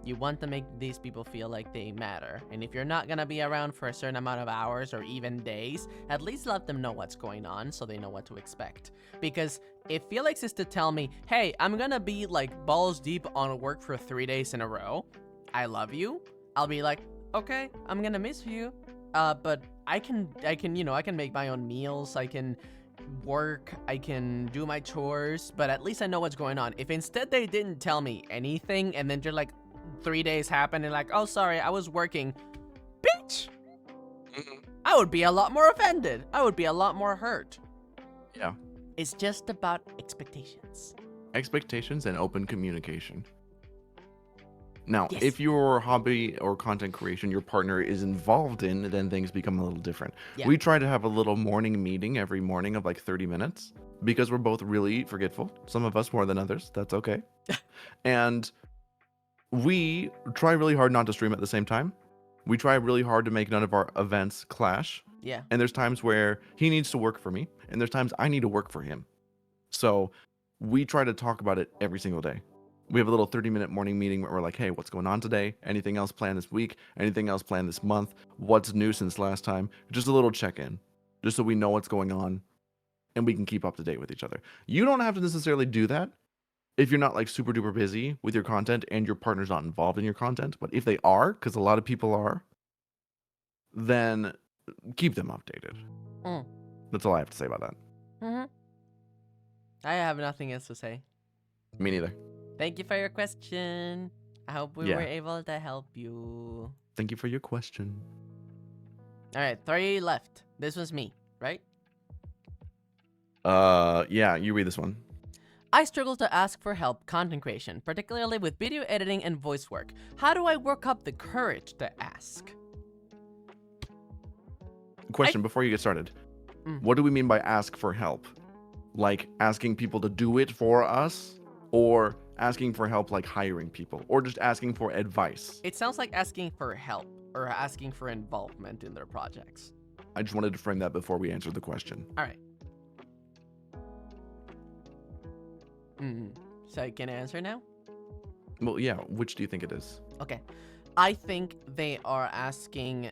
You want to make these people feel like they matter. And if you're not gonna be around for a certain amount of hours or even days, at least let them know what's going on so they know what to expect. Because if Felix is to tell me, hey, I'm gonna be like balls deep on work for 3 days in a row, I love you, I'll be like, okay, I'm gonna miss you. But I can make my own meals, I can work, I can do my chores, but at least I know what's going on. If instead they didn't tell me anything and then just like 3 days happen and like, oh, sorry, I was working, bitch, I would be a lot more offended. I would be a lot more hurt. Yeah. It's just about expectations. Expectations and open communication. Now, Yes. if your hobby or content creation your partner is involved in, then things become a little different. Yeah. We try to have a little morning meeting every morning of like 30 minutes because we're both really forgetful. Some of us more than others. That's okay. And we try really hard not to stream at the same time. We try really hard to make none of our events clash. Yeah. And there's times where he needs to work for me, and there's times I need to work for him. So we try to talk about it every single day. We have a little 30-minute morning meeting where we're like, hey, what's going on today? Anything else planned this week? Anything else planned this month? What's new since last time? Just a little check-in, just so we know what's going on and we can keep up to date with each other. You don't have to necessarily do that if you're not like super duper busy with your content and your partner's not involved in your content. But if they are, because a lot of people are, then keep them updated. Mm. That's all I have to say about that. Mm-hmm. I have nothing else to say. Me neither. Thank you for your question. I hope we Yeah. were able to help you. Thank you for your question. All right, 3 left. This was me, right? Yeah, you read this one. I struggle to ask for help content creation, particularly with video editing and voice work. How do I work up the courage to ask? Question before you get started. Mm. What do we mean by ask for help? Like asking people to do it for us, or asking for help like hiring people, or just asking for advice? It sounds like asking for help or asking for involvement in their projects. I just wanted to frame that before we answered the question. All right. So I can answer now? Well, yeah, which do you think it is? Okay. I think they are asking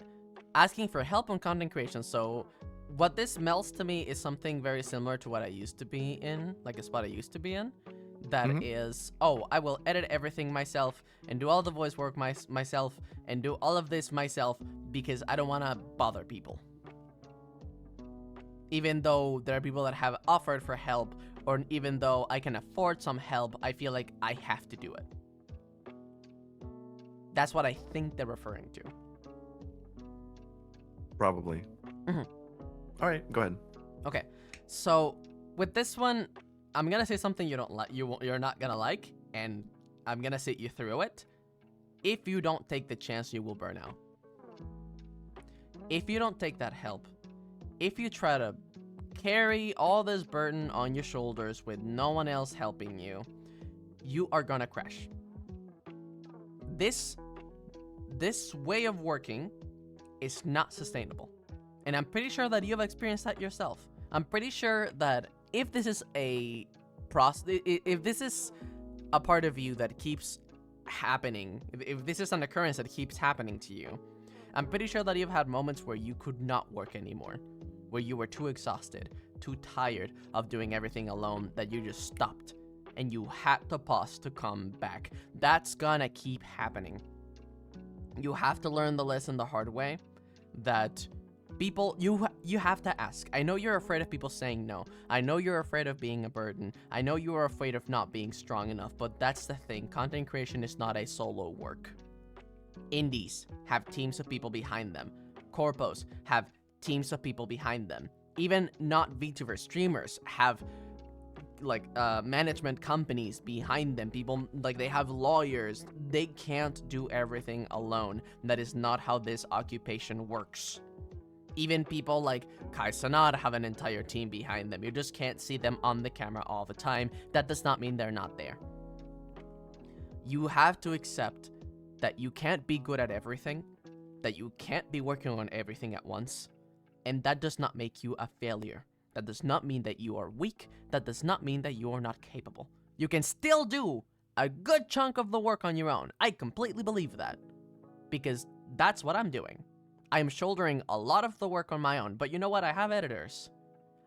for help on content creation. So what this melts to me is something very similar to what I used to be in, like a spot I used to be in. That is, oh, I will edit everything myself and do all the voice work myself and do all of this myself because I don't want to bother people. Even though there are people that have offered for help, or even though I can afford some help, I feel like I have to do it. That's what I think they're referring to. Probably. Mhm. All right, go ahead. Okay, so with this one, I'm gonna say something you don't like. You're not gonna like, and I'm gonna sit you through it. If you don't take the chance, you will burn out. If you don't take that help, if you try to carry all this burden on your shoulders with no one else helping you, you are gonna crash. This way of working is not sustainable. And I'm pretty sure that you've experienced that yourself. I'm pretty sure that if this is a if this is a part of you that keeps happening, if this is an occurrence that keeps happening to you, I'm pretty sure that you've had moments where you could not work anymore, where you were too exhausted, too tired of doing everything alone, that you just stopped and you had to pause to come back. That's gonna keep happening. You have to learn the lesson the hard way, that people, you have to ask. I know you're afraid of people saying no. I know you're afraid of being a burden. I know you are afraid of not being strong enough, but that's the thing. Content creation is not a solo work. Indies have teams of people behind them. Corpos have teams of people behind them. Even not VTuber streamers have like management companies behind them. People, like, they have lawyers. They can't do everything alone. That is not how this occupation works. Even people like Kai Cenat have an entire team behind them. You just can't see them on the camera all the time. That does not mean they're not there. You have to accept that you can't be good at everything, that you can't be working on everything at once, and that does not make you a failure. That does not mean that you are weak. That does not mean that you are not capable. You can still do a good chunk of the work on your own. I completely believe that. Because that's what I'm doing. I am shouldering a lot of the work on my own. But you know what? I have editors.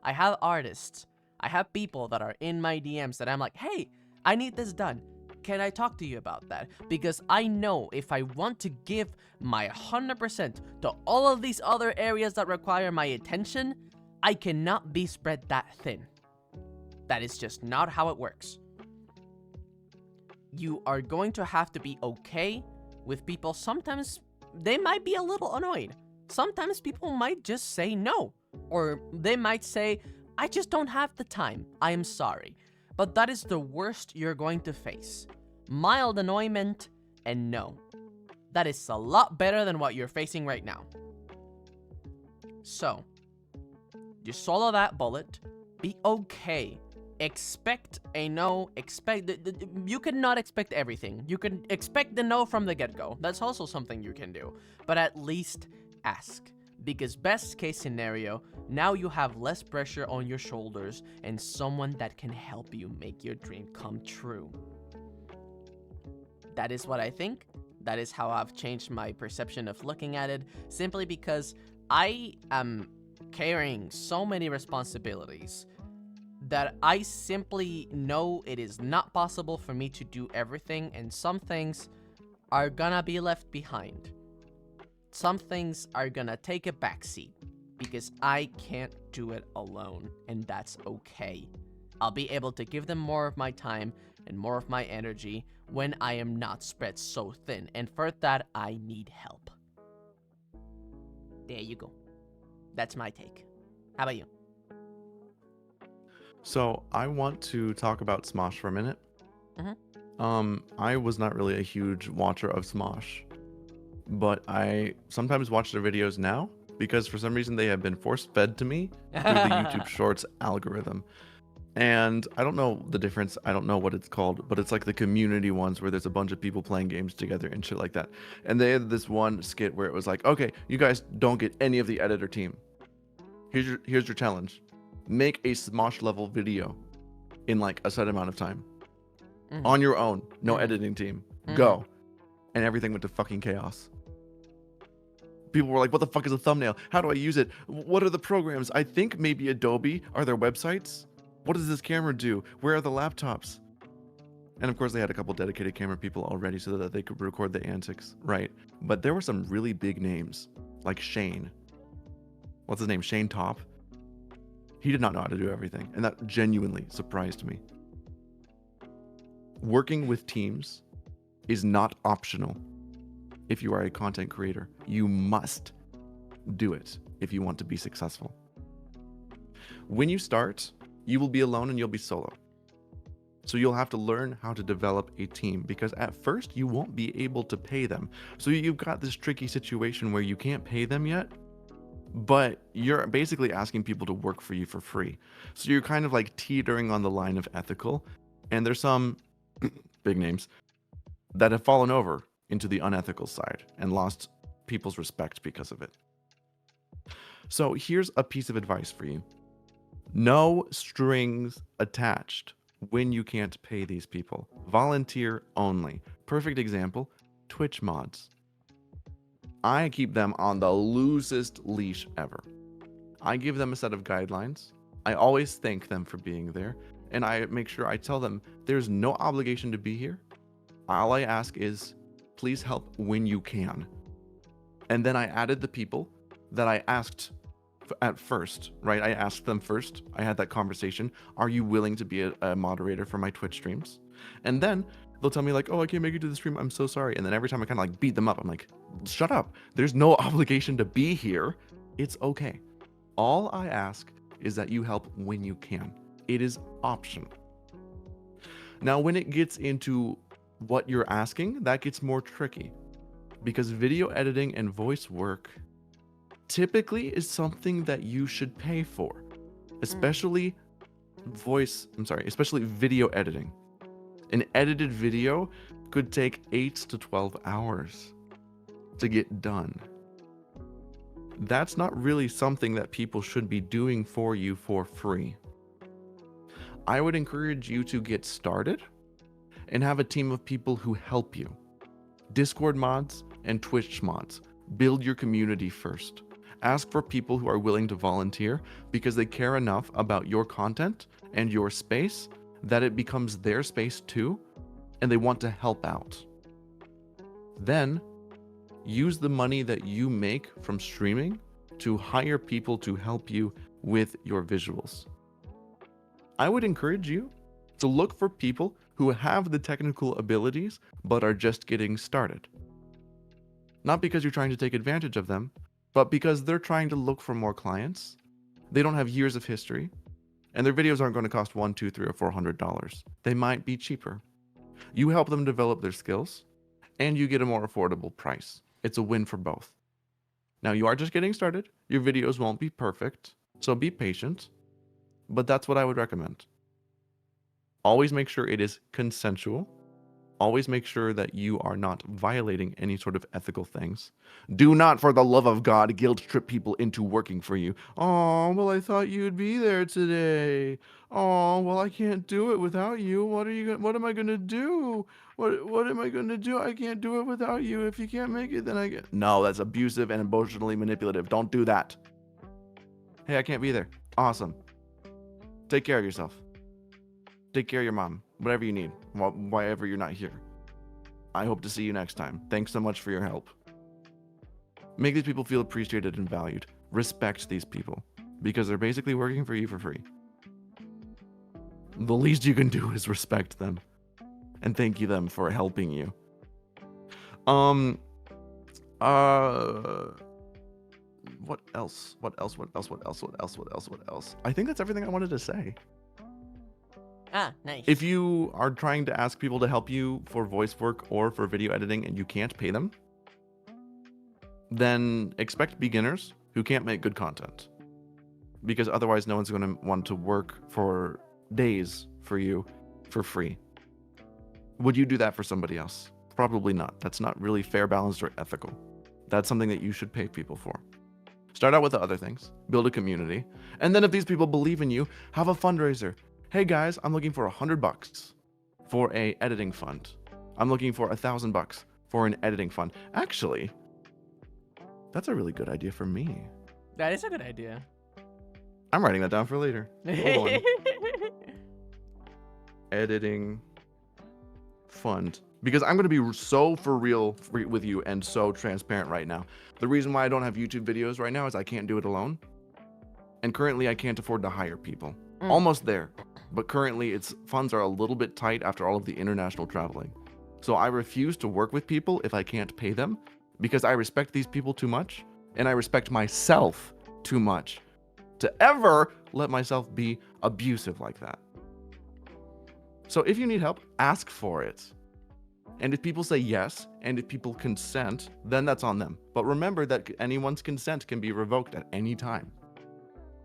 I have artists. I have people that are in my DMs that I'm like, hey, I need this done. Can I talk to you about that? Because I know if I want to give my 100% to all of these other areas that require my attention, I cannot be spread that thin. That is just not how it works. You are going to have to be okay with people. Sometimes they might be a little annoyed. Sometimes people might just say no. Or they might say, I just don't have the time. I am sorry. But that is the worst you're going to face. Mild annoyment and no. That is a lot better than what you're facing right now. So, you swallow that bullet. Be okay. Expect a no. You cannot expect everything. You can expect the no from the get-go. That's also something you can do. But at least ask. Because best case scenario, now you have less pressure on your shoulders and someone that can help you make your dream come true. That is what I think. That is how I've changed my perception of looking at it, simply because I am carrying so many responsibilities that I simply know it is not possible for me to do everything, and some things are gonna be left behind. Some things are gonna take a backseat because I can't do it alone, and that's okay. I'll be able to give them more of my time and more of my energy when I am not spread so thin, and for that, I need help. There you go. That's my take. How about you? So I want to talk about Smosh for a minute. I was not really a huge watcher of Smosh, but I sometimes watch their videos now because for some reason they have been force-fed to me through the YouTube Shorts algorithm. And I don't know the difference. I don't know what it's called, but it's like the community ones where there's a bunch of people playing games together and shit like that. And they had this one skit where it was like, okay, you guys don't get any of the editor team. Here's your challenge. Make a Smosh level video in like a set amount of time. On your own. No editing team. Go. And everything went to fucking chaos. People were like, what the fuck is a thumbnail? How do I use it? What are the programs? I think maybe Adobe are their websites. What does this camera do? Where are the laptops? And of course they had a couple dedicated camera people already so that they could record the antics, right? But there were some really big names, like Shane. What's his name? Shane Top. He did not know how to do everything, and that genuinely surprised me. Working with teams is not optional if you are a content creator. You must do it if you want to be successful. When you start, you will be alone and you'll be solo. So you'll have to learn how to develop a team because at first you won't be able to pay them. So you've got this tricky situation where you can't pay them yet, but you're basically asking people to work for you for free. So you're kind of like teetering on the line of ethical. And there's some big names that have fallen over into the unethical side and lost people's respect because of it. So here's a piece of advice for you. No strings attached when you can't pay these people. Volunteer only. Perfect example, Twitch mods. I keep them on the loosest leash ever. I give them a set of guidelines. I always thank them for being there. And I make sure I tell them there's no obligation to be here. All I ask is, please help when you can. And then I added the people that I asked at first, right? I asked them first. I had that conversation. Are you willing to be a moderator for my Twitch streams? And then they'll tell me like, oh, I can't make it to the stream. I'm so sorry. And then every time I kind of like beat them up, I'm like, shut up. There's no obligation to be here. It's okay. All I ask is that you help when you can. It is optional. Now, when it gets into what you're asking, that gets more tricky because video editing and voice work typically is something that you should pay for, especially especially video editing. An edited video could take 8 to 12 hours to get done. That's not really something that people should be doing for you for free. I would encourage you to get started and have a team of people who help you. Discord mods and Twitch mods. Build your community first. Ask for people who are willing to volunteer because they care enough about your content and your space that it becomes their space too, and they want to help out. Then, use the money that you make from streaming to hire people to help you with your visuals. I would encourage you to look for people who have the technical abilities but are just getting started. Not because you're trying to take advantage of them, but because they're trying to look for more clients. They don't have years of history, and their videos aren't going to cost $100, $200, $300, or $400. They might be cheaper. You help them develop their skills, and you get a more affordable price. It's a win for both. Now, you are just getting started. Your videos won't be perfect, so be patient, but that's what I would recommend. Always make sure it is consensual. Always make sure that you are not violating any sort of ethical things. Do not, for the love of God, guilt trip people into working for you. Oh, well, I thought you'd be there today. Oh, well, I can't do it without you. What am I gonna do? What am I gonna do? I can't do it without you. If you can't make it, then I get. No, that's abusive and emotionally manipulative. Don't do that. Hey, I can't be there. Awesome. Take care of yourself. Take care of your mom. Whatever you need, whenever you're not here. I hope to see you next time. Thanks so much for your help. Make these people feel appreciated and valued. Respect these people, because they're basically working for you for free. The least you can do is respect them and thank you them for helping you. What else? I think that's everything I wanted to say. Ah, nice. If you are trying to ask people to help you for voice work or for video editing and you can't pay them, then expect beginners who can't make good content. Because otherwise no one's going to want to work for days for you for free. Would you do that for somebody else? Probably not. That's not really fair, balanced, or ethical. That's something that you should pay people for. Start out with the other things. Build a community. And then if these people believe in you, have a fundraiser. Hey guys, I'm looking for $100 for a editing fund. I'm looking for $1,000 for an editing fund. Actually, that's a really good idea for me. That is a good idea. I'm writing that down for later. Hold on. Editing fund. Because I'm going to be so for real with you and so transparent right now. The reason why I don't have YouTube videos right now is I can't do it alone. And currently I can't afford to hire people. Almost there. But currently its funds are a little bit tight after all of the international traveling. So I refuse to work with people if I can't pay them because I respect these people too much and I respect myself too much to ever let myself be abusive like that. So if you need help, ask for it. And if people say yes, and if people consent, then that's on them. But remember that anyone's consent can be revoked at any time.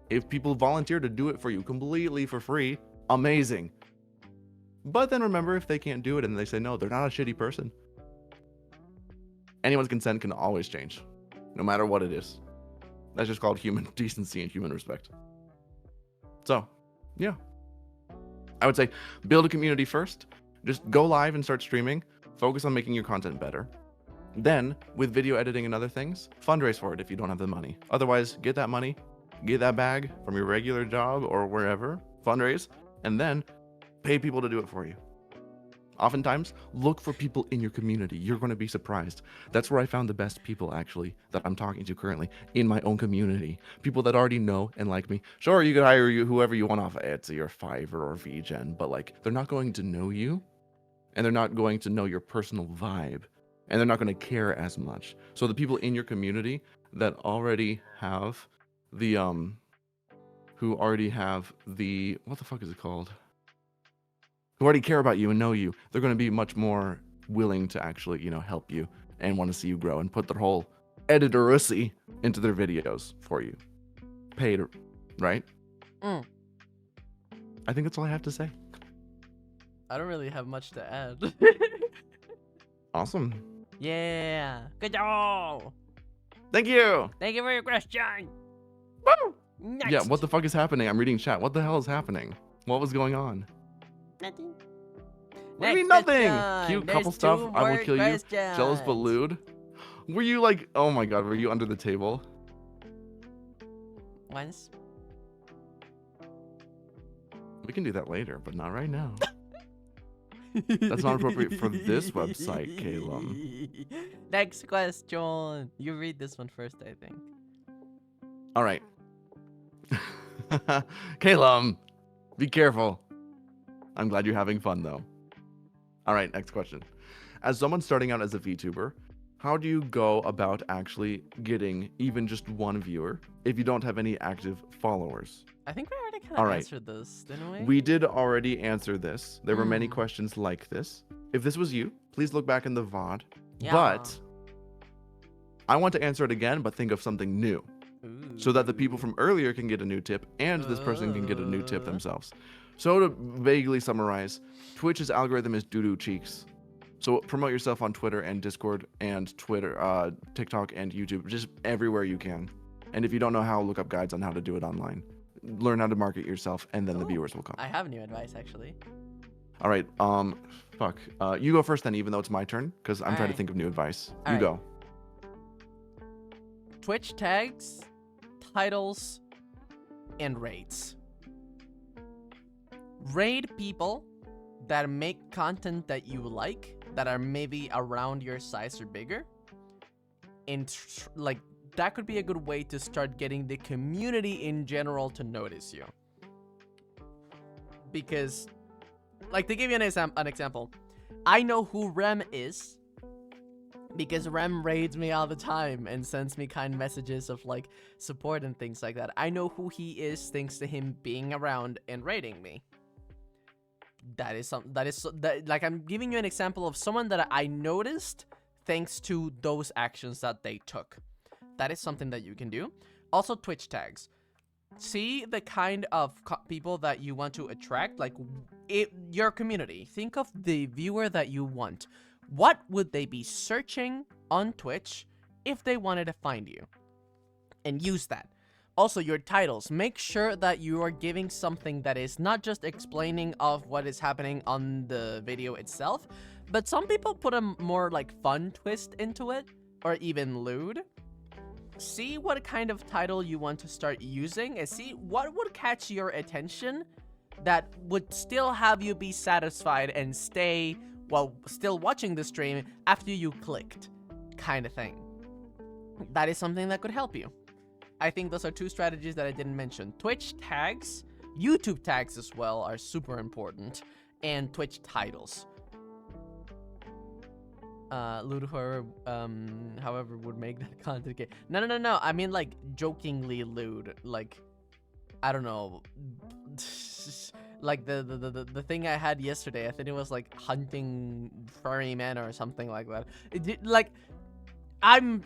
If people volunteer to do it for you completely for free, amazing. But then remember, if they can't do it and they say no, they're not a shitty person. Anyone's consent can always change, no matter what it is. That's just called human decency and human respect. So, yeah. I would say build a community first. Just go live and start streaming. Focus on making your content better. Then, with video editing and other things, fundraise for it if you don't have the money. Otherwise, get that money, get that bag from your regular job or wherever, fundraise, and then pay people to do it for you. Oftentimes, look for people in your community. You're going to be surprised. That's where I found the best people, actually, that I'm talking to currently in my own community. People that already know and like me. Sure, you could hire whoever you want off of Etsy or Fiverr or VGen, but like, they're not going to know you, and they're not going to know your personal vibe, and they're not going to care as much. So the people in your community that already have the, who already have the, what the fuck is it called? Who already care about you and know you, they're going to be much more willing to actually, help you and want to see you grow and put their whole editoracy into their videos for you. Paid, right? I think that's all I have to say. I don't really have much to add. Awesome. Yeah. Good job. Thank you. Thank you for your question. Woo! Next. Yeah, what the fuck is happening? I'm reading chat. What the hell is happening? What was going on? Nothing. What do you mean Next nothing? question. Cute There's couple stuff. two I will more kill you. Jealous but questions. lewd. Were you like, oh my god, were you under the table? Once. We can do that later, but not right now. That's not appropriate for this website, Calum. Next question. You read this one first, I think. All right. Calum, be careful. I'm glad you're having fun, though. All right, next question. As someone starting out as a VTuber, how do you go about actually getting even just one viewer if you don't have any active followers? I think we already kind All of right. answered this, didn't we? We did already answer this. There were many Mm. questions like this. If this was you, please look back in the VOD. Yeah. But I want to answer it again, but think of something new so that the people from earlier can get a new tip and this person can get a new tip themselves. So to vaguely summarize, Twitch's algorithm is doo-doo cheeks. So promote yourself on Twitter and Discord and Twitter, TikTok and YouTube, just everywhere you can. And if you don't know how, look up guides on how to do it online. Learn how to market yourself, and then the Ooh, viewers will come. I have new advice, actually. All right, fuck. You go first then, even though it's my turn, because I'm trying to Alright. think of new advice. Alright. You go. Twitch tags, titles, and raids. Raid people that make content that you like, that are maybe around your size or bigger. And like that could be a good way to start getting the community in general to notice you. Because, like, to give you an example, I know who Rem is because Rem raids me all the time and sends me kind messages of like support and things like that. I know who he is thanks to him being around and raiding me. Like, I'm giving you an example of someone that I noticed thanks to those actions that they took. That is something that you can do. Also, Twitch tags. See the kind of people that you want to attract, like your community. Think of the viewer that you want. What would they be searching on Twitch if they wanted to find you? And use that. Also, your titles. Make sure that you are giving something that is not just explaining of what is happening on the video itself, but some people put a more like fun twist into it, or even lewd. See what kind of title you want to start using and see what would catch your attention that would still have you be satisfied and stay while still watching the stream after you clicked, kind of thing. That is something that could help you. I think those are two strategies that I didn't mention. Twitch tags, YouTube tags as well are super important, and Twitch titles. Lewd horror, however, would make that content gay. No. I mean, like, jokingly lewd. Like, I don't know. Like, the thing I had yesterday, I think it was, like, hunting furry men or something like that.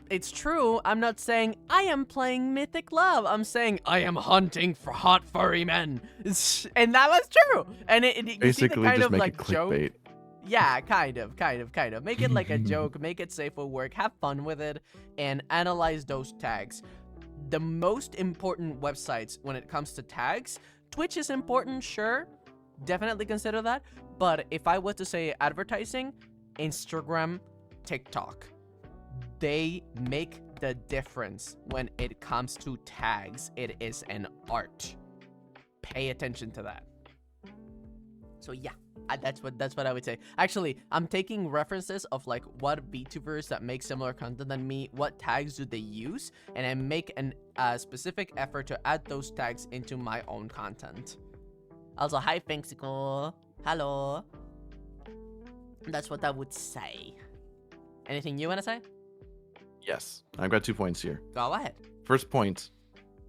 It's true, I'm not saying I am playing Mythic Love. I'm saying I am hunting for hot furry men. And that was true. And you see the Basically, kind just of, make like, it joke. clickbait. Yeah, kind of. Make it like a joke, make it safe for work, have fun with it, and analyze those tags. The most important websites when it comes to tags, Twitch is important, sure, definitely consider that, but if I was to say advertising, Instagram, TikTok, they make the difference when it comes to tags. It is an art. Pay attention to that. So yeah. That's what I would say. Actually, I'm taking references of like what VTubers that make similar content than me, what tags do they use, and I make a specific effort to add those tags into my own content. Also, hi Finksicle. Hello. That's what I would say. Anything you want to say? Yes, I've got 2 points here. Go ahead. First point,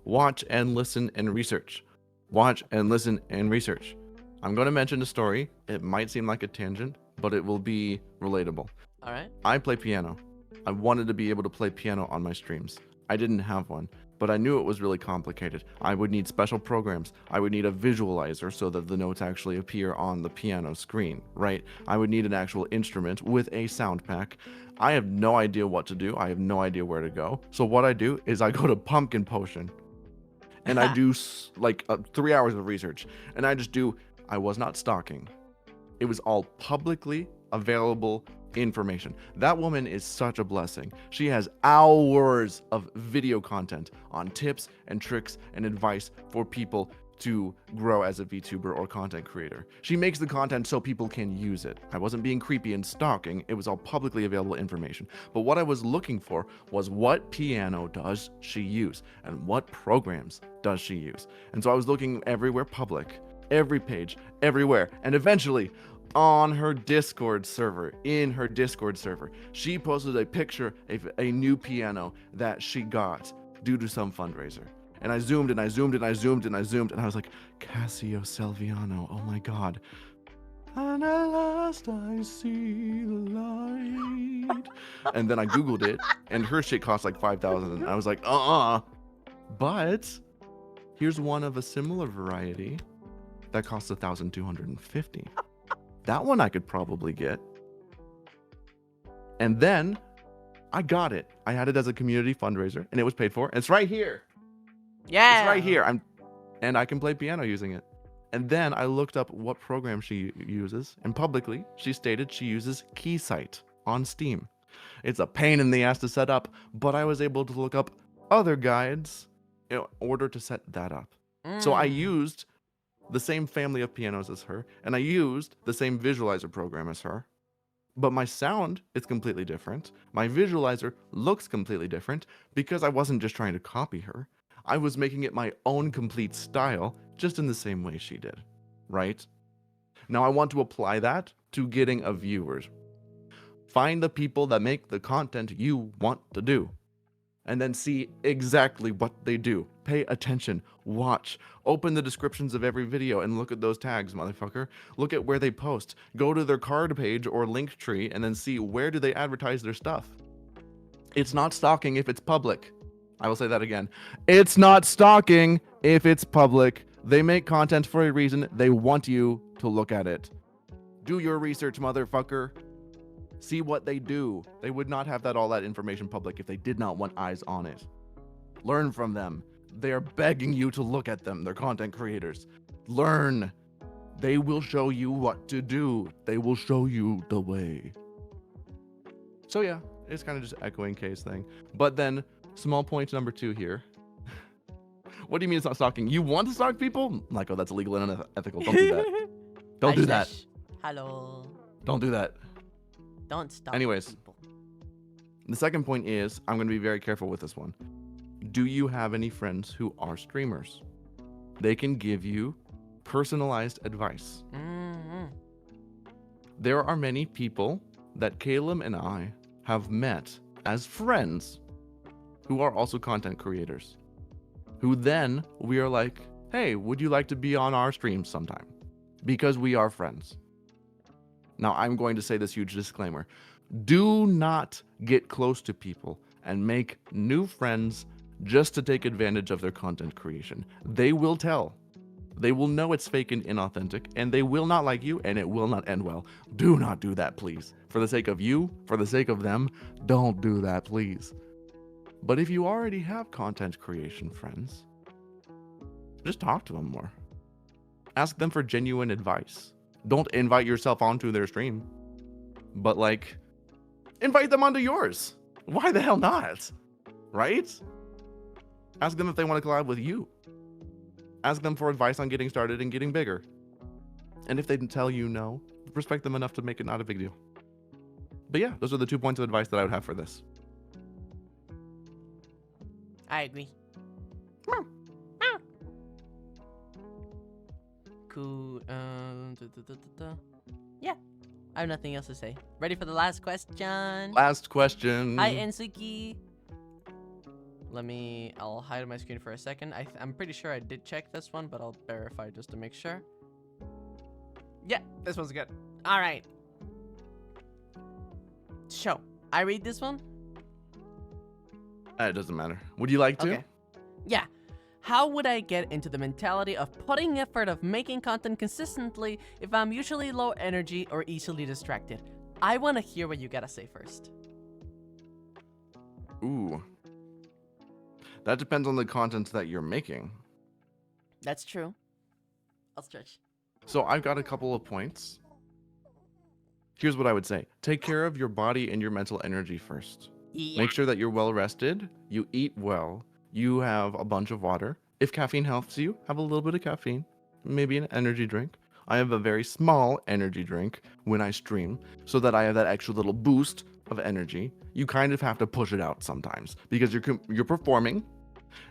watch and listen and research. Watch and listen and research. I'm going to mention a story. It might seem like a tangent, but it will be relatable. All right. I play piano. I wanted to be able to play piano on my streams. I didn't have one, but I knew it was really complicated. I would need special programs. I would need a visualizer so that the notes actually appear on the piano screen, right? I would need an actual instrument with a sound pack. I have no idea what to do. I have no idea where to go. So what I do is I go to Pumpkin Potion and I do like 3 hours of research, and I just do. I was not stalking. It was all publicly available information. That woman is such a blessing. She has hours of video content on tips and tricks and advice for people to grow as a VTuber or content creator. She makes the content so people can use it. I wasn't being creepy and stalking, it was all publicly available information. But what I was looking for was what piano does she use and what programs does she use. And so I was looking everywhere public, every page, everywhere, and eventually on her Discord server, in her Discord server, she posted a picture of a new piano that she got due to some fundraiser. And I zoomed and I zoomed and I zoomed and I zoomed and I was like, Casio Salviano, oh my god. And at last I see the light. And then I Googled it and her shit cost like 5,000 and I was like, But here's one of a similar variety that costs 1,250. That one I could probably get. And then I got it. I had it as a community fundraiser and it was paid for. And it's right here. Yeah. It's right here. And I can play piano using it. And then I looked up what program she uses, and publicly she stated she uses Keysight on Steam. It's a pain in the ass to set up, but I was able to look up other guides in order to set that up. So I used the same family of pianos as her, and I used the same visualizer program as her. But my sound is completely different. My visualizer looks completely different because I wasn't just trying to copy her. I was making it my own complete style, just in the same way she did, right? Now I want to apply that to getting a viewers. Find the people that make the content you want to do, and then see exactly what they do. Pay attention, watch, open the descriptions of every video and look at those tags, motherfucker. Look at where they post. Go to their card page or link tree and then see where do they advertise their stuff. It's not stalking if it's public. I will say that again. It's not stalking if it's public. They make content for a reason. They want you to look at it. Do your research, motherfucker. See what they do. They would not have all that information public if they did not want eyes on it. Learn from them. They're begging you to look at them. They're content creators. Learn. They will show you what to do. They will show you the way. So yeah, it's kind of just echoing Kay's thing. But then, small point number 2 here. What do you mean it's not stalking? You want to stalk people? Like, oh, that's illegal and unethical. Don't do that. Don't do that. Hello. Don't do that. Don't stalk Anyways. people. The second point is, I'm going to be very careful with this one. Do you have any friends who are streamers? They can give you personalized advice. Mm-hmm. There are many people that Caleb and I have met as friends who are also content creators, who then we are like, hey, would you like to be on our stream sometime? Because we are friends. Now, I'm going to say this huge disclaimer. Do not get close to people and make new friends just to take advantage of their content creation. They will tell. They will know it's fake and inauthentic, and they will not like you, and it will not end well. Do not do that, please. For the sake of you, for the sake of them, don't do that, please. But if you already have content creation friends, just talk to them more. Ask them for genuine advice. Don't invite yourself onto their stream, but like, invite them onto yours. Why the hell not? Right? Ask them if they want to collab with you. Ask them for advice on getting started and getting bigger. And if they tell you no, respect them enough to make it not a big deal. But yeah, those are the 2 points of advice that I would have for this. I agree. Cool. Yeah. I have nothing else to say. Ready for the last question? Last question. Hi, Ensuki. I'll hide my screen for a second. I'm pretty sure I did check this one, but I'll verify just to make sure. Yeah, this one's good. All right. So, I read this one? It doesn't matter. Would you like to? Okay. Yeah. How would I get into the mentality of putting effort of making content consistently if I'm usually low energy or easily distracted? I want to hear what you gotta say first. Ooh. That depends on the content that you're making. That's true. I'll stretch. So I've got a couple of points Here's what I would say. Take care of your body and your mental energy first. Yeah. Make sure that you're well rested, you eat well, you have a bunch of water. If caffeine helps you, have a little bit of caffeine, maybe an energy drink. I have a very small energy drink when I stream so that I have that extra little boost of energy. You kind of have to push it out sometimes because you're performing.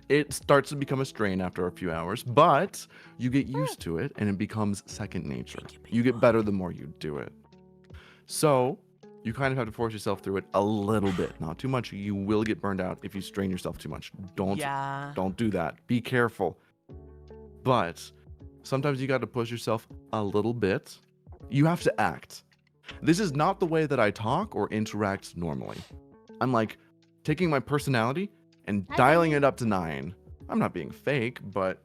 It starts to become a strain after a few hours, but you get used to it and it becomes second nature. You get better the more you do it. So you kind of have to force yourself through it a little bit, not too much. You will get burned out if you strain yourself too much. Don't do that. Be careful. But sometimes you got to push yourself a little bit. You have to act. This is not the way that I talk or interact normally. I'm like taking my personality and dialing it up to 9. I'm not being fake, but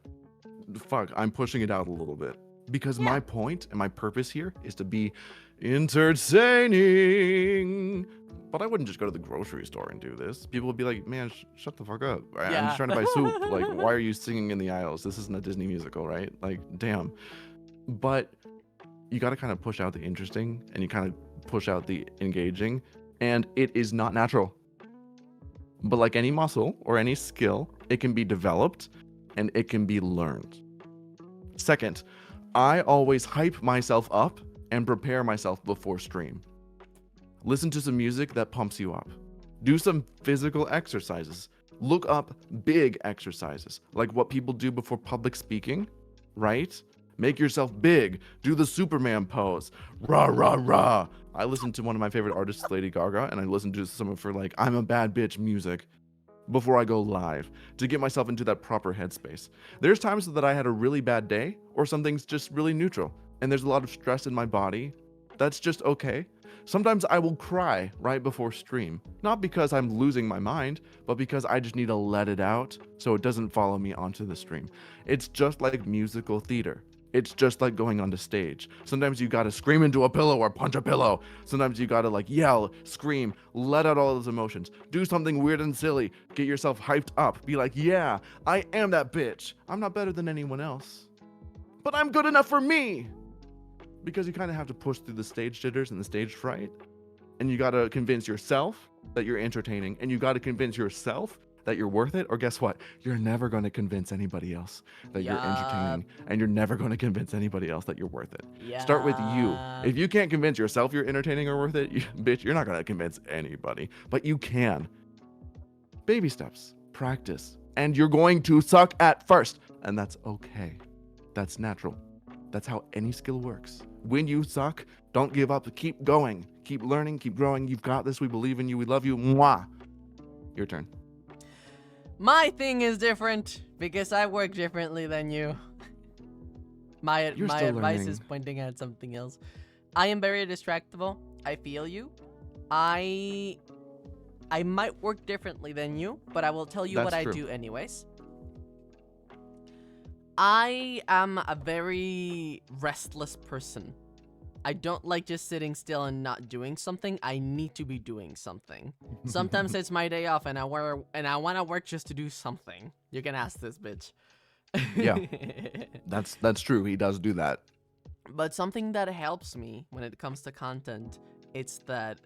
fuck, I'm pushing it out a little bit. Because my point and my purpose here is to be entertaining. But I wouldn't just go to the grocery store and do this. People would be like, man, shut the fuck up. I'm just trying to buy soup. Like, why are you singing in the aisles? This isn't a Disney musical, right? Like, damn. But you got to kind of push out the interesting and you kind of push out the engaging. And it is not natural. But like any muscle or any skill, it can be developed and it can be learned. Second, I always hype myself up and prepare myself before stream. Listen to some music that pumps you up. Do some physical exercises. Look up big exercises, like what people do before public speaking, right? Make yourself big. Do the Superman pose. Rah, rah, rah. I listen to one of my favorite artists, Lady Gaga, and I listen to some of her, like, I'm a bad bitch music before I go live to get myself into that proper headspace. There's times that I had a really bad day or something's just really neutral and there's a lot of stress in my body. That's just okay. Sometimes I will cry right before stream, not because I'm losing my mind, but because I just need to let it out so it doesn't follow me onto the stream. It's just like musical theater. It's just like going onto stage. Sometimes you gotta scream into a pillow or punch a pillow. Sometimes you gotta like yell, scream, let out all those emotions. Do something weird and silly. Get yourself hyped up. Be like, yeah, I am that bitch. I'm not better than anyone else, but I'm good enough for me. Because you kind of have to push through the stage jitters and the stage fright. And you gotta convince yourself that you're entertaining. And you gotta convince yourself that you're worth it, or guess what? You're never going to convince anybody else that you're entertaining, and you're never going to convince anybody else that you're worth it. Start with you. If you can't convince yourself you're entertaining or worth it, bitch, you're not going to convince anybody, but you can. Baby steps, practice, and you're going to suck at first, and that's okay. That's natural. That's how any skill works. When you suck, don't give up. Keep going. Keep learning. Keep growing. You've got this. We believe in you. We love you. Mwah. Your turn. My thing is different because I work differently than you. My advice is pointing at something else. I am very distractible. I feel you. I might work differently than you, but I will tell you what I do anyways. I am a very restless person. I don't like just sitting still and not doing something. I need to be doing something. Sometimes it's my day off and I want to work just to do something. You can ask this bitch. Yeah. That's true. He does do that. But something that helps me when it comes to content, it's that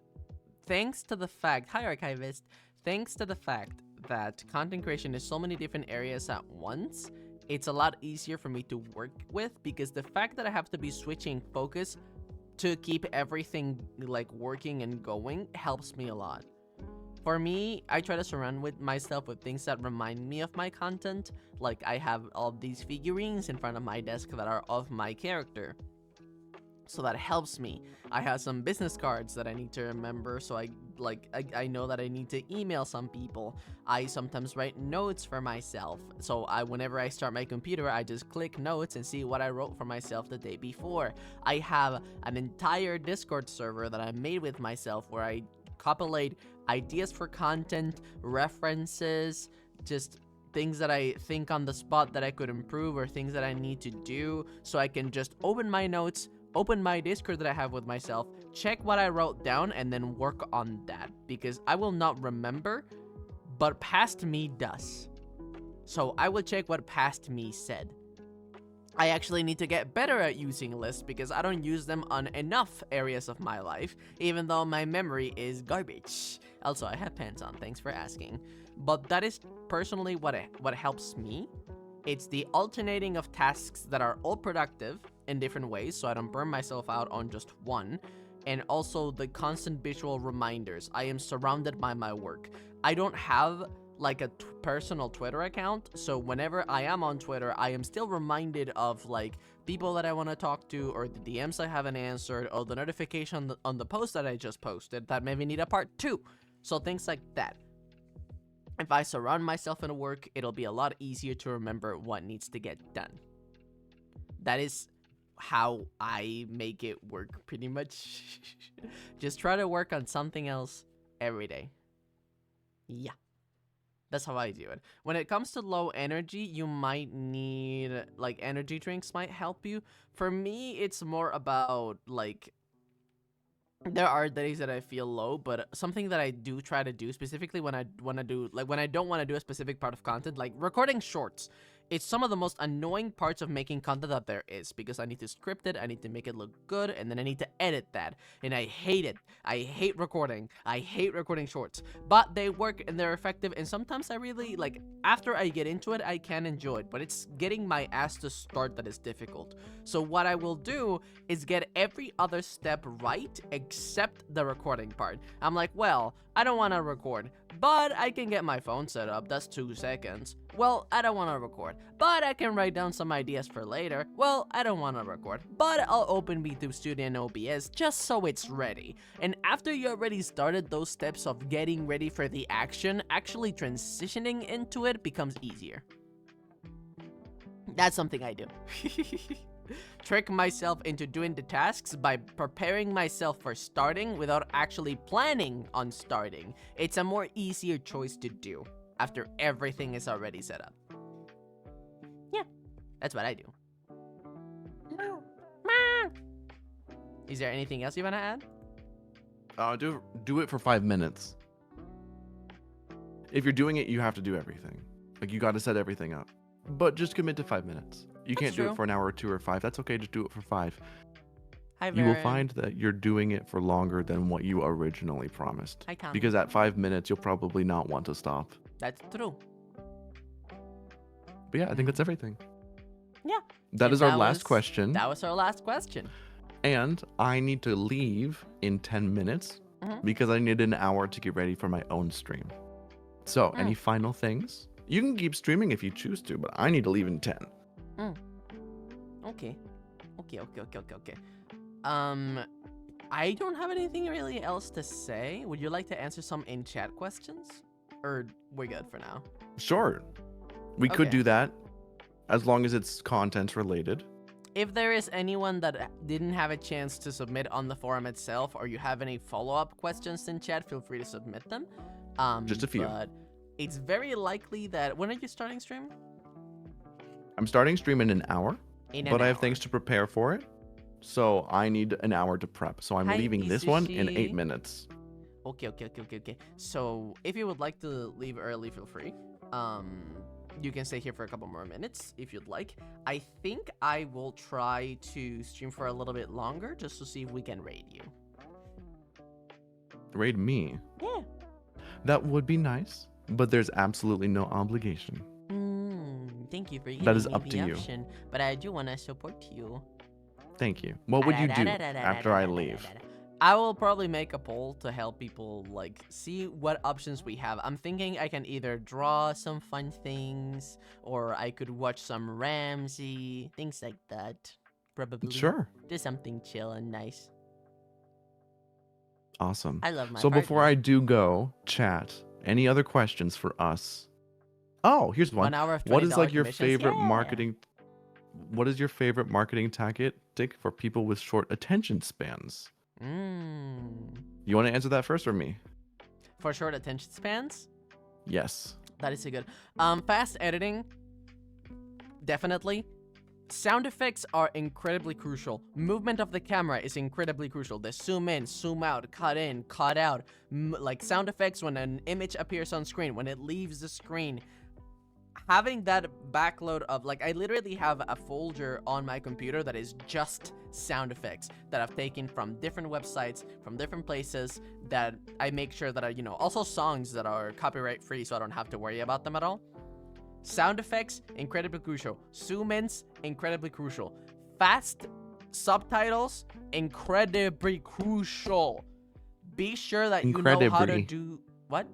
thanks to the fact, hi Archivist, thanks to the fact that content creation is so many different areas at once, it's a lot easier for me to work with because the fact that I have to be switching focus to keep everything like working and going helps me a lot. For me, I try to surround myself with things that remind me of my content. Like I have all these figurines in front of my desk that are of my character. So that helps me. I have some business cards that I need to remember, so I know that I need to email some people. I sometimes write notes for myself. So whenever I start my computer, I just click notes and see what I wrote for myself the day before. I have an entire Discord server that I made with myself where I compilate ideas for content, references, just things that I think on the spot that I could improve or things that I need to do, so I can just open my notes, open my Discord that I have with myself, check what I wrote down, and then work on that. Because I will not remember, but past me does. So I will check what past me said. I actually need to get better at using lists because I don't use them on enough areas of my life, even though my memory is garbage. Also, I have pants on, thanks for asking. But that is personally what helps me. It's the alternating of tasks that are all productive in different ways, so I don't burn myself out on just one. And also the constant visual reminders. I am surrounded by my work. I don't have like a personal Twitter account, so whenever I am on Twitter, I am still reminded of like people that I want to talk to, or the DMs I haven't answered, or the notification on the post that I just posted that maybe need a part 2. So things like that. If I surround myself in work, it'll be a lot easier to remember what needs to get done. That is how I make it work, pretty much. Just try to work on something else every day. Yeah. That's how I do it. When it comes to low energy, you might need, like, energy drinks might help you. For me, it's more about, like, there are days that I feel low, but something that I do try to do, specifically when I want to do, like, when I don't want to do a specific part of content, like recording shorts. It's some of the most annoying parts of making content that there is, because I need to script it, I need to make it look good, and then I need to edit that, and I hate it. I hate recording. I hate recording shorts, but they work and they're effective, and sometimes I really, like, after I get into it, I can enjoy it, but it's getting my ass to start that is difficult. So what I will do is get every other step right except the recording part. I'm like, well, I don't want to record, but I can get my phone set up. That's 2 seconds. Well, I don't want to record, but I can write down some ideas for later. Well, I don't want to record, but I'll open VTube Studio and OBS just so it's ready. And after you already started those steps of getting ready for the action, actually transitioning into it becomes easier. That's something I do. Trick myself into doing the tasks by preparing myself for starting without actually planning on starting. It's a more easier choice to do after everything is already set up. Yeah, that's what I do. Is there anything else you want to add? Do it for 5 minutes. If you're doing it, you have to do everything. Like, you got to set everything up. But just commit to 5 minutes. You can't do it for an hour or 2 or 5. That's okay. Just do it for 5. Hi, You will Varen. find that you're doing it for longer than what you originally promised. Hi, Tom. Because at 5 minutes, you'll probably not want to stop. That's true. But yeah, I think that's everything. Yeah. That And is our that last was- question. That was our last question. And I need to leave in 10 minutes Mhm. because I need an hour to get ready for my own stream. So, any final things? You can keep streaming if you choose to, but I need to leave in 10. Okay. Okay. I don't have anything really else to say. Would you like to answer some in-chat questions? Or we're good for now? Sure. We could Okay. do that as long as it's content related. If there is anyone that didn't have a chance to submit on the forum itself, or you have any follow-up questions in chat, feel free to submit them. Just a few. But it's very likely that... When are you starting stream? I'm starting stream in an hour, In but an I have hour. things to prepare for it. So I need an hour to prep. So I'm Hi, leaving this one in Isushi. 8 minutes. Okay. So if you would like to leave early, feel free. You can stay here for a couple more minutes if you'd like. I think I will try to stream for a little bit longer just to see if we can raid you. Raid me. Yeah. That would be nice, but there's absolutely no obligation. Thank you for giving That is me up the to you. option, but I do want to support you. Thank you. What would you do after I leave? I will probably make a poll to help people, like, see what options we have. I'm thinking I can either draw some fun things, or I could watch some Ramsey, things like that. Probably. Sure. Do something chill and nice. Awesome. I love my So before partner. I do go, chat, any other questions for us? Oh, here's one. 1 hour of What is $20 like your commissions? favorite Yeah. marketing What is your favorite marketing tactic for people with short attention spans? You want to answer that first or me? For short attention spans? Yes. That is a good. Fast editing, definitely. Sound effects are incredibly crucial. Movement of the camera is incredibly crucial. The zoom in, zoom out, cut in, cut out. Like sound effects when an image appears on screen, when it leaves the screen. having that backload of like, I literally have a folder on my computer that is just sound effects that I've taken from different websites, from different places, that I make sure that also songs that are copyright free, so I don't have to worry about them at all. Sound effects, incredibly crucial. Zoom ins, incredibly crucial. Fast subtitles, incredibly crucial. Be sure that you know how to do what?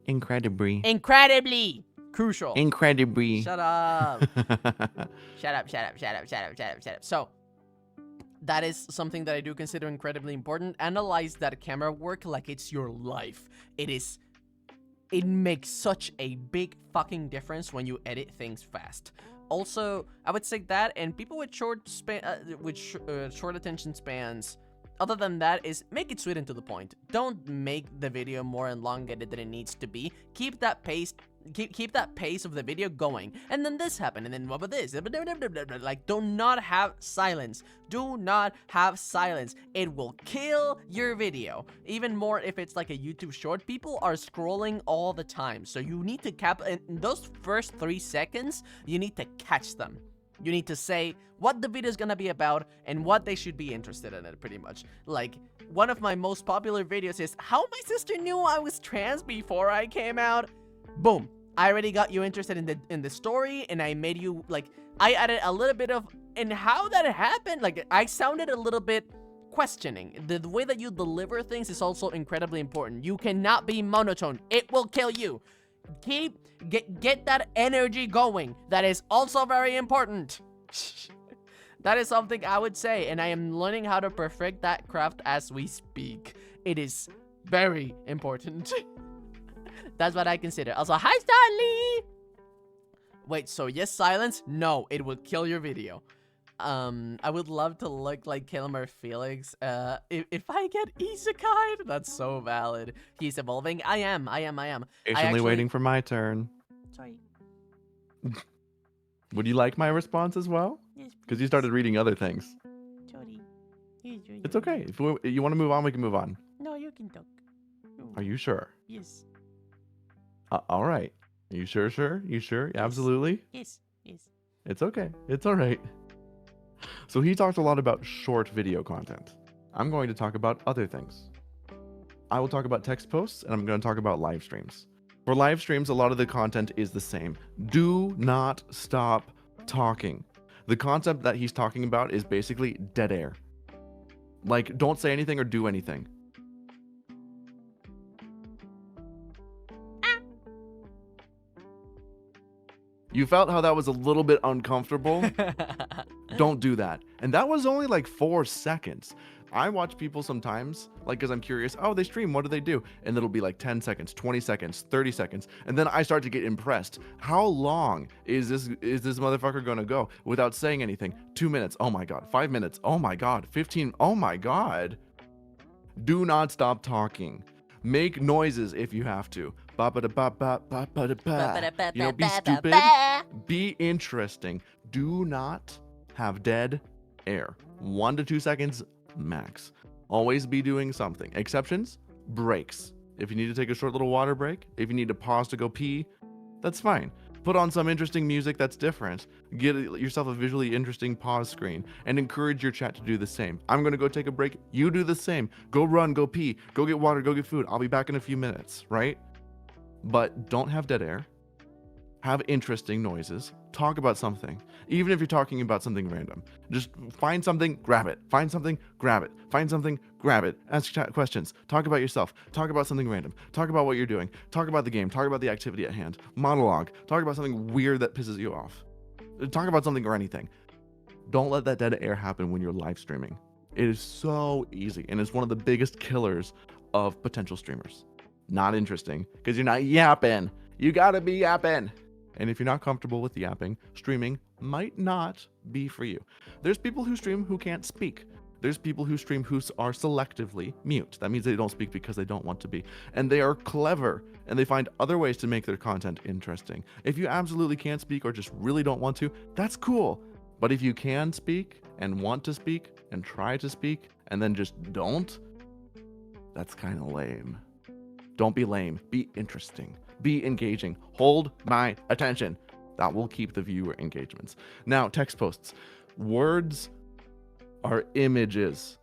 Incredibly. Incredibly crucial. Incredibly. Shut up. Shut up. So, that is something that I do consider incredibly important. Analyze that camera work like it's your life. It makes such a big fucking difference when you edit things fast. Also, I would say that, and people with short attention spans, other than that, is make it sweet and to the point. Don't make the video more elongated than it needs to be. Keep that pace. Keep that pace of the video going. And then this happened, and then what about this? Like, do not have silence. Do not have silence. It will kill your video. Even more if it's like a YouTube short. People are scrolling all the time, so you need to in those first 3 seconds, you need to catch them. You need to say what the video is gonna be about and what they should be interested in it, pretty much. Like, one of my most popular videos is how my sister knew I was trans before I came out. Boom. I already got you interested in the story, and I made you, like, I added a little bit of, and how that happened, like, I sounded a little bit questioning. The way that you deliver things is also incredibly important. You cannot be monotone. It will kill you. Get that energy going. That is also very important. That is something I would say, and I am learning how to perfect that craft as we speak. It is very important. That's what I consider. Also, hi, Starly! Wait, so yes, silence? No, it will kill your video. I would love to look like Kilmer Felix. If I get isekai, that's so valid. He's evolving. I am. Patiently waiting for my turn. Sorry. Would you like my response as well? Yes. Because you started reading other things. Sorry. Yes, sorry. It's okay. If you want to move on, we can move on. No, you can talk. No. Are you sure? Yes. All right. Are you sure? You sure? Absolutely. Yes. It's okay. It's all right. So he talked a lot about short video content. I'm going to talk about other things. I will talk about text posts, and I'm going to talk about live streams. For live streams, a lot of the content is the same. Do not stop talking. The concept that he's talking about is basically dead air. Like, don't say anything or do anything. You felt how that was a little bit uncomfortable? Don't do that. And that was only like 4 seconds. I watch people sometimes, like, because I'm curious, oh, they stream, what do they do? And it'll be like 10 seconds, 20 seconds, 30 seconds. And then I start to get impressed. How long is this motherfucker gonna go without saying anything? 2 minutes, oh my God. 5 minutes, oh my God. 15, oh my God. Do not stop talking. Make noises if you have to. Ba-ba-da-ba-ba-ba-ba-da-ba. You know, be stupid. Be interesting. Do not have dead air. 1 to 2 seconds max. Always be doing something. Exceptions? Breaks. If you need to take a short little water break, if you need to pause to go pee, that's fine. Put on some interesting music that's different. Get yourself a visually interesting pause screen and encourage your chat to do the same. I'm going to go take a break. You do the same. Go run, go pee, go get water, go get food. I'll be back in a few minutes, right? But don't have dead air. Have interesting noises. Talk about something. Even if you're talking about something random. Just find something, grab it. Find something, grab it. Find something, grab it. Ask chat questions. Talk about yourself. Talk about something random. Talk about what you're doing. Talk about the game. Talk about the activity at hand. Monologue. Talk about something weird that pisses you off. Talk about something or anything. Don't let that dead air happen when you're live streaming. It is so easy, and it's one of the biggest killers of potential streamers. Not interesting, because you're not yapping. You gotta be yapping. And if you're not comfortable with yapping, streaming might not be for you. There's people who stream who can't speak. There's people who stream who are selectively mute. That means they don't speak because they don't want to be. And they are clever, and they find other ways to make their content interesting. If you absolutely can't speak or just really don't want to, that's cool. But if you can speak and want to speak and try to speak and then just don't, that's kind of lame. Don't be lame. Be interesting. Be engaging. Hold my attention. That will keep the viewer engagements. Now, text posts. Words are images.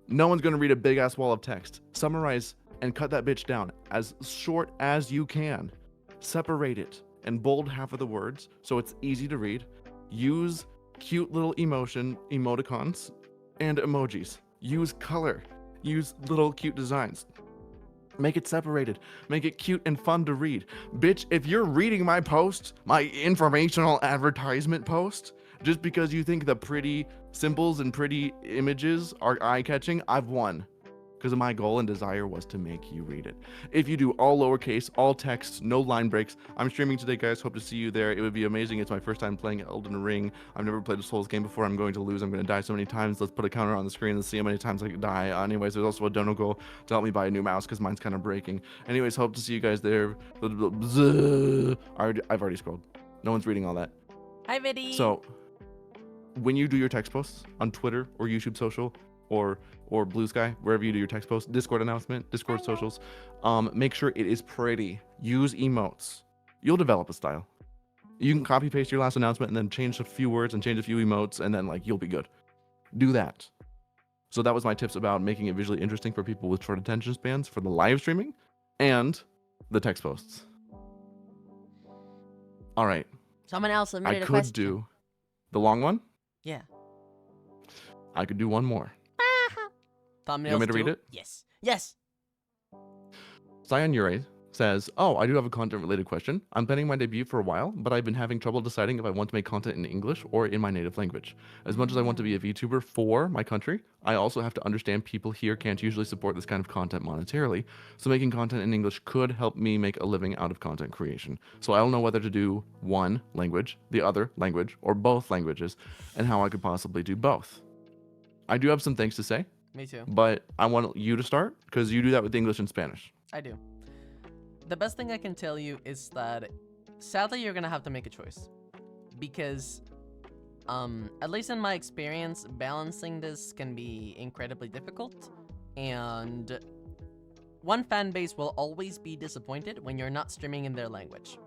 No one's going to read a big ass wall of text. Summarize and cut that bitch down as short as you can. Separate it and bold half of the words so it's easy to read. Use cute little emoticons and emojis. Use color. Use little cute designs. Make it separated. Make it cute and fun to read. Bitch, if you're reading my post, my informational advertisement post, just because you think the pretty symbols and pretty images are eye-catching, I've won. Because my goal and desire was to make you read it. If you do all lowercase, all text, no line breaks, I'm streaming today, guys. Hope to see you there. It would be amazing. It's my first time playing Elden Ring. I've never played a Souls game before. I'm going to lose. I'm going to die so many times. Let's put a counter on the screen and see how many times I can die. Anyways, there's also a dono goal to help me buy a new mouse because mine's kind of breaking. Anyways, hope to see you guys there. I've already scrolled. No one's reading all that. Hi, Viddy. So, when you do your text posts on Twitter or YouTube social or Blue Sky, wherever you do your text posts, Discord announcement, Discord socials, make sure it is pretty. Use emotes. You'll develop a style. You can copy paste your last announcement and then change a few words and change a few emotes and then like you'll be good. Do that. So that was my tips about making it visually interesting for people with short attention spans for the live streaming and the text posts. All right. Someone else I submitted a could question. do the long one. Yeah. I could do one more. Thumbnails You want me to read too? it? Yes. Yes. Zion Ure says, oh, I do have a content related question. I'm planning my debut for a while, but I've been having trouble deciding if I want to make content in English or in my native language. As much as I want to be a VTuber for my country, I also have to understand people here can't usually support this kind of content monetarily. So making content in English could help me make a living out of content creation. So I don't know whether to do one language, the other language, or both languages, and how I could possibly do both. I do have some things to say, Me too. but I want you to start because you do that with English and Spanish. I do. The best thing I can tell you is that sadly you're gonna have to make a choice. Because at least in my experience, balancing this can be incredibly difficult. And one fan base will always be disappointed when you're not streaming in their language.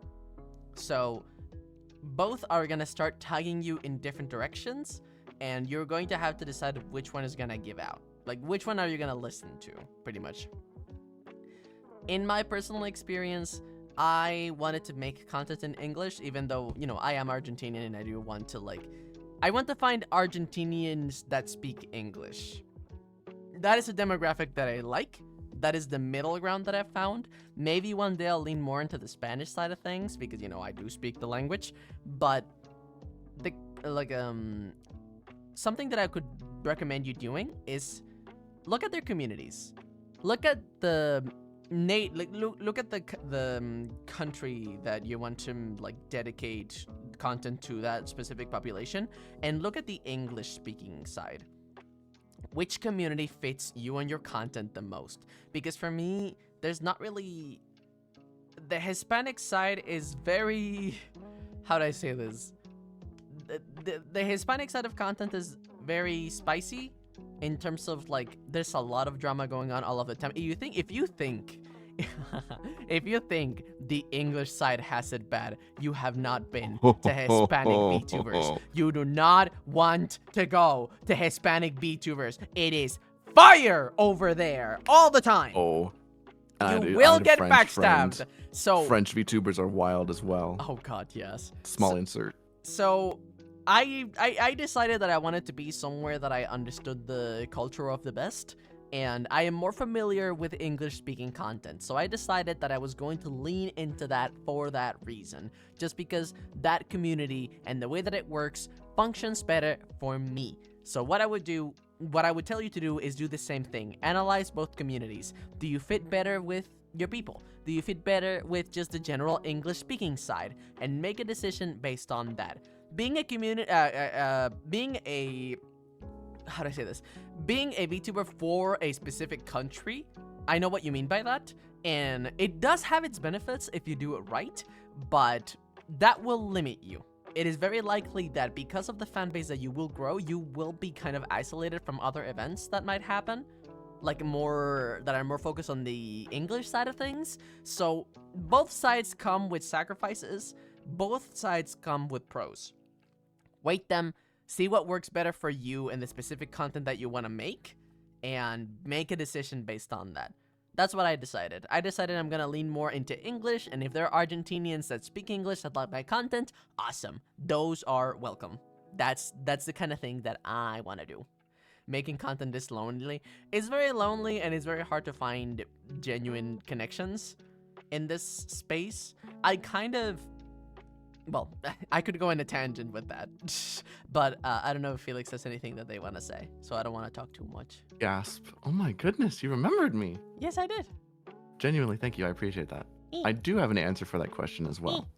So both are gonna start tagging you in different directions, and you're going to have to decide which one is gonna give out. Like, which one are you gonna listen to, pretty much. In my personal experience, I wanted to make content in English, even though, you know, I am Argentinian and I do want to, like, I want to find Argentinians that speak English. That is a demographic that I like. That is the middle ground that I've found. Maybe one day I'll lean more into the Spanish side of things because, you know, I do speak the language. But, something that I could recommend you doing is look at their communities. Look at the look at the country that you want to like dedicate content to that specific population, and look at the English speaking side. Which community fits you and your content the most? Because for me, there's not really, the Hispanic side is very, how do I say this? The Hispanic side of content is very spicy. In terms of like, there's a lot of drama going on all of the time. If you think the English side has it bad, you have not been to Hispanic VTubers. You do not want to go to Hispanic VTubers. It is fire over there all the time. Oh, you will get backstabbed. So French VTubers are wild as well. Oh god, yes. Small insert. So I decided that I wanted to be somewhere that I understood the culture of the best, and I am more familiar with English-speaking content, so I decided that I was going to lean into that for that reason, just because that community and the way that it works functions better for me. So what I would tell you to do is do the same thing. Analyze both communities. Do you fit better with your people? Do you fit better with just the general English-speaking side? And make a decision based on that. Being a community, being a VTuber for a specific country, I know what you mean by that, and it does have its benefits if you do it right, but that will limit you. It is very likely that because of the fan base that you will grow, you will be kind of isolated from other events that might happen. that are more focused on the English side of things. So both sides come with sacrifices. Both sides come with pros. Weight them, see what works better for you and the specific content that you want to make, and make a decision based on that. That's what I decided. I decided I'm gonna lean more into English, and if there are Argentinians that speak English that like my content, awesome. Those are welcome. That's the kind of thing that I want to do. Making content this lonely is very lonely, and it's very hard to find genuine connections in this space. Well, I could go in a tangent with that, but I don't know if Felix has anything that they want to say, so I don't want to talk too much. Gasp. Oh my goodness, you remembered me. Yes, I did. Genuinely, thank you. I appreciate that. I do have an answer for that question as well.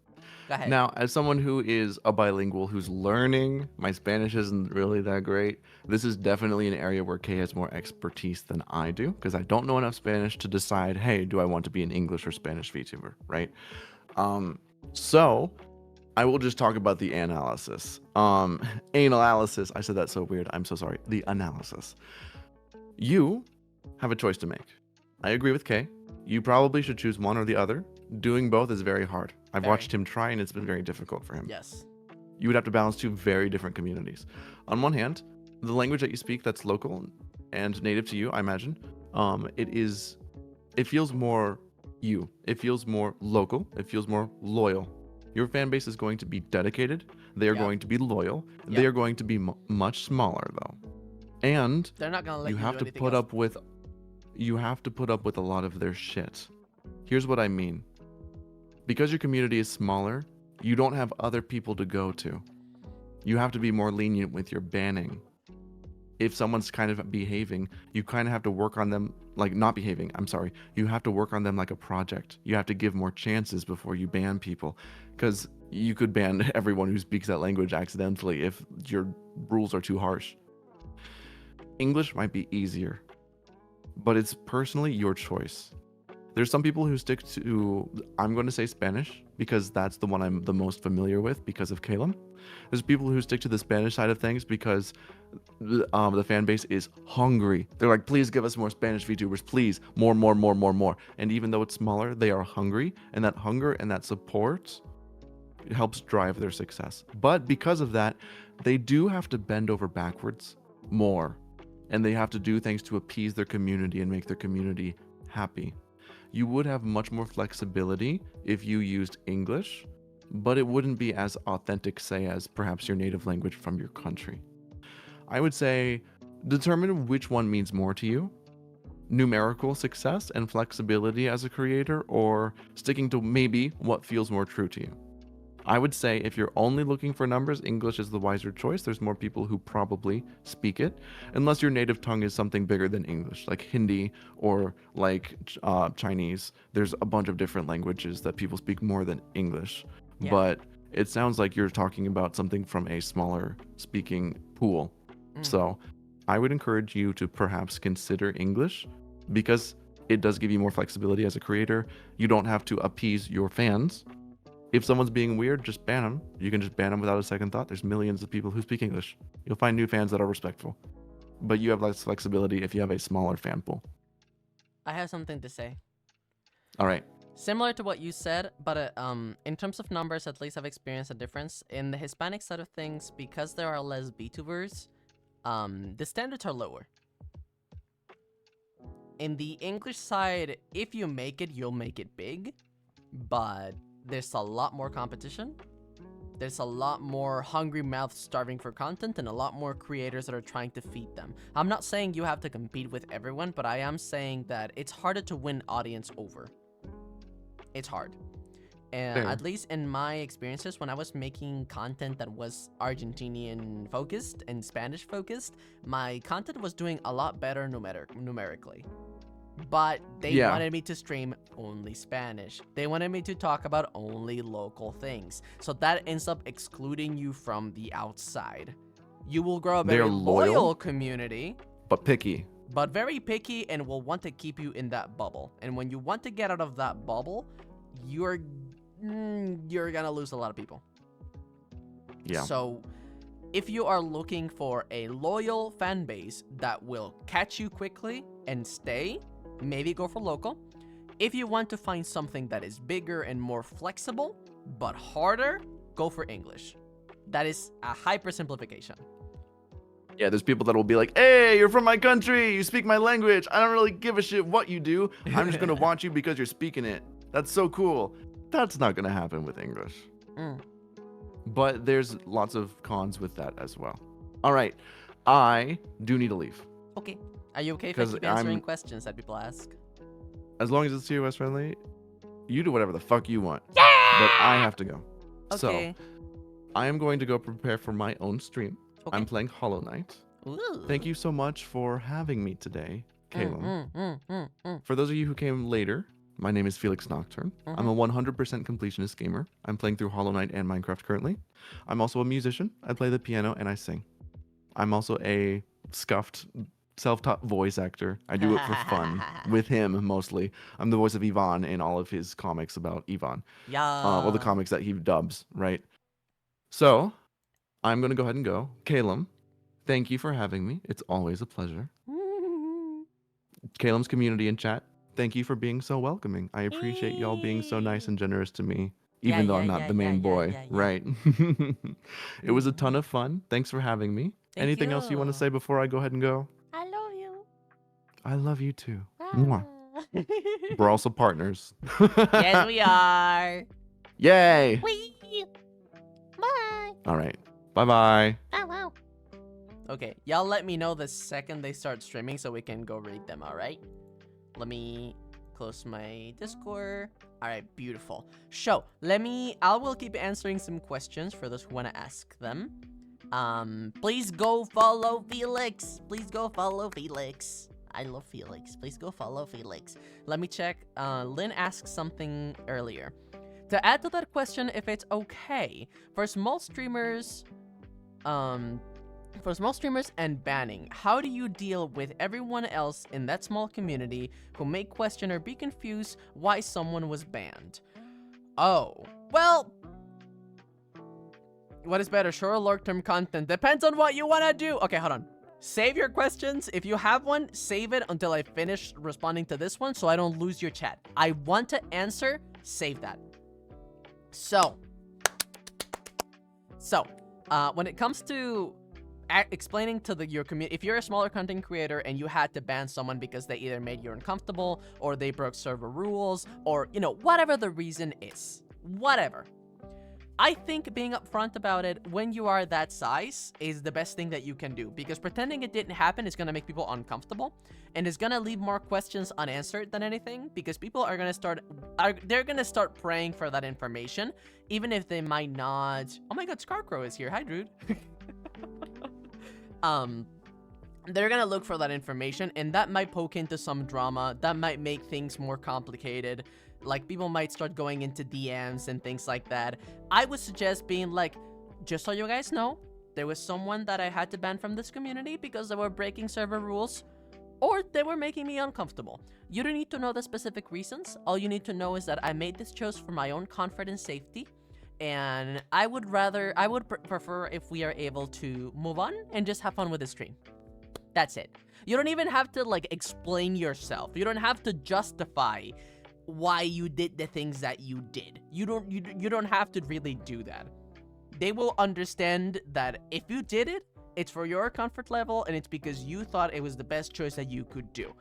Go ahead. Now, as someone who is a bilingual who's learning, my Spanish isn't really that great. This is definitely an area where Kay has more expertise than I do, because I don't know enough Spanish to decide, hey, do I want to be an English or Spanish VTuber, right? So I will just talk about the analysis. Analysis. I said that so weird. I'm so sorry. The analysis. You have a choice to make. I agree with Kay. You probably should choose one or the other. Doing both is very hard. I've Very. watched him try, and it's been very difficult for him. Yes. You would have to balance two very different communities. On one hand, the language that you speak that's local and native to you, I imagine, it feels more you. It feels more local. It feels more loyal. Your fan base is going to be dedicated. They are Yeah. going to be loyal. Yeah. They are going to be much smaller though. And They're not gonna let you you have do to anything put else. up with a lot of their shit. Here's what I mean. Because your community is smaller, you don't have other people to go to. You have to be more lenient with your banning. If someone's kind of behaving, you kind of have to work on them, like not behaving, I'm sorry. You have to work on them like a project. You have to give more chances before you ban people. Because you could ban everyone who speaks that language accidentally if your rules are too harsh. English might be easier, but it's personally your choice. There's some people who stick to, I'm going to say Spanish, because that's the one I'm the most familiar with because of Caleb. There's people who stick to the Spanish side of things because the fan base is hungry. They're like, please give us more Spanish VTubers, please, more. And even though it's smaller, they are hungry, and that hunger and that support helps drive their success. But because of that, they do have to bend over backwards more, and they have to do things to appease their community and make their community happy. You would have much more flexibility if you used English, but it wouldn't be as authentic, say, as perhaps your native language from your country. I would say determine which one means more to you. Numerical success and flexibility as a creator, or sticking to maybe what feels more true to you. I would say if you're only looking for numbers, English is the wiser choice. There's more people who probably speak it, unless your native tongue is something bigger than English, like Hindi or like Chinese. There's a bunch of different languages that people speak more than English. Yeah. But it sounds like you're talking about something from a smaller speaking pool. So I would encourage you to perhaps consider English, because it does give you more flexibility as a creator. You don't have to appease your fans. If someone's being weird, just ban them. You can just ban them without a second thought. There's millions of people who speak English. You'll find new fans that are respectful. But you have less flexibility if you have a smaller fan pool. I have something to say. All right. Similar to what you said, but in terms of numbers, at least I've experienced a difference. In the Hispanic side of things, because there are less VTubers, the standards are lower. In the English side, if you make it, you'll make it big, but there's a lot more competition. There's a lot more hungry mouths starving for content, and a lot more creators that are trying to feed them. I'm not saying you have to compete with everyone, but I am saying that it's harder to win audience over. It's hard. And Fair. at least in my experiences, when I was making content that was Argentinian focused and Spanish focused, my content was doing a lot better numerically. But they Yeah. wanted me to stream only Spanish. They wanted me to talk about only local things. So that ends up excluding you from the outside. You will grow a very They're loyal? loyal community, But picky. but very picky, and will want to keep you in that bubble. And when you want to get out of that bubble, you're gonna lose a lot of people. Yeah. So If you are looking for a loyal fan base that will catch you quickly and stay, maybe go for local. If you want to find something that is bigger and more flexible, but harder, go for English. That is a hyper simplification. Yeah, there's people that will be like, hey, you're from my country. You speak my language. I don't really give a shit what you do. I'm just going to watch you because you're speaking it. That's so cool. That's not going to happen with English. Mm. But there's lots of cons with that as well. All right. I do need to leave. Okay. Are you okay if I 'Cause keep answering I'm- questions that people ask? As long as it's TOS friendly, you do whatever the fuck you want. Yeah! But I have to go. Okay. So I am going to go prepare for my own stream. Okay. I'm playing Hollow Knight. Ooh. Thank you so much for having me today, Caleb. Mm. For those of you who came later, my name is Felix Nocturne. I'm a 100% completionist gamer. I'm playing through Hollow Knight and Minecraft currently. I'm also a musician. I play the piano and I sing. I'm also a scuffed, self-taught voice actor. I do it for fun, with him mostly. I'm the voice of Ivan in all of his comics about Ivan. Yeah. Well, the comics that he dubs, right? So, I'm going to go ahead and go. Caleb, thank you for having me. It's always a pleasure. Caleb's community and chat, thank you for being so welcoming. I appreciate y'all being so nice and generous to me, even Yeah, though I'm yeah, not yeah, the main yeah, boy, yeah, yeah. right? It was a ton of fun. Thanks for having me. Thank Anything else you want to you. say before I go ahead and go? I love you. I love you too. Mwah. We're also partners. Yes, we are. Yay! Wee. Bye. All right. Bye-bye. Ow, ow. Okay, y'all let me know the second they start streaming so we can go read them, alright? Let me close my Discord. Alright, beautiful. So, I will keep answering some questions for those who want to ask them. Please go follow Felix. Please go follow Felix. I love Felix. Please go follow Felix. Let me check. Lynn asked something earlier. To add to that question, if it's okay, for small streamers and banning, how do you deal with everyone else in that small community who may question or be confused why someone was banned? Oh, well, what is better, short or long-term content? Depends on what you want to do. Okay, hold on. Save your questions. If you have one, save it until I finish responding to this one so I don't lose your chat. I want to answer, save that. So, when it comes to explaining to your community, if you're a smaller content creator and you had to ban someone because they either made you uncomfortable or they broke server rules or, whatever the reason is, whatever. I think being upfront about it when you are that size is the best thing that you can do, because pretending it didn't happen is going to make people uncomfortable and is going to leave more questions unanswered than anything, because people are going to start praying for that information, even if they might not. Oh my god, Scarcrow is here. Hi, Druid. They're gonna look for that information, and that might poke into some drama. That might make things more complicated. Like, people might start going into DMs and things like that. I would suggest being like, just so you guys know, there was someone that I had to ban from this community because they were breaking server rules, or they were making me uncomfortable. You don't need to know the specific reasons. All you need to know is that I made this choice for my own comfort and safety. And I would prefer if we are able to move on and just have fun with the stream. That's it. You don't even have to, explain yourself. You don't have to justify why you did the things that you did. You don't have to really do that. They will understand that if you did it, it's for your comfort level and it's because you thought it was the best choice that you could do.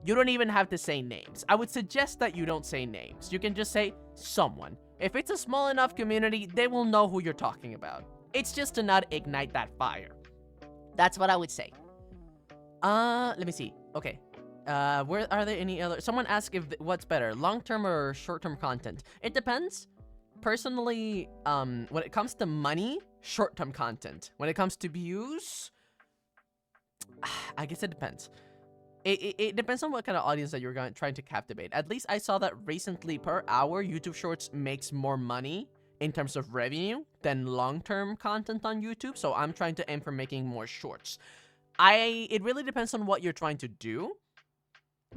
You don't even have to say names. I would suggest that you don't say names. You can just say someone. If it's a small enough community, they will know who you're talking about. It's just to not ignite that fire. That's what I would say. Let me see. Okay. Where are there any other? Someone asked what's better, long-term or short-term content. It depends. Personally, when it comes to money, short-term content. When it comes to views, I guess it depends. It depends on what kind of audience that you're trying to captivate. At least I saw that recently, per hour, YouTube Shorts makes more money in terms of revenue than long-term content on YouTube. So I'm trying to aim for making more shorts. It really depends on what you're trying to do.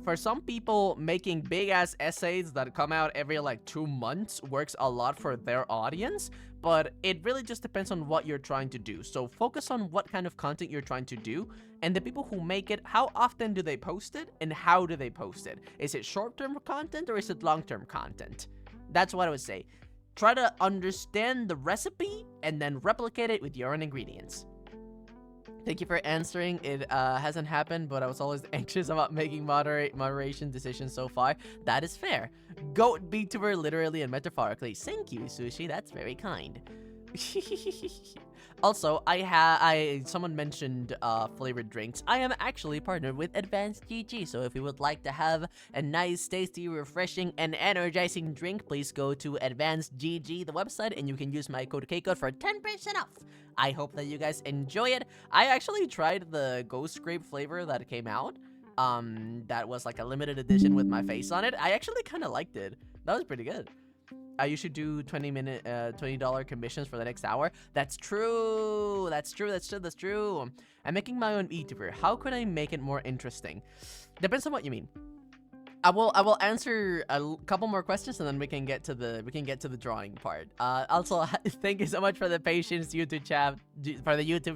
For some people, making big ass essays that come out every like 2 months works a lot for their audience, but it really just depends on what you're trying to do. So focus on what kind of content you're trying to do, and the people who make it, how often do they post it, and how do they post it? Is it short-term content or is it long-term content? That's what I would say. Try to understand the recipe and then replicate it with your own ingredients. Thank you for answering. It hasn't happened, but I was always anxious about making moderation decisions so far. That is fair. Goat VTuber literally and metaphorically. Thank you, Sushi. That's very kind. Also, someone mentioned flavored drinks. I am actually partnered with Advanced GG, so if you would like to have a nice, tasty, refreshing, and energizing drink, please go to Advanced GG, the website, and you can use my code KCode for 10% off. I hope that you guys enjoy it. I actually tried the Ghost Grape flavor that came out. That was like a limited edition with my face on it. I actually kind of liked it. That was pretty good. You should do $20 commissions for the next hour. That's true. That's true. I'm making my own VTuber. How could I make it more interesting? Depends on what you mean. I will answer a couple more questions and then we can get to the drawing part. Also, thank you so much for the patience, YouTube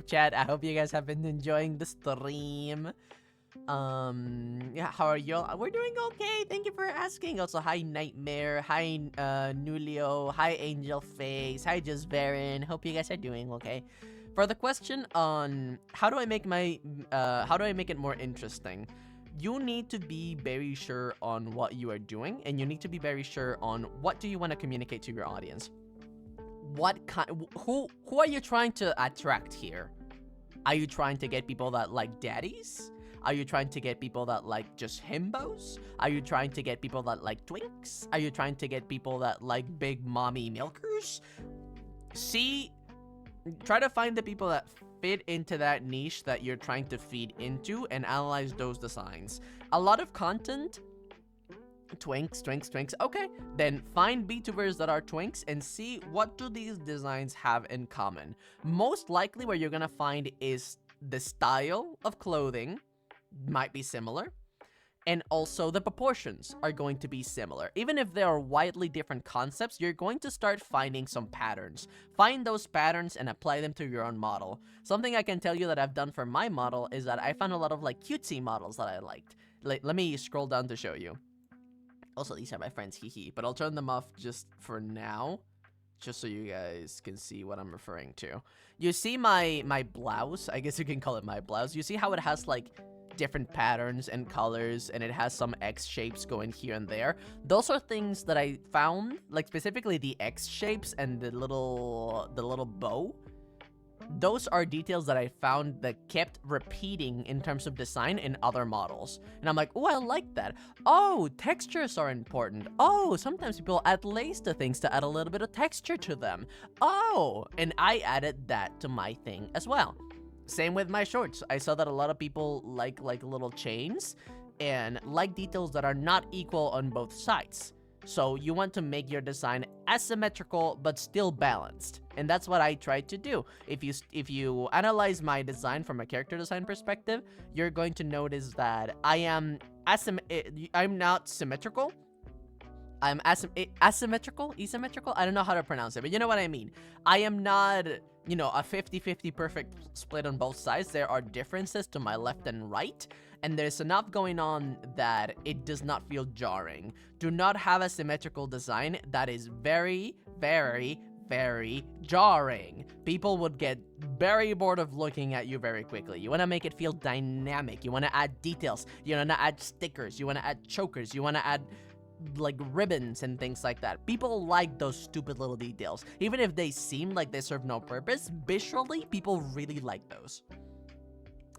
chat. I hope you guys have been enjoying the stream. Yeah, how are you all? We're doing okay, thank you for asking. Also, hi Nightmare, hi Nulio, hi Angel Face, hi Jasverin. Hope you guys are doing okay. For the question on how do I make it more interesting, you need to be very sure on what you are doing, and you need to be very sure on what do you want to communicate to your audience. Who are you trying to attract here? Are you trying to get people that like daddies? Are you trying to get people that like just himbos? Are you trying to get people that like twinks? Are you trying to get people that like big mommy milkers? Try to find the people that fit into that niche that you're trying to feed into and analyze those designs. A lot of content, twinks. Okay, then find VTubers that are twinks and see what do these designs have in common. Most likely what you're gonna find is the style of clothing might be similar, and also the proportions are going to be similar. Even if they are widely different concepts, you're going to start finding some patterns. Find those patterns and apply them to your own model. Something I can tell you that I've done for my model is that I found a lot of like cutesy models that I liked. Let me scroll down to show you. Also, these are my friends, hehe, but I'll turn them off just for now, just so you guys can see what I'm referring to. You see my blouse? I guess you can call it my blouse. You see how it has like different patterns and colors, and it has some X shapes going here and there? Those are things that I found, like specifically the X shapes and the little bow. Those are details that I found that kept repeating in terms of design in other models. And I'm like, oh, I like that. Oh, textures are important. Oh, sometimes people add lace to things to add a little bit of texture to them. Oh, and I added that to my thing as well. Same with my shorts. I saw that a lot of people like little chains and like details that are not equal on both sides. So you want to make your design asymmetrical but still balanced. And that's what I tried to do. If you analyze my design from a character design perspective, you're going to notice that I'm not symmetrical. I'm asymmetrical? I don't know how to pronounce it, but you know what I mean. I am not, you know, a 50-50 perfect split on both sides. There are differences to my left and right, and there's enough going on that it does not feel jarring. Do not have a symmetrical design. That is very, very, very jarring. People would get very bored of looking at you very quickly. You want to make it feel dynamic. You want to add details. You want to add stickers. You want to add chokers. You want to add like ribbons and things like that. People like those stupid little details. Even if they seem like they serve no purpose, visually, people really like those.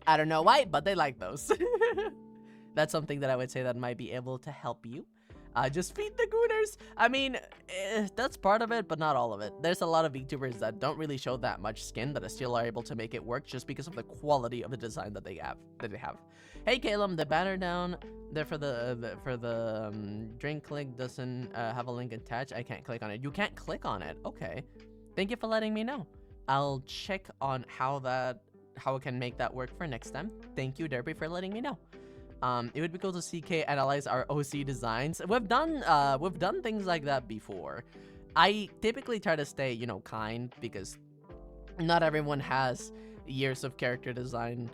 I don't know why, but they like those. That's something that I would say that might be able to help you. Just feed the gooners. I mean, that's part of it, but not all of it. There's a lot of VTubers that don't really show that much skin that still are able to make it work just because of the quality of the design that they have. Hey, Caleb, the banner down there for the drink link doesn't have a link attached. I can't click on it. You can't click on it. Okay. Thank you for letting me know. I'll check on how I can make that work for next time. Thank you, Derby, for letting me know. It would be cool to see Kay analyze our OC designs. We've done things like that before. I typically try to stay, kind, because not everyone has years of character design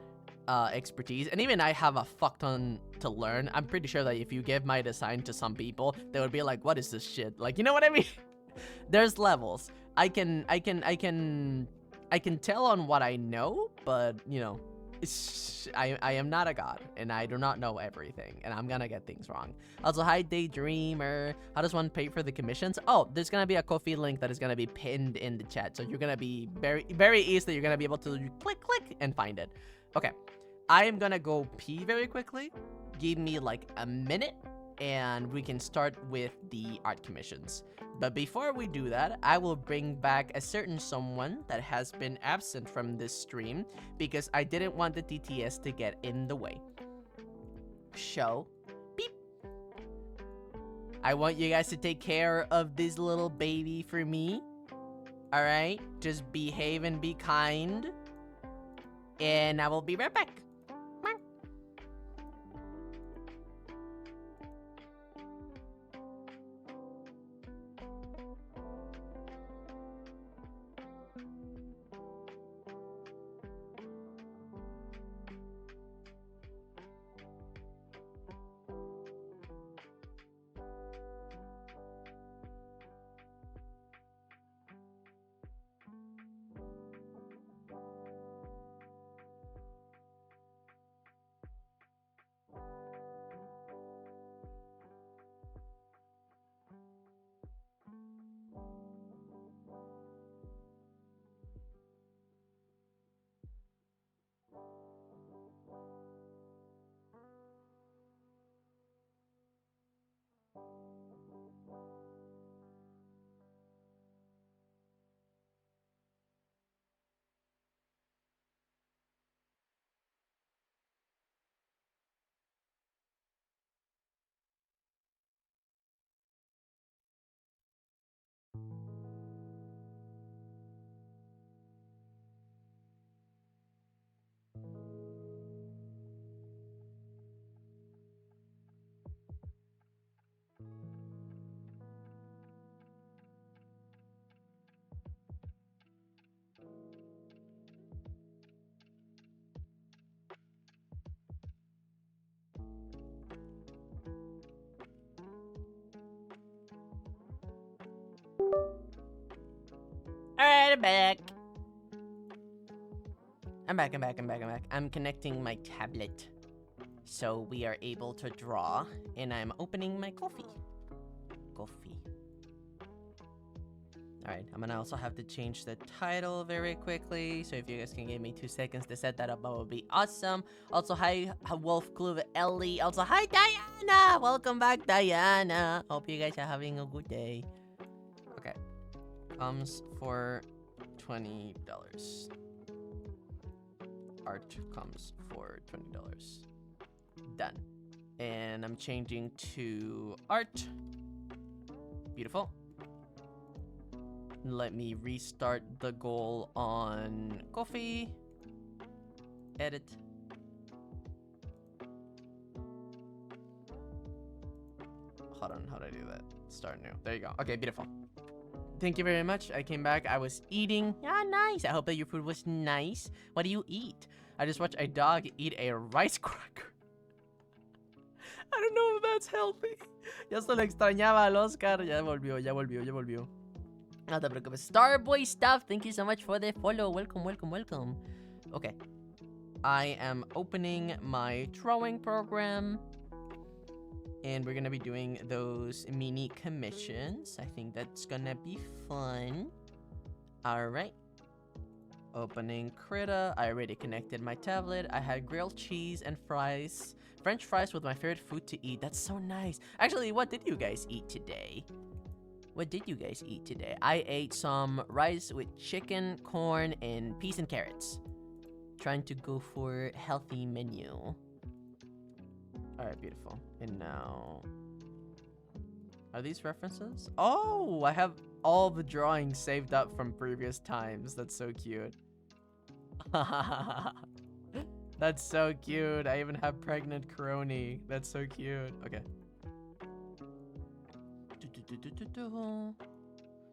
expertise, and even I have a fuck ton to learn. I'm pretty sure that if you give my design to some people, they would be like, "What is this shit?" Like, you know what I mean? There's levels. I can tell on what I know, but I am not a god, and I do not know everything, and I'm gonna get things wrong. Also, hi Daydreamer. How does one pay for the commissions? Oh, there's gonna be a Ko-fi link that is gonna be pinned in the chat, so you're gonna be very easily. You're gonna be able to click and find it. Okay, I am gonna go pee very quickly. Give me like a minute, and we can start with the art commissions. But before we do that, I will bring back a certain someone that has been absent from this stream because I didn't want the TTS to get in the way. Show. Beep. I want you guys to take care of this little baby for me. Alright? Just behave and be kind. And I will be right back. Alright, I'm back. I'm back. I'm connecting my tablet so we are able to draw, and I'm opening my coffee. Alright, I'm gonna also have to change the title very quickly, so if you guys can give me 2 seconds to set that up, that would be awesome. Also, hi Wolf Club Ellie. Also, hi Diana! Welcome back, Diana. Hope you guys are having a good day. Okay. Comes for $20. Art comes for $20. Done. And I'm changing to art. Beautiful. Let me restart the goal on Ko-fi. Edit. Hold on, how do I do that? Start new. There you go. Okay, beautiful. Thank you very much. I came back. I was eating. Ah, nice. I hope that your food was nice. What do you eat? I just watched a dog eat a rice cracker. I don't know if that's healthy. Ya se lo extrañaba al Oscar. Ya volvió. No te preocupes. Starboy Stuff, thank you so much for the follow. Welcome. Okay. I am opening my drawing program. And we're gonna be doing those mini commissions. I think that's gonna be fun. Alright. Opening Krita. I already connected my tablet. I had grilled cheese and fries. French fries with my favorite food to eat. That's so nice. Actually, what did you guys eat today? I ate some rice with chicken, corn, and peas and carrots. Trying to go for healthy menu. Alright, beautiful. And now... Are these references? Oh, I have all the drawings saved up from previous times. That's so cute. That's so cute. I even have pregnant crony. That's so cute. Okay.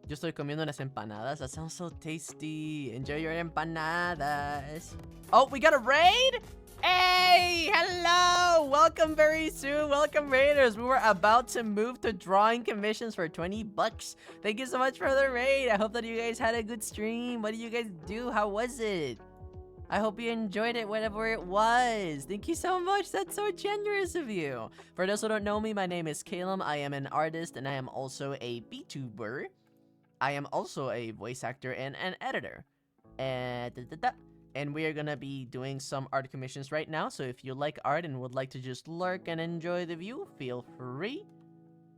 Yo estoy comiendo unas empanadas. That sounds so tasty. Enjoy your empanadas. Oh, we got a raid? Hey, hello. Welcome very soon. Welcome, raiders. We were about to move to drawing commissions for 20 bucks. Thank you so much for the raid. I hope that you guys had a good stream. What did you guys do? How was it? I hope you enjoyed it, whatever it was. Thank you so much. That's so generous of you. For those who don't know me, my name is Calum. I am an artist, and I am also a VTuber. I am also a voice actor and an editor. And we are gonna be doing some art commissions right now. So if you like art and would like to just lurk and enjoy the view, feel free.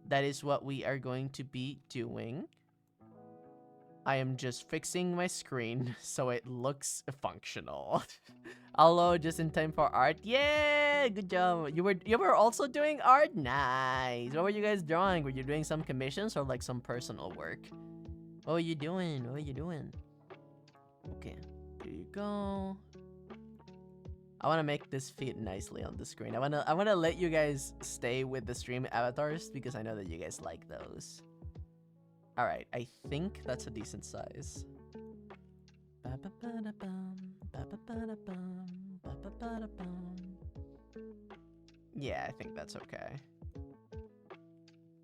That is what we are going to be doing. I am just fixing my screen so it looks functional. I'll load just in time for art. Yeah, good job. You were also doing art? Nice. What were you guys drawing? Were you doing some commissions or like some personal work? What were you doing? What were you doing? Okay, here you go. I want to make this fit nicely on the screen. I wanna let you guys stay with the stream avatars because I know that you guys like those. Alright, I think that's a decent size. Yeah, I think that's okay.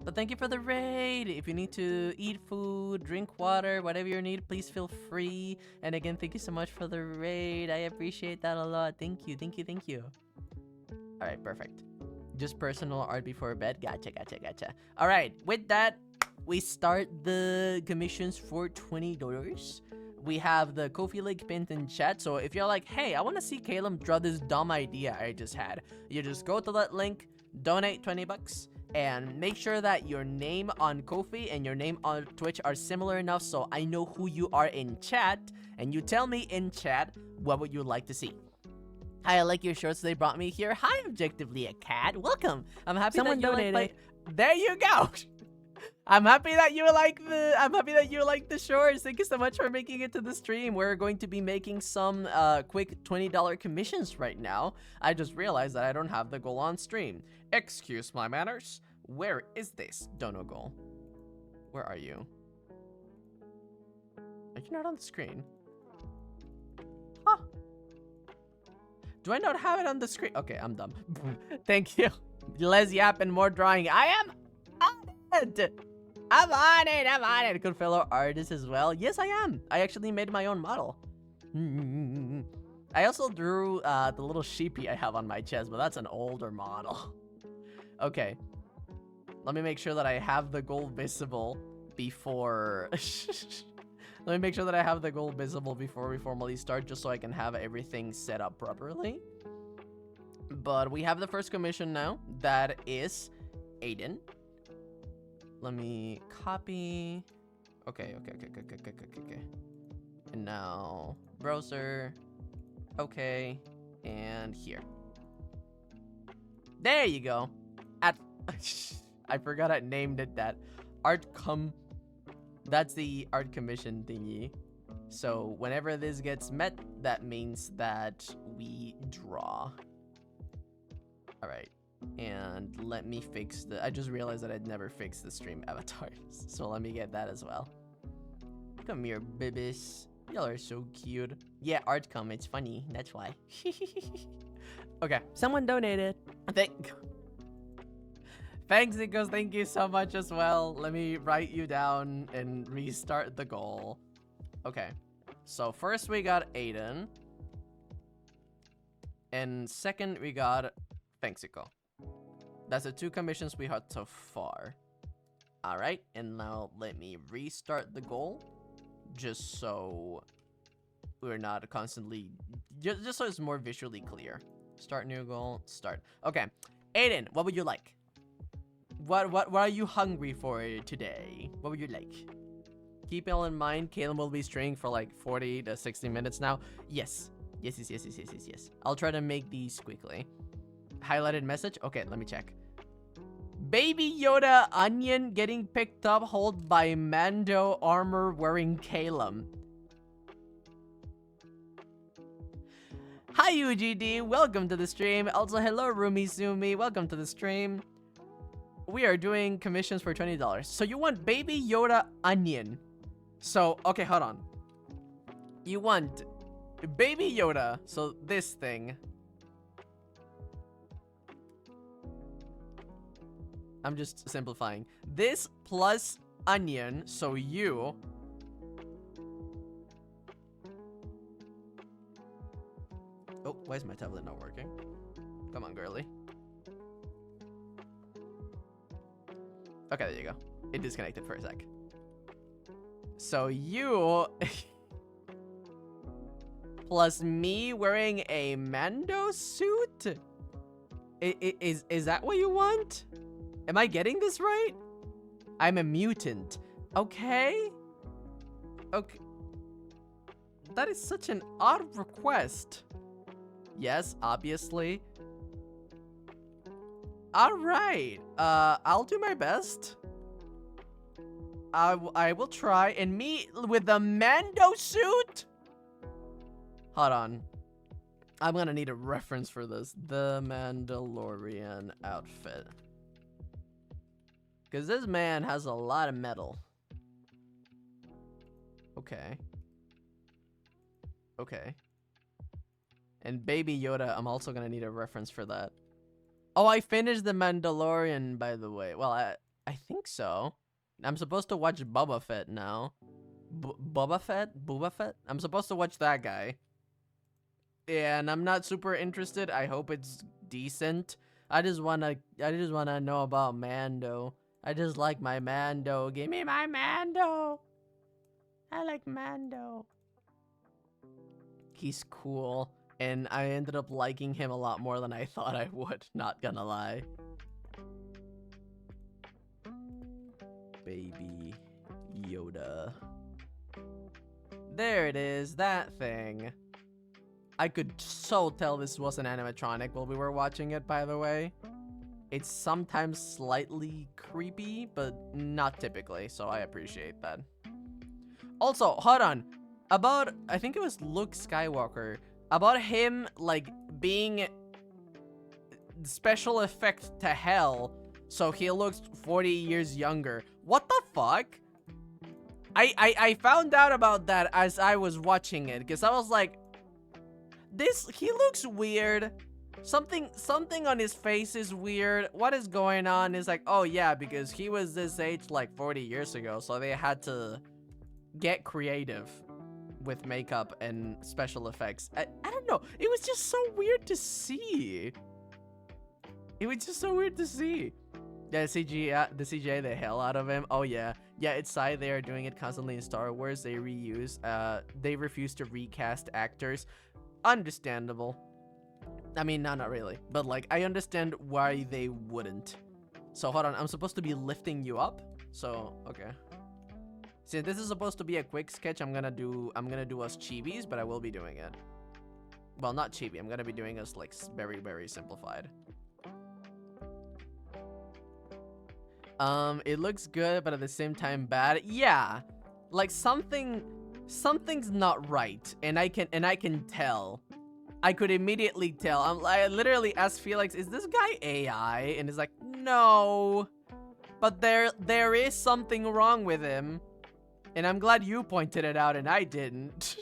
But thank you for the raid! If you need to eat food, drink water, whatever you need, please feel free. And again, thank you so much for the raid. I appreciate that a lot. Thank you, thank you, thank you. Alright, perfect. Just personal art before bed. Gotcha, gotcha, gotcha. Alright, with that, we start the commissions for $20. We have the Ko-fi link pinned in chat. So if you're like, hey, I want to see Calum draw this dumb idea I just had, you just go to that link, donate 20 bucks, and make sure that your name on Ko-fi and your name on Twitch are similar enough so I know who you are in chat, and you tell me in chat what would you like to see. Hi, I like your shorts they brought me here. Hi, Objectively a Cat. Welcome. I'm happy Someone that you donated. like there you go. I'm happy that you like the shorts. Thank you so much for making it to the stream. We're going to be making some quick $20 commissions right now. I just realized that I don't have the goal on stream. Excuse my manners. Where is this dono goal? Where are you? Are you not on the screen? Huh. Do I not have it on the screen? Okay, I'm dumb. Thank you. Less yap and more drawing. I am on it. I'm on it. I'm on it. Good fellow artist as well. Yes, I am. I actually made my own model. I also drew the little sheepy I have on my chest, but that's an older model. Okay. Let me make sure that I have the goal visible before... Let me make sure that I have the goal visible before we formally start, just so I can have everything set up properly. But we have the first commission now. That is Aiden. Let me copy. Okay. And now browser. Okay. And here. There you go. I forgot I named it that. That's the art commission thingy. So whenever this gets met, that means that we draw. Alright. And let me fix I just realized that I'd never fixed the stream avatars. So let me get that as well. Come here, babies. Y'all are so cute. Yeah, Artcom, it's funny. That's why. Okay. Someone donated. Thanks, Nikos. Thank you so much as well. Let me write you down and restart the goal. Okay. So first we got Aiden. And second we got Fenxico. That's the two commissions we had so far. Alright, and now let me restart the goal. Just so we're not constantly... Just so it's more visually clear. Start new goal, start. Okay, Aiden, what would you like? What are you hungry for today? What would you like? Keep all in mind, Calum will be streaming for like 40 to 60 minutes now. Yes. Yes. I'll try to make these quickly. Highlighted message? Okay, let me check. Baby Yoda Onion getting picked up hold by Mando armor wearing Calum. Hi UGD, welcome to the stream. Also, hello Rumi Sumi, welcome to the stream. We are doing commissions for $20. So you want Baby Yoda onion. So, okay, hold on. You want Baby Yoda, so this thing. I'm just simplifying. This plus onion, so you. Oh, why is my tablet not working? Come on, girly. Okay, there you go. It disconnected for a sec. So you plus me wearing a Mando suit? Is that what you want? Am I getting this right? I'm a mutant. Okay. Okay. That is such an odd request. Yes, obviously. Alright. I'll do my best. I will try. And me with the Mando suit? Hold on. I'm gonna need a reference for this. The Mandalorian outfit. Because this man has a lot of metal. Okay. Okay. And Baby Yoda, I'm also gonna need a reference for that. Oh, I finished The Mandalorian, by the way. Well, I think so. I'm supposed to watch Boba Fett now. Boba Fett? Boba Fett? I'm supposed to watch that guy. Yeah, and I'm not super interested. I hope it's decent. I just wanna know about Mando. I just like my Mando. Give me my Mando. I like Mando. He's cool. And I ended up liking him a lot more than I thought I would. Not gonna lie. Baby Yoda. There it is. That thing. I could so tell this was an animatronic while we were watching it, by the way. It's sometimes slightly creepy, but not typically, so I appreciate that. Also, hold on. About, I think it was Luke Skywalker, about him, like, being special effect to hell, so he looks 40 years younger. What the fuck? I found out about that as I was watching it, because I was like, he looks weird. Something on his face is weird. What is going on? Is like, oh yeah, because he was this age like 40 years ago, so they had to get creative with makeup and special effects. I don't know. It was just so weird to see. It was just so weird to see. Yeah, the CGI the hell out of him. Oh yeah. Yeah, it's Sai. They are doing it constantly in Star Wars. They reuse, they refuse to recast actors. Understandable. I mean, no, not really. But like, I understand why they wouldn't. So hold on, I'm supposed to be lifting you up. So, okay. Since this is supposed to be a quick sketch, I'm gonna do us chibis, but I will be doing it. Well, not chibi. I'm gonna be doing us like very, very simplified. It looks good, but at the same time bad. Yeah, like something's not right, and I can tell. I could immediately tell. I literally asked Felix, "Is this guy AI?" And he's like, "No, but there is something wrong with him." And I'm glad you pointed it out and I didn't.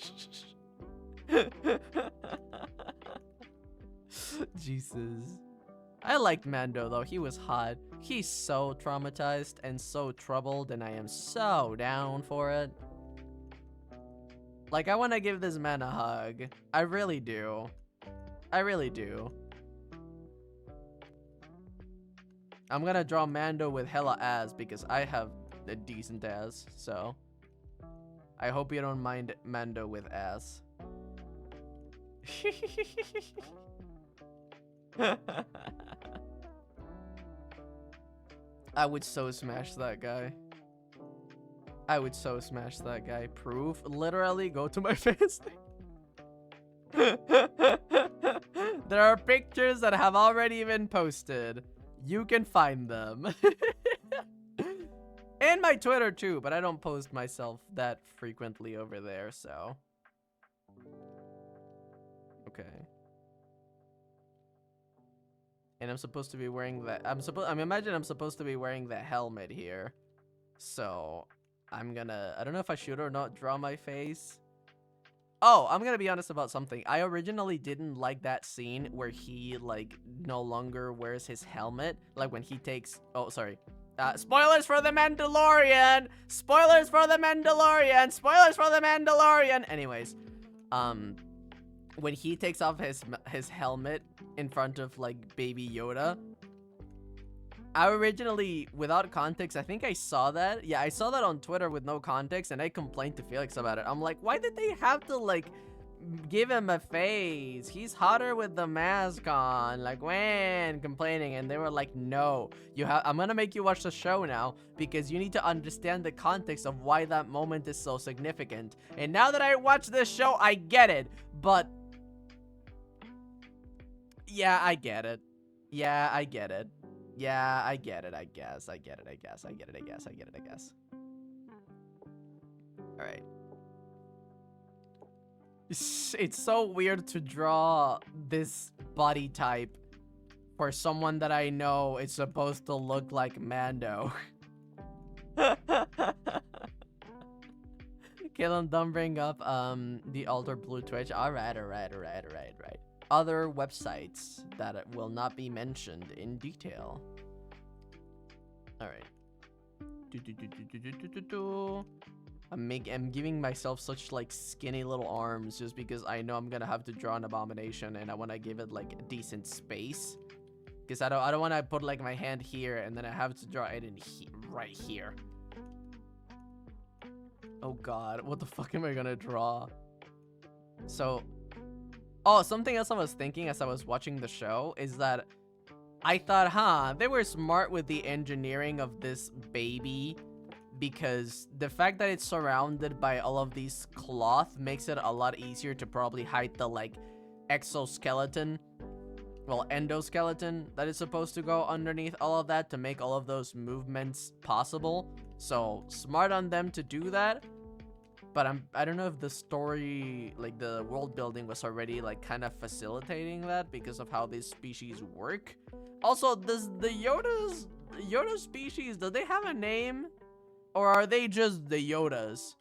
Jesus. I liked Mando though. He was hot. He's so traumatized and so troubled, and I am so down for it. Like, I want to give this man a hug. I really do. I really do. I'm gonna draw Mando with hella ass because I have a decent ass, so I hope you don't mind Mando with ass. I would so smash that guy. I would so smash that guy. Proof? Literally, go to my face. There are pictures that have already been posted. You can find them. And my Twitter too, but I don't post myself that frequently over there, so. Okay. and I'm supposed to be wearing the imagine I'm supposed to be wearing the helmet here. So I'm gonna, I don't know if I should or not draw my face. Oh, I'm gonna be honest about something. I originally didn't like that scene where he like no longer wears his helmet, like when he takes, oh sorry, spoilers for the Mandalorian, spoilers for the Mandalorian, spoilers for the Mandalorian. Anyways, when he takes off his helmet in front of like Baby Yoda, I originally, without context, I think I saw that. Yeah, I saw that on Twitter with no context, and I complained to Felix about it. I'm like, why did they have to, like, give him a face? He's hotter with the mask on. Like, when? Complaining. And they were like, no. I'm gonna make you watch the show now, because you need to understand the context of why that moment is so significant. And now that I watch this show, I get it. But, yeah, I get it. Yeah, I get it. Yeah, I get it, I guess. I get it, I guess. Alright. It's so weird to draw this body type for someone that I know is supposed to look like Mando. Caleb, don't bring up the Alter Blue Twitch. Alright. Other websites that will not be mentioned in detail. Alright. I'm giving myself such like skinny little arms just because I know I'm gonna have to draw an abomination and I want to give it like a decent space. Because I don't want to put like my hand here and then I have to draw it in right here. Oh god, what the fuck am I gonna draw? So, oh, something else I was thinking as I was watching the show is that I thought, they were smart with the engineering of this baby, because the fact that it's surrounded by all of these cloth makes it a lot easier to probably hide the like exoskeleton, well, endoskeleton that is supposed to go underneath all of that to make all of those movements possible. So smart on them to do that. But I don't know if the story, like the world building was already like kind of facilitating that because of how these species work. Also, does the Yoda species, do they have a name? Or are they just the Yodas?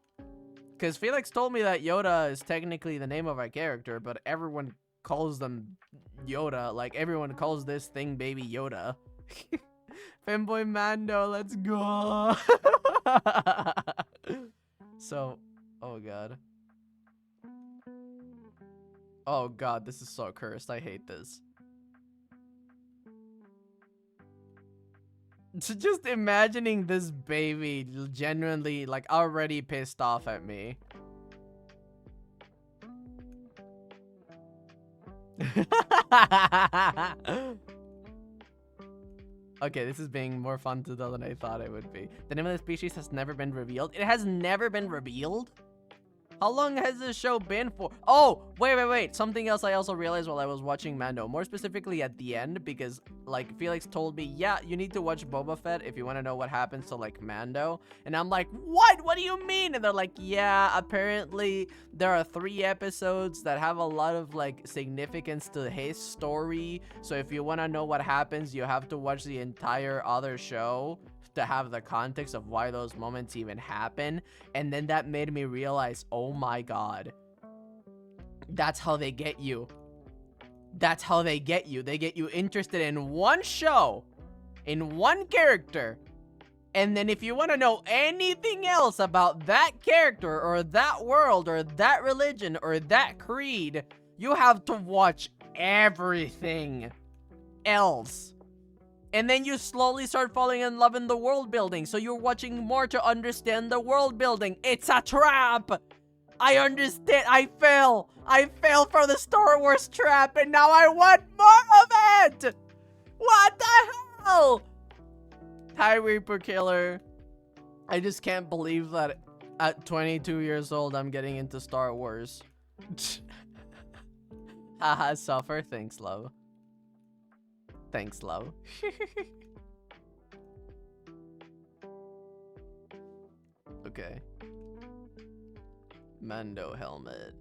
Because Felix told me that Yoda is technically the name of our character, but everyone calls them Yoda. Like everyone calls this thing Baby Yoda. Fanboy Mando, let's go. So, oh god. Oh god, this is so cursed. I hate this. Just imagining this baby genuinely, like, already pissed off at me. Okay, this is being more fun to do than I thought it would be. The name of the species has never been revealed. It has never been revealed? How long has this show been for? Oh, wait. Something else I also realized while I was watching Mando. More specifically at the end, because, like, Felix told me, yeah, you need to watch Boba Fett if you want to know what happens to, like, Mando. And I'm like, what? What do you mean? And they're like, yeah, apparently there are 3 episodes that have a lot of, like, significance to his story. So if you want to know what happens, you have to watch the entire other show to have the context of why those moments even happen. And then that made me realize, oh my god, that's how they get you. That's how they get you. They get you interested in one show, in one character, and then if you want to know anything else about that character or that world or that religion or that creed, you have to watch everything else. And then you slowly start falling in love in the world building. So you're watching more to understand the world building. It's a trap. I understand. I fell for the Star Wars trap. And now I want more of it. What the hell? Hi, Reaper Killer. I just can't believe that at 22 years old, I'm getting into Star Wars. Haha, suffer. Thanks, love. Thanks, love. Okay. Mando helmet.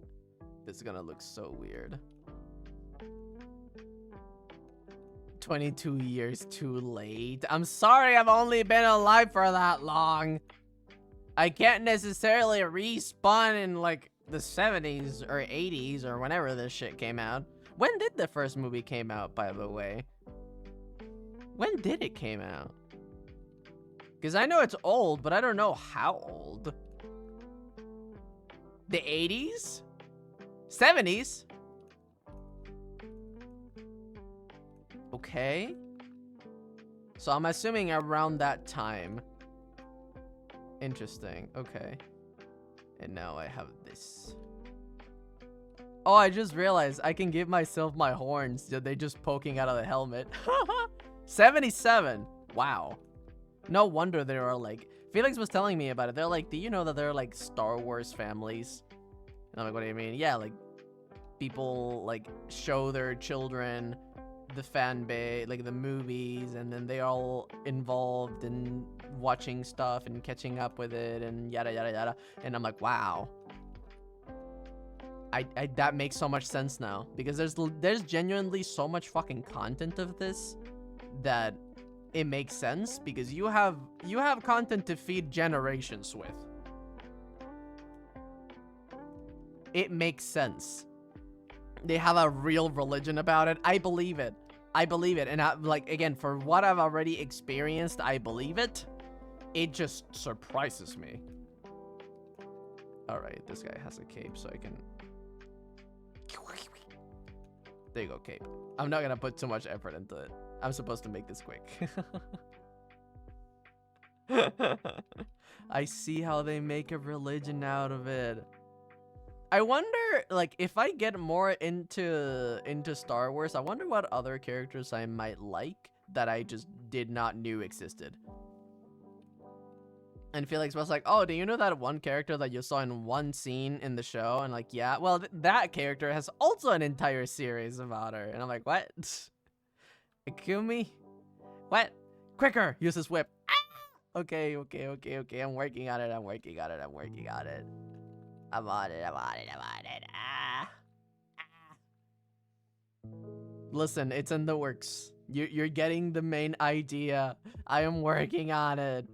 This is gonna look so weird. 22 years too late. I'm sorry I've only been alive for that long. I can't necessarily respawn in like the 70s or 80s or whenever this shit came out. When did the first movie came out, by the way? When did it came out? Because I know it's old, but I don't know how old. The 80s? 70s? Okay. So I'm assuming around that time. Interesting. Okay. And now I have this. Oh, I just realized I can give myself my horns. They just poking out of the helmet. 77. Wow. No wonder there are like... Felix was telling me about it. They're like, do you know that there are like Star Wars families? And I'm like, what do you mean? Yeah, like people like show their children the fan base, like the movies, and then they're all involved in watching stuff and catching up with it and yada yada yada. And I'm like, wow. I that makes so much sense now, because there's genuinely so much fucking content of this that it makes sense, because you have content to feed generations with. It makes sense. They have a real religion about it. I believe it. I believe it. And like, again, for what I've already experienced, I believe it. It just surprises me. All right, this guy has a cape, so I can... There you go, cape. I'm not gonna put too much effort into it. I'm supposed to make this quick. I see how they make a religion out of it. I wonder, like, if I get more into Star Wars, I wonder what other characters I might like that I just did not knew existed. And Felix was like, oh, do you know that one character that you saw in one scene in the show? And like, yeah, well, that character has also an entire series about her. And I'm like, what? Kill me? What? Quicker! Use this whip. Ah! Okay. I'm working on it. I'm on it. Ah. Listen, it's in the works. You're getting the main idea. I am working on it.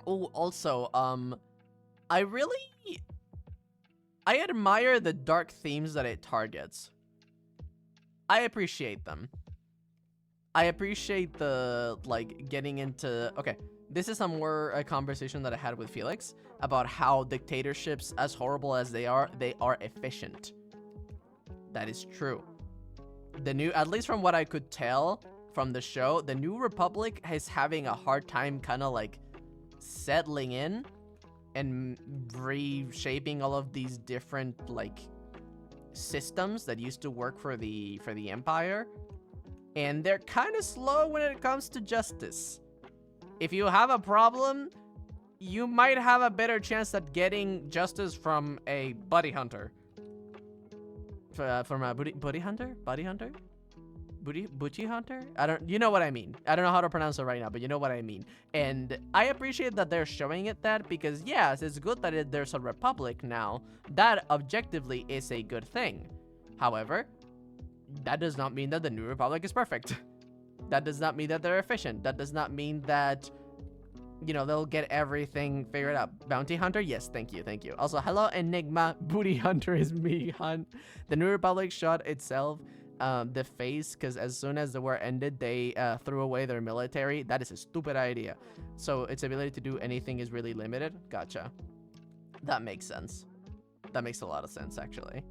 Oh, also, I admire the dark themes that it targets. I appreciate them. I appreciate the, like, getting into... Okay, this is a conversation that I had with Felix about how dictatorships, as horrible as they are efficient. That is true. At least from what I could tell from the show, the New Republic is having a hard time kind of, like, settling in and reshaping all of these different, like, systems that used to work for the Empire. And they're kind of slow when it comes to justice. If you have a problem, you might have a better chance at getting justice from a buddy hunter. From a buddy hunter? Butchie hunter? You know what I mean. I don't know how to pronounce it right now, but you know what I mean. And I appreciate that they're showing it that, because yes, it's good that there's a republic now. That objectively is a good thing. However, that does not mean that the New Republic is perfect. That does not mean that they're efficient. That does not mean that, you know, they'll get everything figured out. Bounty Hunter? Yes, thank you. Also, hello, Enigma. Booty Hunter is me, hunt. The New Republic shot itself the face, because as soon as the war ended, they threw away their military. That is a stupid idea. So its ability to do anything is really limited. Gotcha. That makes sense. That makes a lot of sense, actually.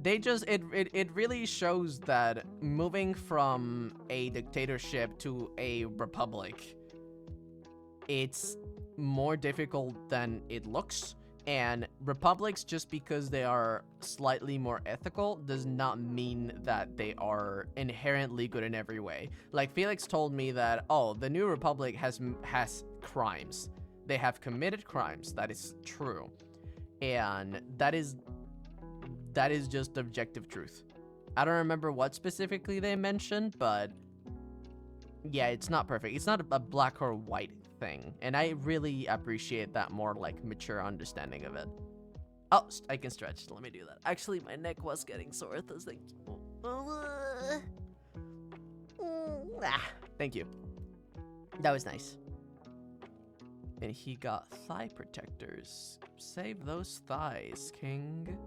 It really shows that moving from a dictatorship to a republic, it's more difficult than it looks. And republics, just because they are slightly more ethical, does not mean that they are inherently good in every way. Like Felix told me that, oh, the New Republic has crimes. They have committed crimes. That is true. And that is just objective truth. I don't remember what specifically they mentioned, but yeah, it's not perfect. It's not a black or white thing, and I really appreciate that more, like, mature understanding of it. Oh, I can stretch. Let me do that. Actually, my neck was getting sore. I was like, Thank you. That was nice. And he got thigh protectors. Save those thighs, King.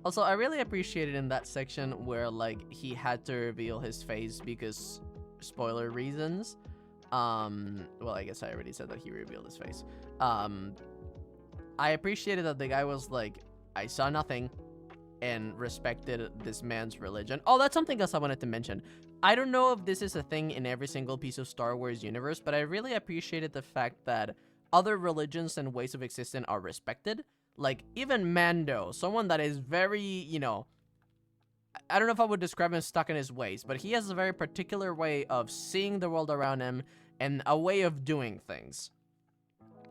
Also, I really appreciated in that section where, like, he had to reveal his face because spoiler reasons. Well, I guess I already said that he revealed his face. I appreciated that the guy was like, I saw nothing, and respected this man's religion. Oh, that's something else I wanted to mention. I don't know if this is a thing in every single piece of Star Wars universe, but I really appreciated the fact that other religions and ways of existing are respected. Like, even Mando, someone that is very, you know, I don't know if I would describe him as stuck in his ways, but he has a very particular way of seeing the world around him and a way of doing things,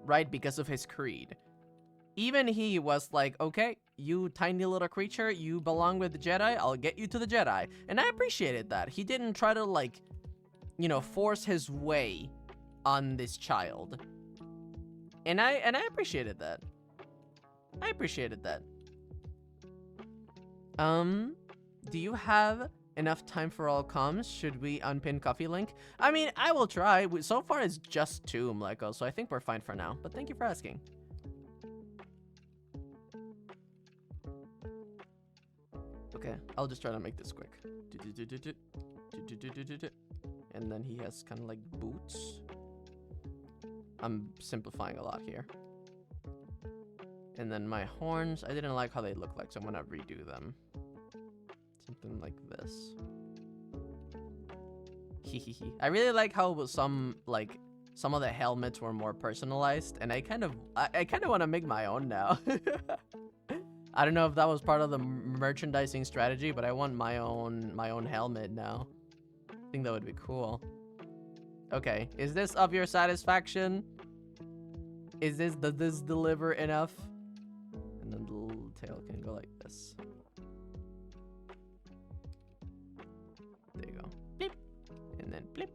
right? Because of his creed. Even he was like, okay, you tiny little creature, you belong with the Jedi, I'll get you to the Jedi. And I appreciated that. He didn't try to, like, you know, force his way on this child. And I appreciated that. I appreciated that. Do you have enough time for all comms? Should we unpin Coffee Link? I mean, I will try. So far, it's just 2 Mleko, so I think we're fine for now. But thank you for asking. Okay, I'll just try to make this quick. And then he has kind of like boots. I'm simplifying a lot here. And then my horns, I didn't like how they look like, so I'm gonna redo them. Something like this. I really like how some of the helmets were more personalized, and I kind of want to make my own now. I don't know if that was part of the merchandising strategy, but I want my own helmet now. I think that would be cool. Okay, is this of your satisfaction? Does this deliver enough? And then the little tail can go like this. There you go. Blip. And then blip.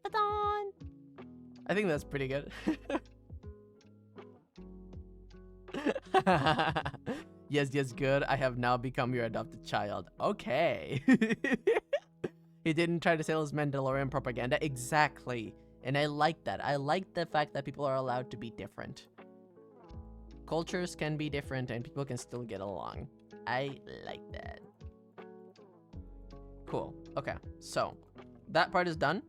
Ta-da! I think that's pretty good. Yes, good. I have now become your adopted child. Okay. He didn't try to sell his Mandalorian propaganda. Exactly. And I like that. I like the fact that people are allowed to be different. Cultures can be different and people can still get along. I like that. Cool. Okay. So, that part is done.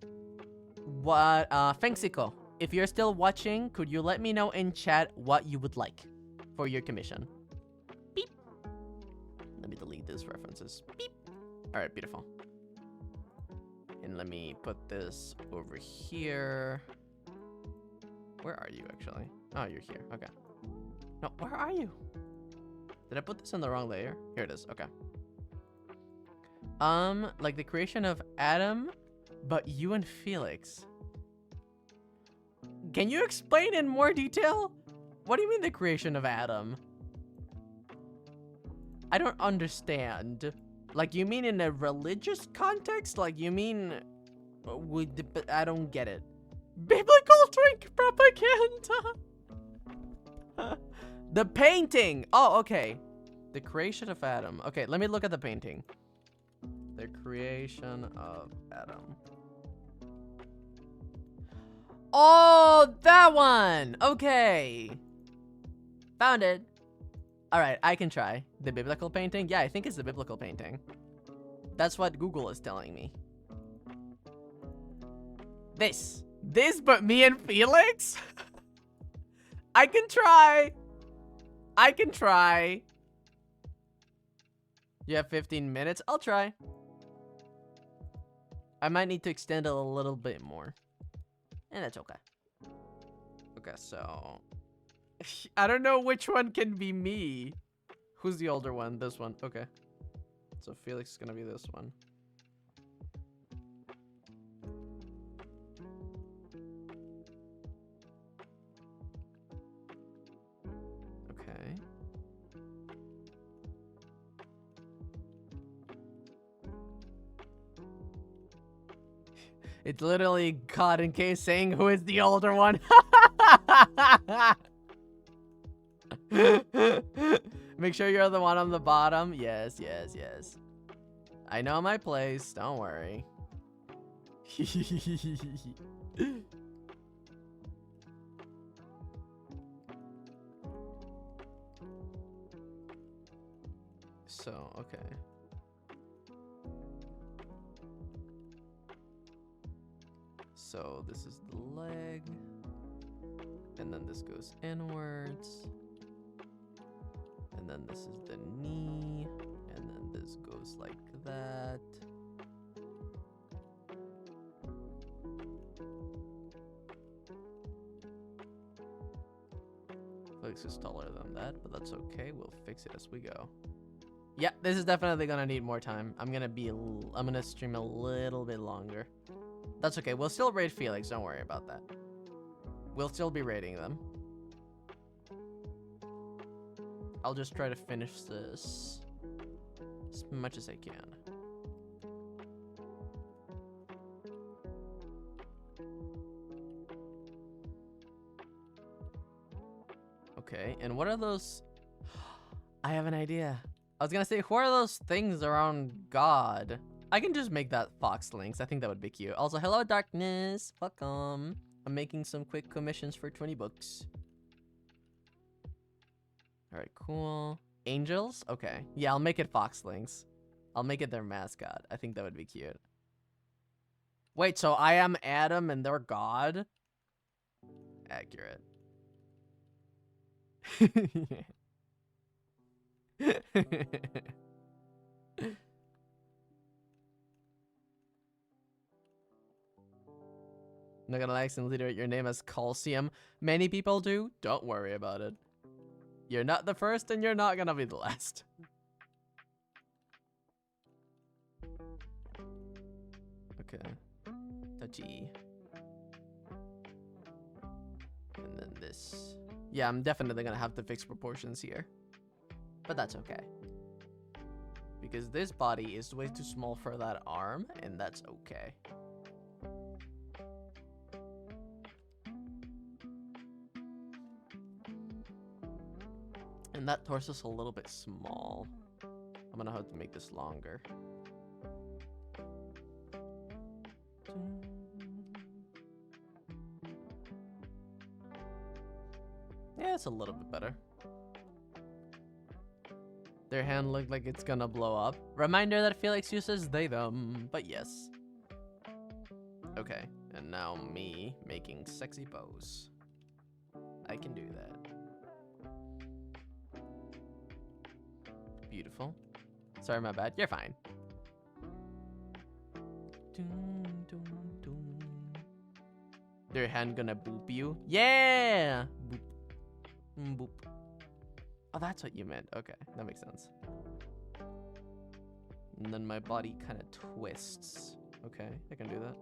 What, Fengsico, if you're still watching, could you let me know in chat what you would like for your commission? Beep. Let me delete these references. Beep. Alright, beautiful. And let me put this over here. Where are you, actually? Oh, you're here. Okay. No, where are you? Did I put this in the wrong layer? Here it is. Okay. Like the creation of Adam, but you and Felix. Can you explain in more detail? What do you mean the creation of Adam? I don't understand. Like, you mean in a religious context? Like, you mean... I don't get it. Biblical drink propaganda! The painting! Oh, okay. The creation of Adam. Okay, let me look at the painting. The creation of Adam. Oh, that one! Okay. Found it. Alright, I can try. The biblical painting? Yeah, I think it's the biblical painting. That's what Google is telling me. This, but me and Felix? I can try. I can try. You have 15 minutes? I'll try. I might need to extend it a little bit more. And that's okay. Okay, so... I don't know which one can be me. Who's the older one? This one. Okay. So Felix is gonna be this one. Okay. It's literally caught in case saying who is the older one. Make sure you're the one on the bottom. Yes. I know my place. Don't worry. So, okay. So this is the leg. And then this goes inwards. And then this is the knee. And then this goes like that. Felix is taller than that, but that's okay. We'll fix it as we go. Yeah, this is definitely gonna need more time. I'm gonna stream a little bit longer. That's okay. We'll still raid Felix. Don't worry about that. We'll still be raiding them. I'll just try to finish this as much as I can. Okay, and what are those? I have an idea. I was gonna say, who are those things around God? I can just make that Fox Links. I think that would be cute. Also, hello, Darkness. Welcome. I'm making some quick commissions for 20 bucks. All right, cool. Angels? Okay. Yeah, I'll make it Fox Links. I'll make it their mascot. I think that would be cute. Wait, so I am Adam and they're God? Accurate. I'm not gonna accidentally iterate your name as Calcium. Many people do. Don't worry about it. You're not the first and you're not gonna be the last. Okay. Touchy. And then this. Yeah, I'm definitely gonna have to fix proportions here. But that's okay. Because this body is way too small for that arm, and that's okay. And that torso's a little bit small. I'm gonna have to make this longer. Yeah, it's a little bit better. Their hand looked like it's gonna blow up. Reminder that Felix uses they, them, but yes. Okay, and now me making sexy pose. I can do that. Beautiful. Sorry, my bad. You're fine. Their hand gonna boop you? Yeah! Boop. Boop. Oh, that's what you meant. Okay, that makes sense. And then my body kind of twists. Okay, I can do that.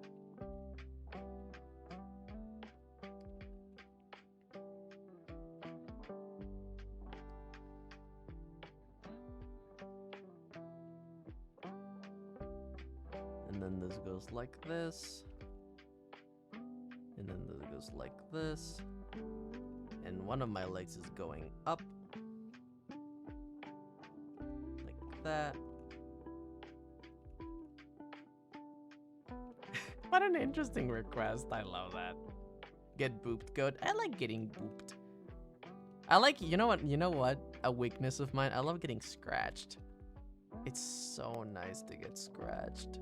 And then this goes like this. And then this goes like this. And one of my legs is going up. Like that. What an interesting request. I love that. Get booped good. I like getting booped. I like, you know what? A weakness of mine. I love getting scratched. It's so nice to get scratched.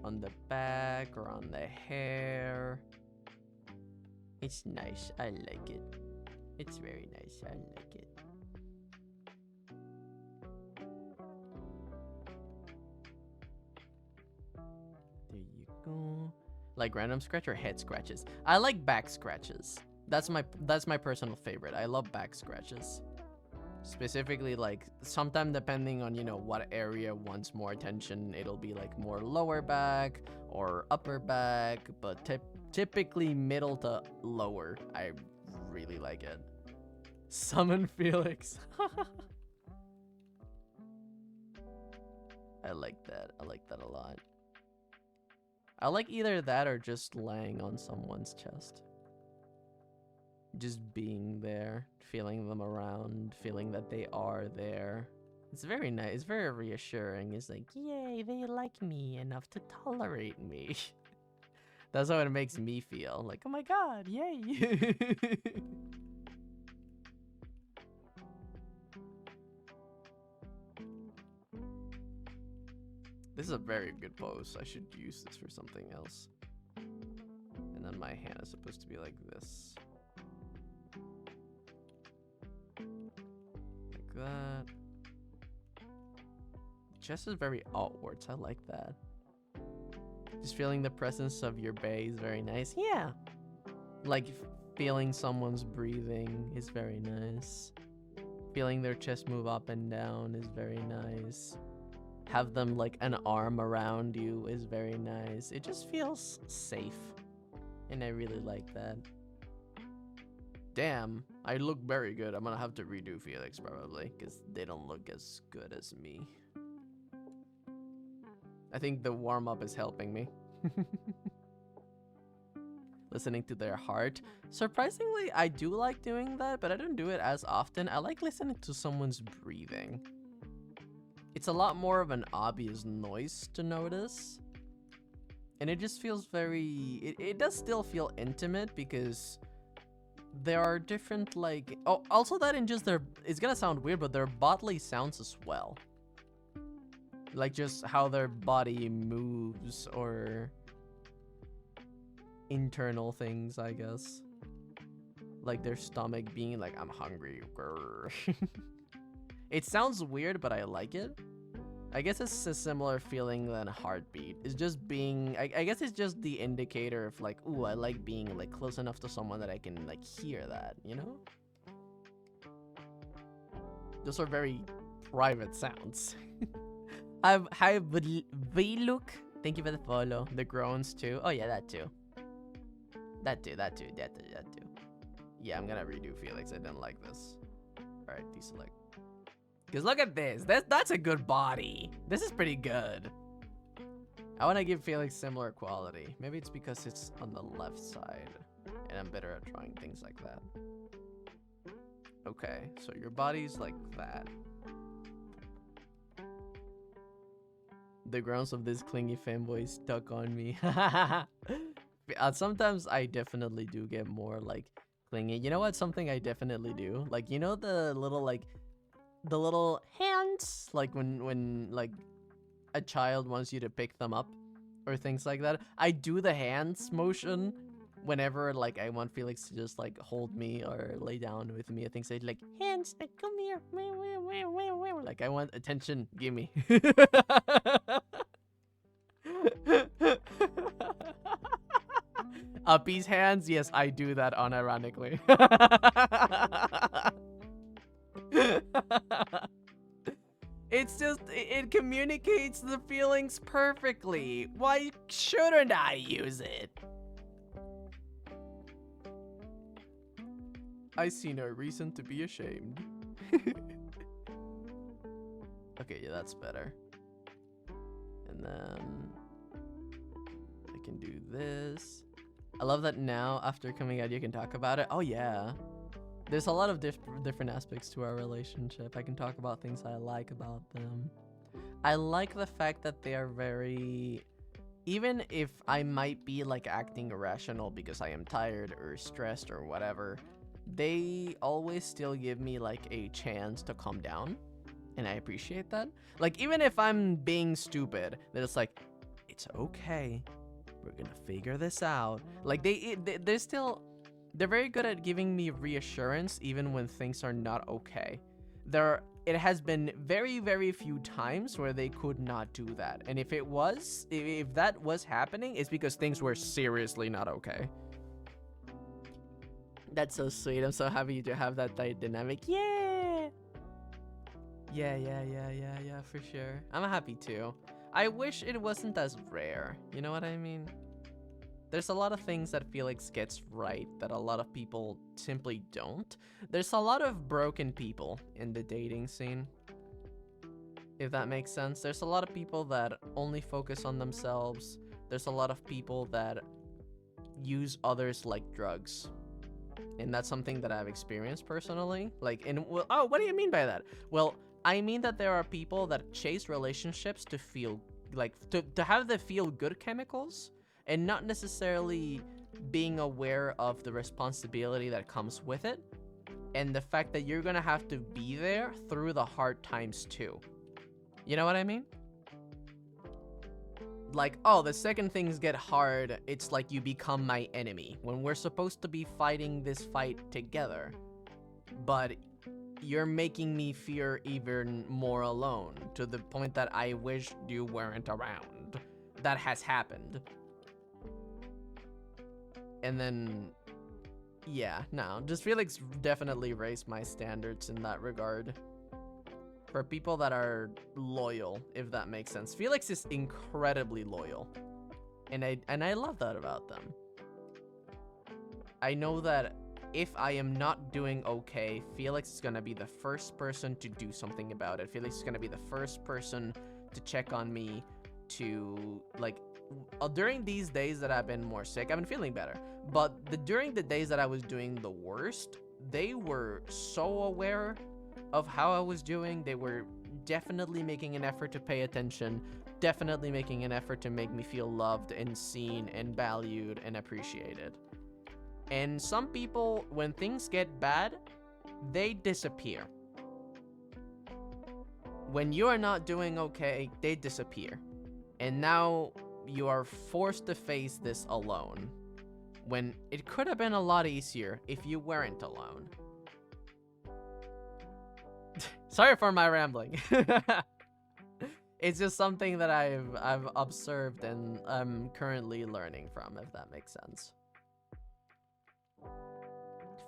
On the back or on the hair. It's nice. I like it. It's very nice. I like it. There you go. Like random scratch or head scratches? I like back scratches. That's my personal favorite. I love back scratches. Specifically, like, sometime depending on, you know, what area wants more attention, it'll be like more lower back or upper back, but typically middle to lower. I really like it. Summon Felix. I like that. I like that a lot. I like either that or just laying on someone's chest. just being there, feeling them around, feeling that they are there. It's very nice. It's very reassuring. It's like, yay, they like me enough to tolerate me. That's how it makes me feel. Like, oh my god, yay. This is a very good pose. I should use this for something else. And then my hand is supposed to be like this. Like that. Chest is very outwards. I like that. Just feeling the presence of your bae is very nice. Yeah. Like feeling someone's breathing is very nice. Feeling their chest move up and down is very nice. Have them like an arm around you is very nice. It just feels safe. And I really like that. Damn, I look very good. I'm gonna have to redo Felix probably, because they don't look as good as me. I think the warm-up is helping me. Listening to their heart. Surprisingly, I do like doing that, but I don't do it as often. I like listening to someone's breathing. It's a lot more of an obvious noise to notice. And it just feels very... It does still feel intimate because there are different, like... Oh, also that in just their... It's gonna sound weird, but their bodily sounds as well. Like just how their body moves or internal things, I guess. Like their stomach being like, I'm hungry. It sounds weird, but I like it. I guess it's a similar feeling than a heartbeat. It's just being, I guess it's just the indicator of like, ooh, I like being like close enough to someone that I can like hear that, you know? Those are very private sounds. Hi, Vlook. Thank you for the follow. The groans too. Oh yeah, that too. That too. Yeah, I'm gonna redo Felix. I didn't like this. All right, deselect. Cause look at this. That's a good body. This is pretty good. I want to give Felix similar quality. Maybe it's because it's on the left side, and I'm better at drawing things like that. Okay, so your body's like that. The grounds of this clingy fanboy stuck on me. Sometimes I definitely do get more like clingy. You know what? Something I definitely do. Like, you know the little like the little hands, like when like a child wants you to pick them up or things like that. I do the hands motion whenever like I want Felix to just like hold me or lay down with me. I think say like hands, come here. Like I want attention, gimme. Uppy's hands, yes, I do that unironically. It's just, it communicates the feelings perfectly. Why shouldn't I use it? I see no reason to be ashamed. Okay, yeah, that's better. And then I can do this. I love that now, after coming out, you can talk about it. Oh, yeah. There's a lot of different aspects to our relationship. I can talk about things I like about them. I like the fact that they are very... Even if I might be like acting irrational because I am tired or stressed or whatever, they always still give me like a chance to calm down. And I appreciate that. Like, even if I'm being stupid, then it's like, it's okay. We're gonna figure this out. Like, they're still... They're very good at giving me reassurance even when things are not okay. It has been very, very few times where they could not do that. And if that was happening, it's because things were seriously not okay. That's so sweet. I'm so happy to have that dynamic. Yeah! Yeah, for sure. I'm happy too. I wish it wasn't as rare. You know what I mean? There's a lot of things that Felix gets right that a lot of people simply don't. There's a lot of broken people in the dating scene, if that makes sense. There's a lot of people that only focus on themselves. There's a lot of people that use others like drugs. And that's something that I've experienced personally. Like, well, oh, what do you mean by that? Well, I mean that there are people that chase relationships to feel like to have the feel good chemicals, and not necessarily being aware of the responsibility that comes with it, and the fact that you're gonna have to be there through the hard times too. You know what I mean? Like, oh, the second things get hard, it's like you become my enemy, when we're supposed to be fighting this fight together. But you're making me fear even more alone, to the point that I wish you weren't around. That has happened. And then, yeah, no, just Felix definitely raised my standards in that regard. For people that are loyal, if that makes sense. Felix is incredibly loyal. And I love that about them. I know that if I am not doing okay, Felix is gonna be the first person to do something about it. Felix is gonna be the first person to check on me, to, like, during these days that I've been more sick, I've been feeling better. But during the days that I was doing the worst, they were so aware of how I was doing. They were definitely making an effort to pay attention, definitely making an effort to make me feel loved and seen and valued and appreciated. And some people, when things get bad, they disappear. When you are not doing okay, they disappear. And now you are forced to face this alone, when it could have been a lot easier if you weren't alone. Sorry for my rambling. It's just something that I've observed and I'm currently learning from, if that makes sense.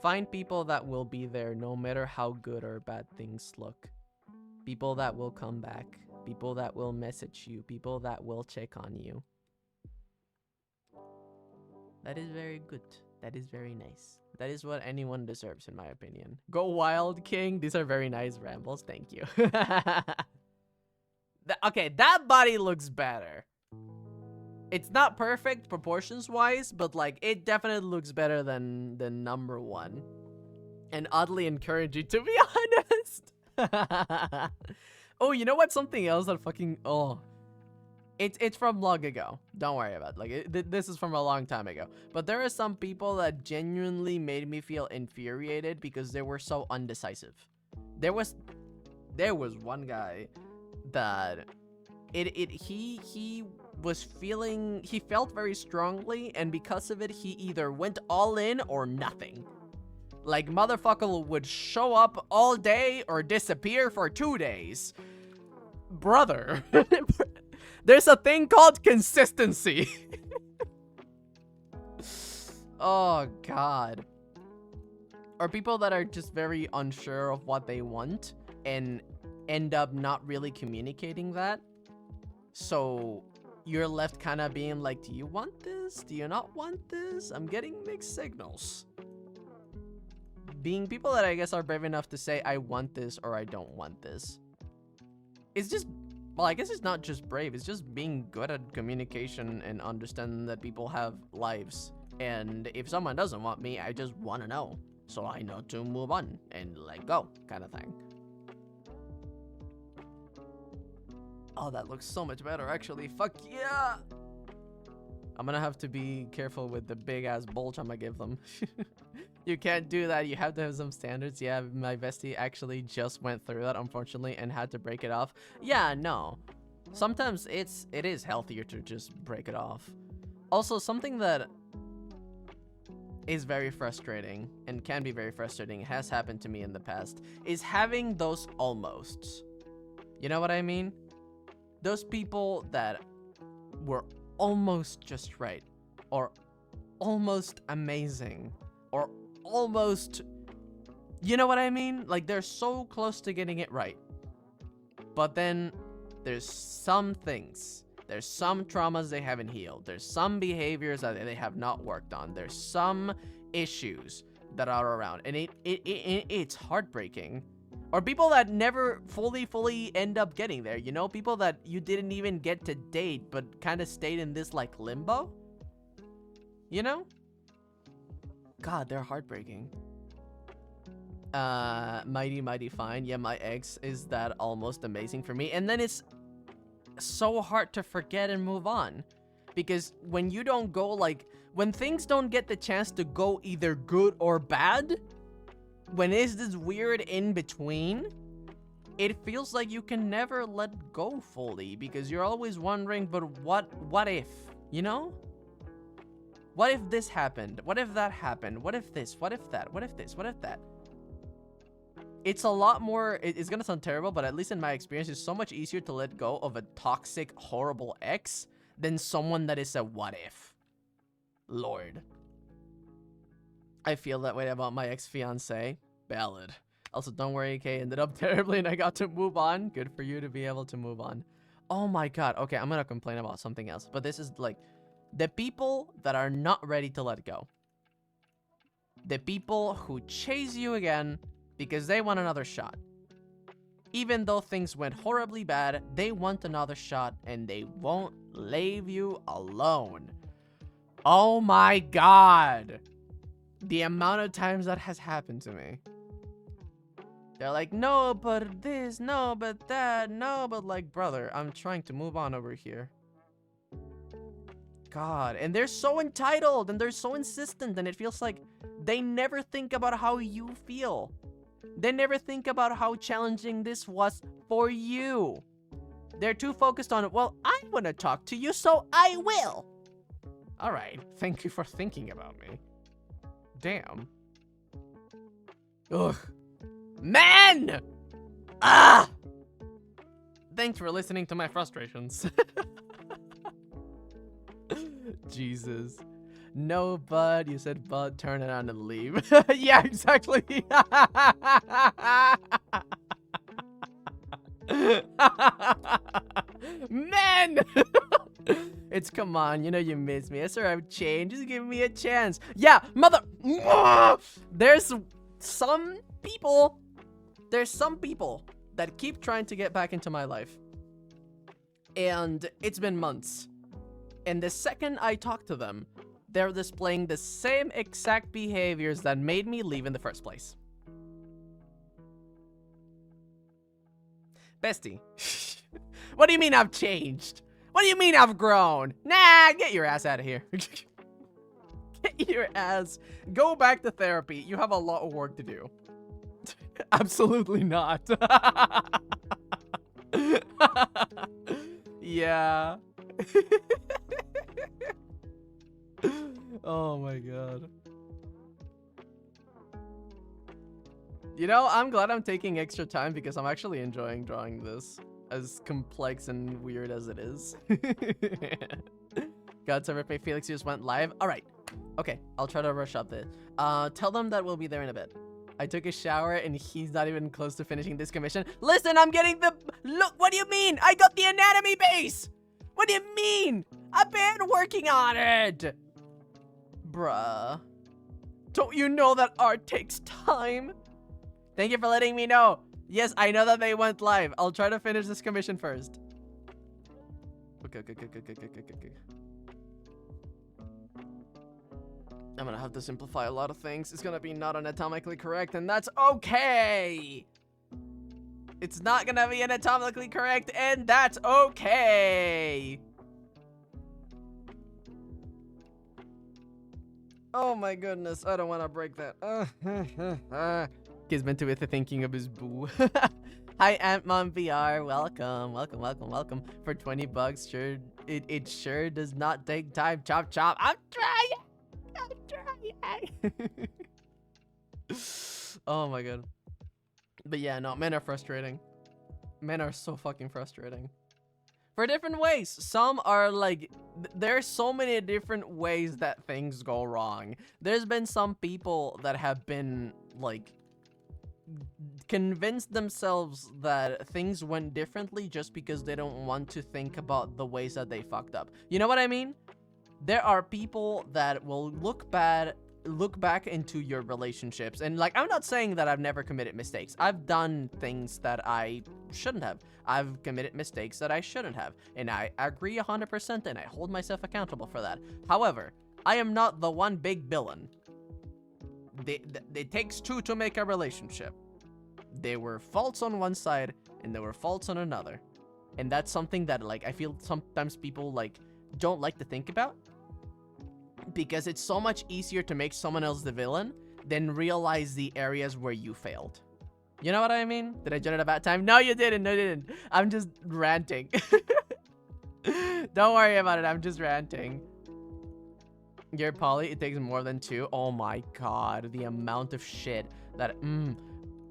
Find people that will be there no matter how good or bad things look. People that will come back. People that will message you. People that will check on you. That is very good. That is very nice. That is what anyone deserves, in my opinion. Go wild, King. These are very nice rambles. Thank you. Okay, that body looks better. It's not perfect proportions-wise, but, like, it definitely looks better than number one. And oddly encouraging, to be honest. Oh, you know what? Something else that fucking... Oh. It's from long ago. Don't worry about it. Like, this is from a long time ago. But there are some people that genuinely made me feel infuriated because they were so undecisive. There was one guy that he felt very strongly, and because of it, he either went all in or nothing. Like, motherfucker would show up all day or disappear for 2 days. Brother. There's a thing called consistency. Oh, God. Or people that are just very unsure of what they want and end up not really communicating that. So you're left kind of being like, do you want this? Do you not want this? I'm getting mixed signals. Being people that I guess are brave enough to say, I want this or I don't want this. It's just... Well, I guess it's not just brave, it's just being good at communication and understanding that people have lives. And if someone doesn't want me, I just want to know. So I know to move on and let go, kind of thing. Oh, that looks so much better, actually. Fuck yeah! I'm gonna have to be careful with the big-ass bulge I'm gonna give them. You can't do that. You have to have some standards. Yeah, my bestie actually just went through that, unfortunately, and had to break it off. Yeah, no. Sometimes it is healthier to just break it off. Also, something that is very frustrating, and can be very frustrating, has happened to me in the past, is having those almosts. You know what I mean? Those people that were almost just right, or almost amazing, or almost, you know what I mean? Like, they're so close to getting it right. But then there's some things, there's some traumas they haven't healed, there's some behaviors that they have not worked on, there's some issues that are around, and it's heartbreaking. Or people that never fully end up getting there, you know? People that you didn't even get to date, but kind of stayed in this, like, limbo? You know? God, they're heartbreaking. Mighty Fine. Yeah, my ex is that almost amazing for me. And then it's so hard to forget and move on. Because when you don't go, like, when things don't get the chance to go either good or bad, when it's this weird in between, it feels like you can never let go fully because you're always wondering, but what if, you know? What if this happened? What if that happened? What if this? What if that? What if this? What if that? It's a lot more, it's gonna sound terrible, but at least in my experience, it's so much easier to let go of a toxic, horrible ex than someone that is a what if. Lord. I feel that way about my ex-fiancé. Ballad. Also, don't worry, Kay ended up terribly and I got to move on. Good for you to be able to move on. Oh my god. Okay, I'm gonna complain about something else. But this is like, the people that are not ready to let go. The people who chase you again because they want another shot. Even though things went horribly bad, they want another shot and they won't leave you alone. Oh my god. The amount of times that has happened to me. They're like, no, but this, no, but that, no, but like, brother, I'm trying to move on over here. God, and they're so entitled and they're so insistent and it feels like they never think about how you feel. They never think about how challenging this was for you. They're too focused on, well, I want to talk to you, so I will. All right, thank you for thinking about me. Damn. Ugh. Man! Ah! Thanks for listening to my frustrations. Jesus. No, bud. You said, bud, turn it on and leave. Yeah, exactly. Man! It's come on, you know you miss me. Yes, sir, I've changed. Just give me a chance. Yeah, mother. There's some people that keep trying to get back into my life. And it's been months. And the second I talk to them, they're displaying the same exact behaviors that made me leave in the first place. Bestie, what do you mean I've changed? What do you mean I've grown? Nah, get your ass out of here. Get your ass. Go back to therapy. You have a lot of work to do. Absolutely not. Yeah. Oh my god. You know, I'm glad I'm taking extra time because I'm actually enjoying drawing this, as complex and weird as it is. God, so Ripley Felix just went live. All right. Okay, I'll try to rush up this. Tell them that we'll be there in a bit. I took a shower and he's not even close to finishing this commission. Listen, I'm getting the... Look, what do you mean? I got the anatomy base! What do you mean? I've been working on it! Bruh. Don't you know that art takes time? Thank you for letting me know. Yes, I know that they went live. I'll try to finish this commission first. Okay. I'm gonna have to simplify a lot of things. It's gonna be not anatomically correct, and that's okay! It's not gonna be anatomically correct, and that's okay! Oh my goodness, I don't wanna break that. He's meant to be thinking of his boo. Hi, Antmon VR. Welcome. For 20 bucks, sure, it sure does not take time. Chop. I'm trying. Oh my god. But yeah, no, men are frustrating. Men are so fucking frustrating. For different ways. Some are like, there's so many different ways that things go wrong. There's been some people that have been like convinced themselves that things went differently just because they don't want to think about the ways that they fucked up. You know what I mean? There are people that will look back into your relationships, and like, I'm not saying that I've never committed mistakes. I've done things that I shouldn't have. I've committed mistakes that I shouldn't have, and I agree 100%, and I hold myself accountable for that. However, I am not the one big villain. It takes two to make a relationship. There were faults on one side and there were faults on another. And that's something that, like, I feel sometimes people, like, don't like to think about. Because it's so much easier to make someone else the villain than realize the areas where you failed. You know what I mean? Did I join at a bad time? No, you didn't. No, you didn't. I'm just ranting. Don't worry about it. I'm just ranting. You're poly. It takes more than 2. Oh my god. The amount of shit that...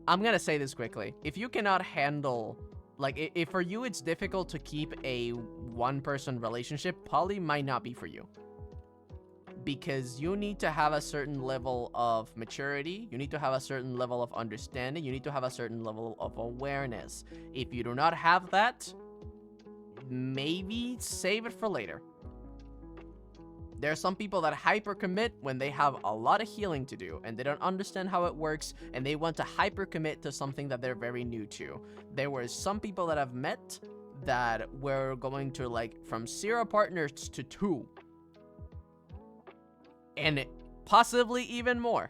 I'm gonna say this quickly. If you cannot handle... Like, if for you it's difficult to keep a one-person relationship, poly might not be for you. Because you need to have a certain level of maturity, you need to have a certain level of understanding, you need to have a certain level of awareness. If you do not have that, maybe save it for later. There are some people that hyper-commit when they have a lot of healing to do, and they don't understand how it works, and they want to hyper-commit to something that they're very new to. There were some people that I've met that were going to, like, from 0 partners to 2. And possibly even more.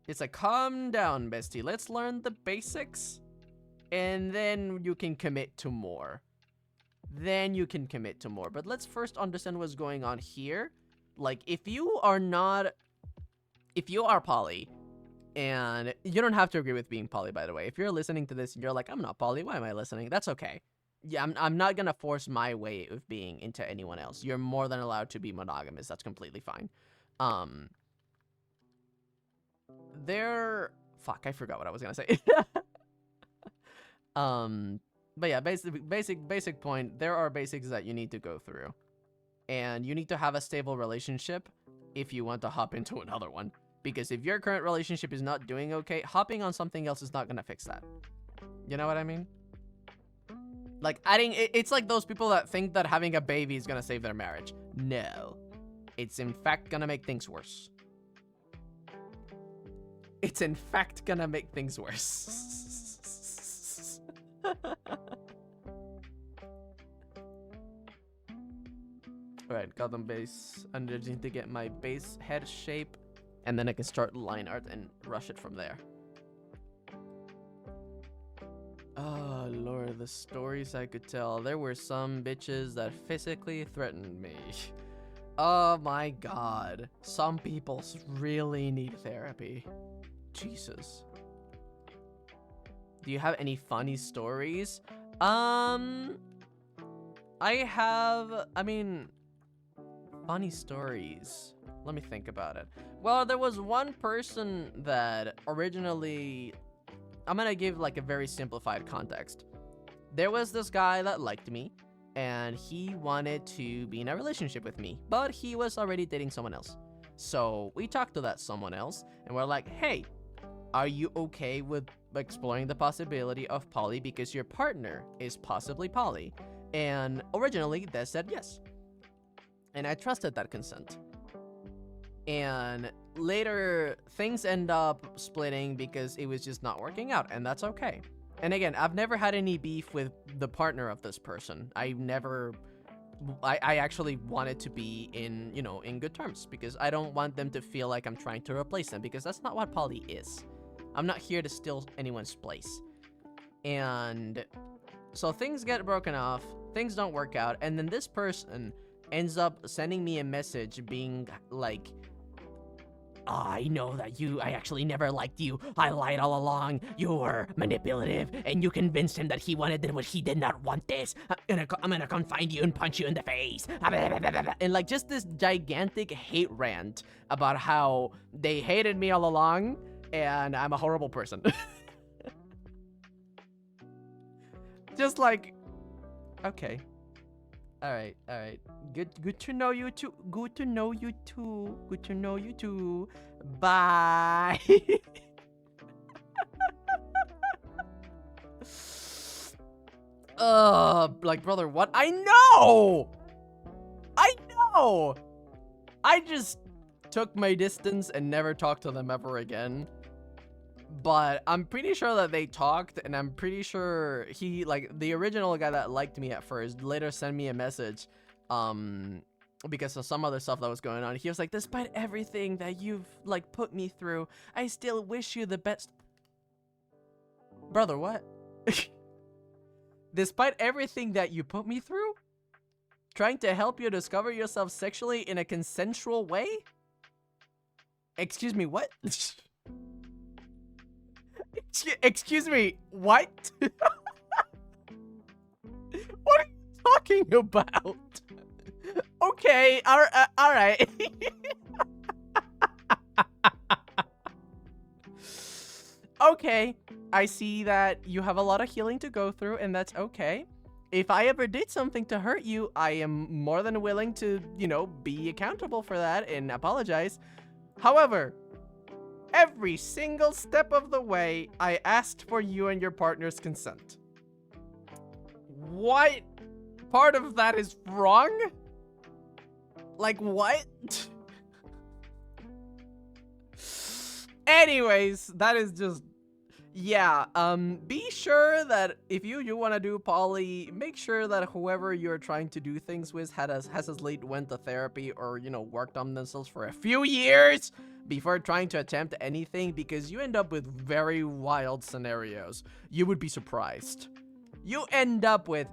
It's like, calm down, bestie. Let's learn the basics. And then you can commit to more. But let's first understand what's going on here. Like, if you are poly, and you don't have to agree with being poly, by the way. If you're listening to this and you're like, I'm not poly, why am I listening? That's okay. Yeah, I'm not gonna force my way of being into anyone else. You're more than allowed to be monogamous. That's completely fine. Fuck, I forgot what I was gonna say. But yeah, basic point. There are basics that you need to go through. And you need to have a stable relationship if you want to hop into another one. Because if your current relationship is not doing okay, hopping on something else is not gonna fix that. You know what I mean? Like, it's like those people that think that having a baby is gonna save their marriage. No. It's in fact gonna make things worse. Alright, got them base. I just need to get my base head shape. And then I can start line art and rush it from there. Oh, Lord, the stories I could tell. There were some bitches that physically threatened me. Oh my god. Some people really need therapy. Jesus. Do you have any funny stories? Funny stories. Let me think about it. Well, there was one person that originally... I'm gonna give like a very simplified context. There was this guy that liked me, and he wanted to be in a relationship with me, but he was already dating someone else. So we talked to that someone else, and we're like, hey, are you okay with exploring the possibility of poly because your partner is possibly poly? And originally, they said yes. And I trusted that consent. And later, things end up splitting because it was just not working out, and that's okay. And again, I've never had any beef with the partner of this person. I actually wanted to be in good terms, because I don't want them to feel like I'm trying to replace them, because that's not what poly is. I'm not here to steal anyone's place. And so things get broken off, things don't work out, and then this person ends up sending me a message being like, I know that I actually never liked you. I lied all along. You were manipulative, and you convinced him that he wanted what he did not want this. I'm gonna come find you and punch you in the face. And like just this gigantic hate rant about how they hated me all along, and I'm a horrible person. Just like, okay. All right. Good to know you too. Good to know you too. Bye. Like, brother, what? I know. I just took my distance and never talked to them ever again. But I'm pretty sure that they talked, and I'm pretty sure he, like, the original guy that liked me at first later sent me a message, because of some other stuff that was going on. He was like, despite everything that you've like put me through, I still wish you the best. Brother, what? Despite everything that you put me through, trying to help you discover yourself sexually in a consensual way? Excuse me, what? Excuse me, what? What are you talking about? Okay, all right. Okay, I see that you have a lot of healing to go through, and that's okay. If I ever did something to hurt you, I am more than willing to, you know, be accountable for that and apologize. However, every single step of the way, I asked for you and your partner's consent. What part of that is wrong? Like, what? Anyways, that is just... Yeah, be sure that if you want to do poly, make sure that whoever you're trying to do things with has at least went to therapy or, you know, worked on themselves for a few years before trying to attempt anything, because you end up with very wild scenarios. You would be surprised. You end up with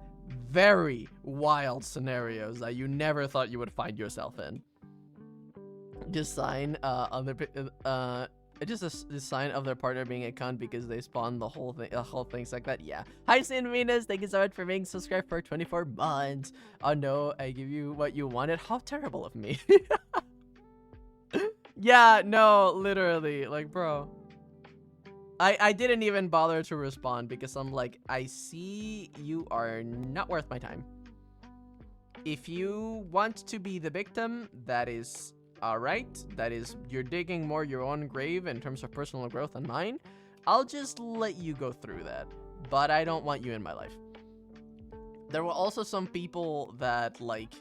very wild scenarios that you never thought you would find yourself in. Just sign on the just a sign of their partner being a cunt because they spawn the whole things like that. Yeah. Hi, Sin Venus. Thank you so much for being subscribed for 24 months. Oh no, I give you what you wanted. How terrible of me. Yeah, no, literally, like, bro. I didn't even bother to respond because I'm like, I see you are not worth my time. If you want to be the victim, that is alright. That is, you're digging more your own grave in terms of personal growth than mine. I'll just let you go through that. But I don't want you in my life. There were also some people that, like,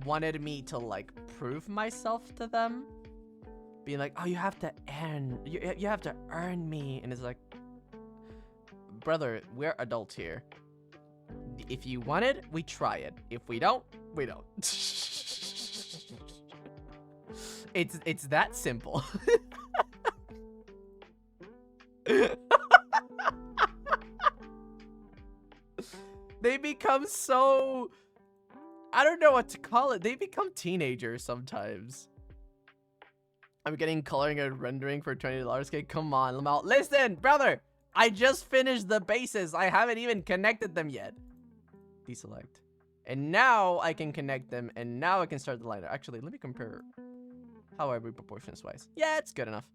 wanted me to, like, prove myself to them. Being like, oh, you have to earn, you have to earn me. And it's like, brother, we're adults here. If you want it, we try it. If we don't, we don't. It's that simple. They become so... I don't know what to call it. They become teenagers sometimes. I'm getting coloring and rendering for $20. Okay, come on, Lamel. Listen, brother! I just finished the bases. I haven't even connected them yet. Deselect. And now I can connect them, and now I can start the liner. Actually, let me compare how I read proportions wise. Yeah, it's good enough.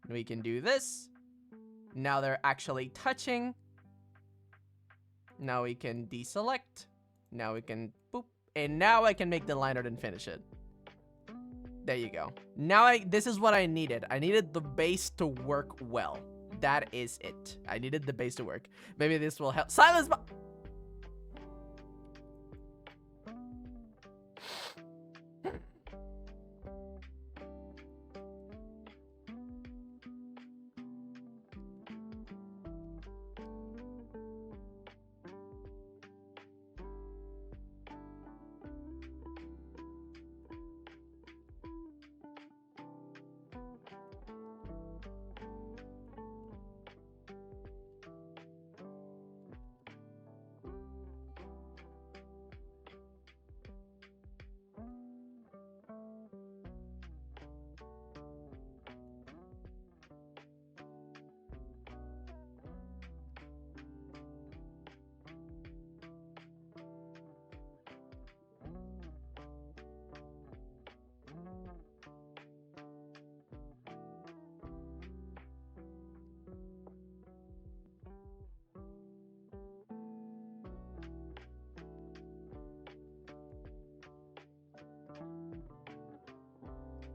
We can do this. Now they're actually touching. Now we can deselect. Now we can boop. And now I can make the liner and finish it. There you go. Now this is what I needed. I needed the base to work well. That is it. I needed the base to work. Maybe this will help. Silence!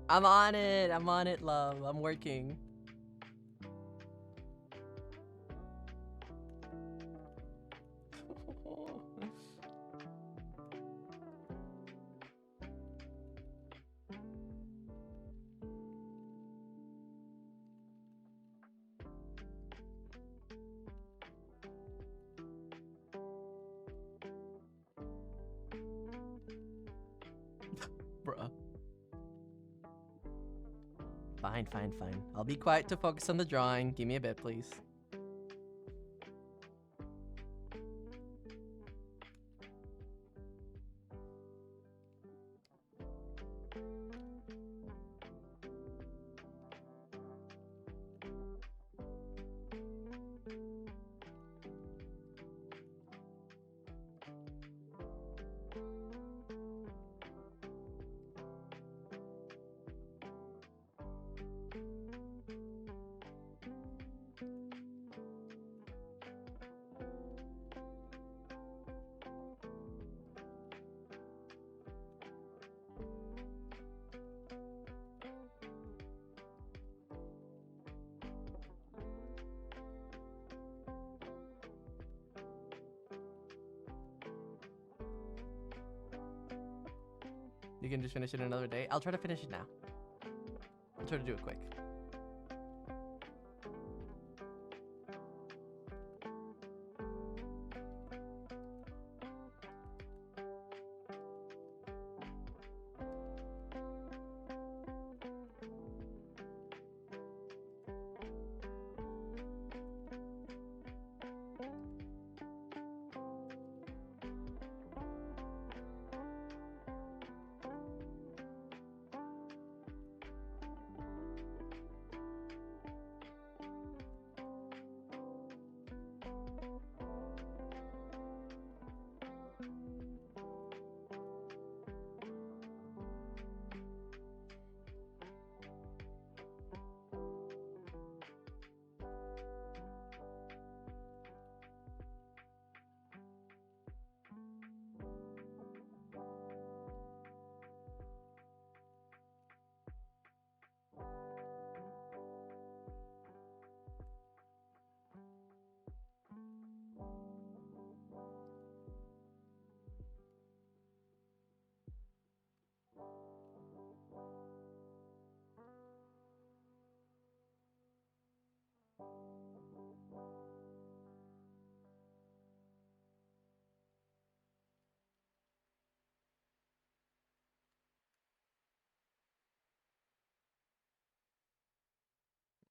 I'm on it. I'm on it, love. I'm working. Bruh. Fine, fine, fine. I'll be quiet to focus on the drawing. Give me a bit, please. You can just finish it another day. I'll try to finish it now. I'll try to do it quick.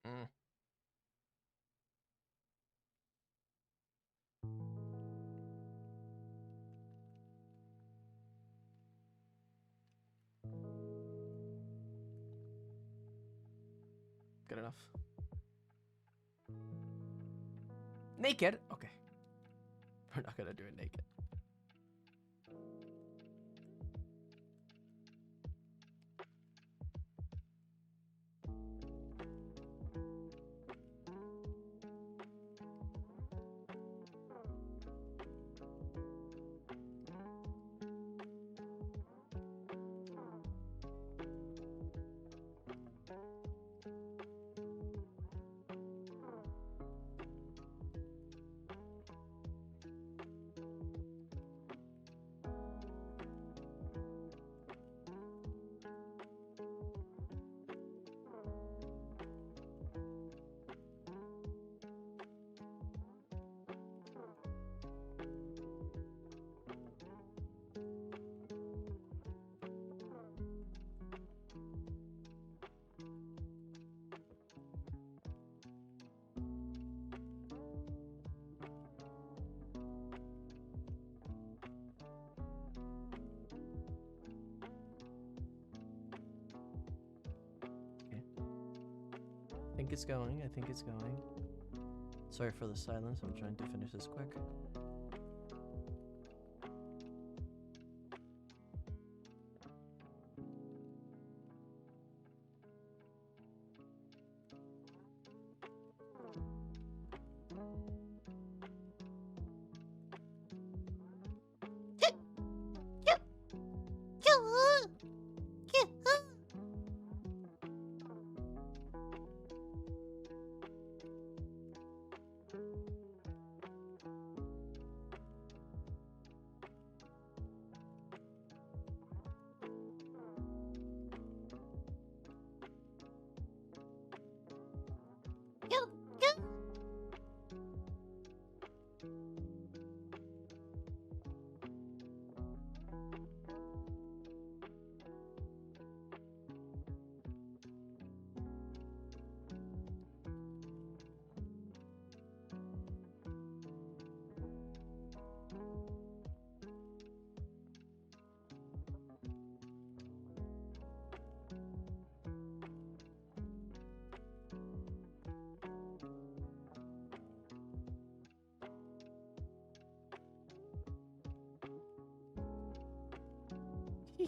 Mm. Good enough. Naked? Okay. We're not gonna do it naked. I think it's going. I think it's going. Sorry for the silence. I'm trying to finish this quick.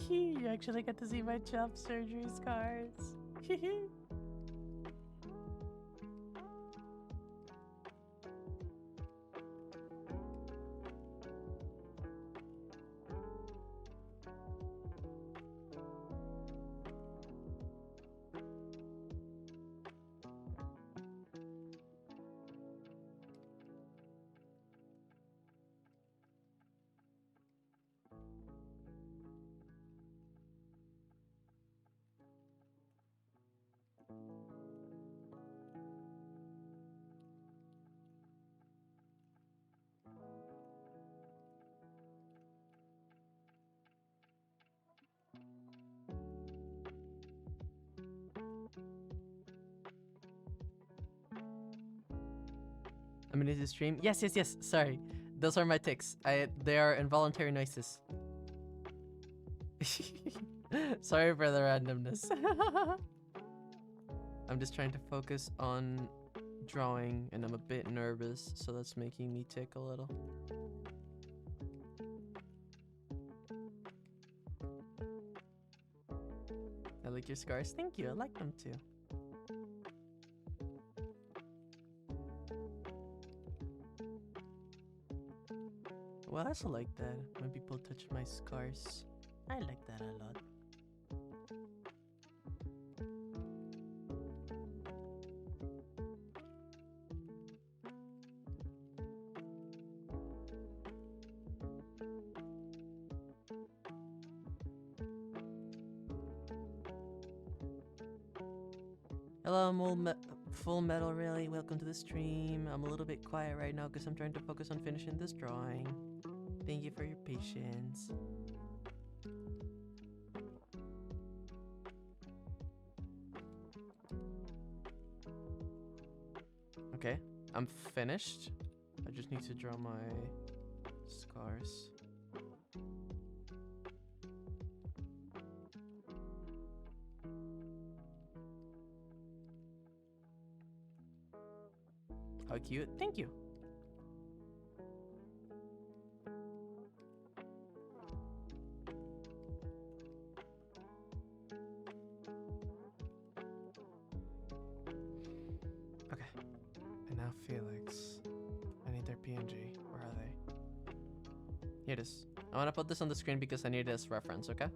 You actually get to see my chop surgery scars. I mean, is it stream? Yes, yes, yes. Sorry, those are my ticks. They are involuntary noises. Sorry for the randomness. I'm just trying to focus on drawing, and I'm a bit nervous, so that's making me tick a little. I like your scars. Thank you. I like them too. Well, I also like that when people touch my scars. I like that a lot. Hello, Full Metal Really. Welcome to the stream. I'm a little bit quiet right now because I'm trying to focus on finishing this drawing. Thank you for your patience. Okay, I'm finished. I just need to draw my scars. How cute. Thank you. Okay. And now Felix. I need their PNG. Where are they? Here it is. I want to put this on the screen because I need this reference, okay?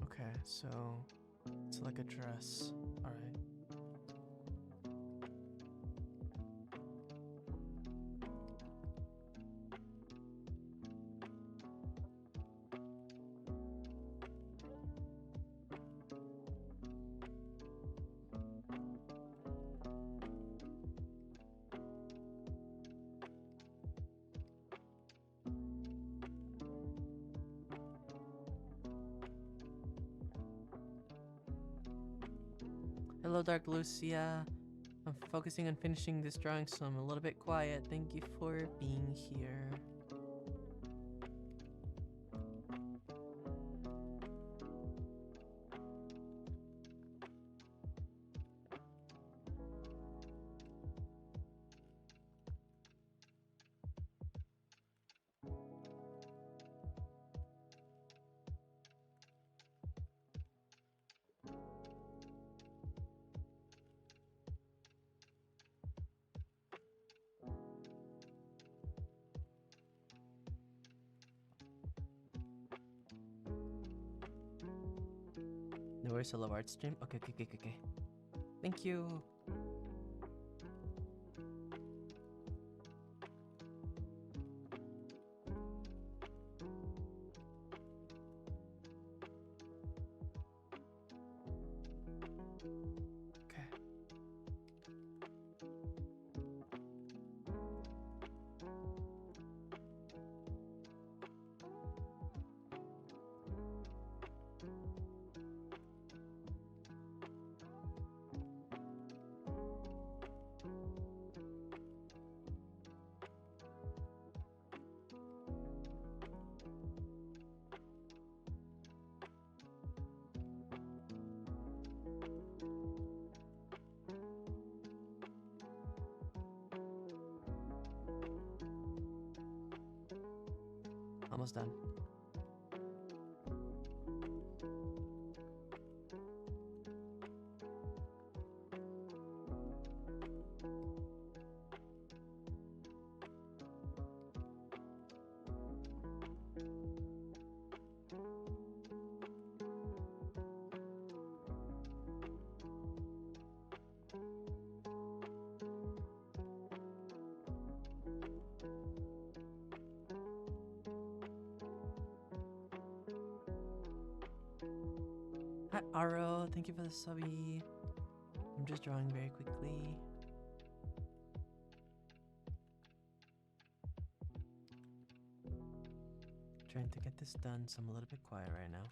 Okay, so it's like a dress. All right. Hello, Dark Lucia. I'm focusing on finishing this drawing, so I'm a little bit quiet. Thank you for being here. No worries, I love art stream. Okay. Thank you. Okay. Almost done. Hi, Aro. Thank you for the subby. I'm just drawing very quickly. Trying to get this done, so I'm a little bit quiet right now.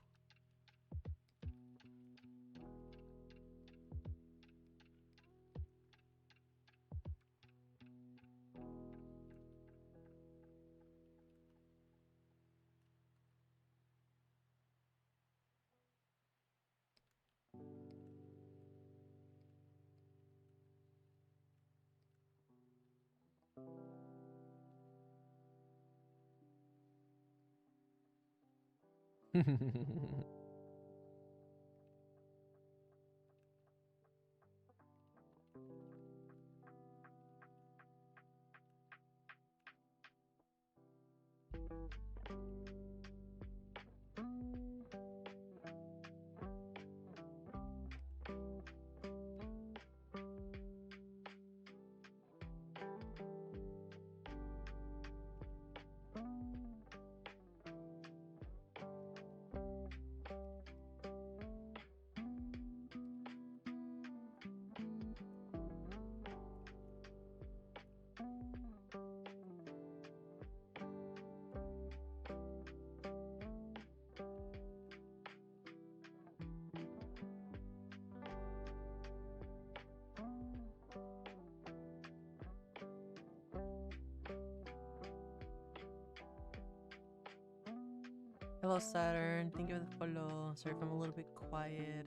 Hello, Saturn. Thank you for the follow. Sorry if I'm a little bit quiet.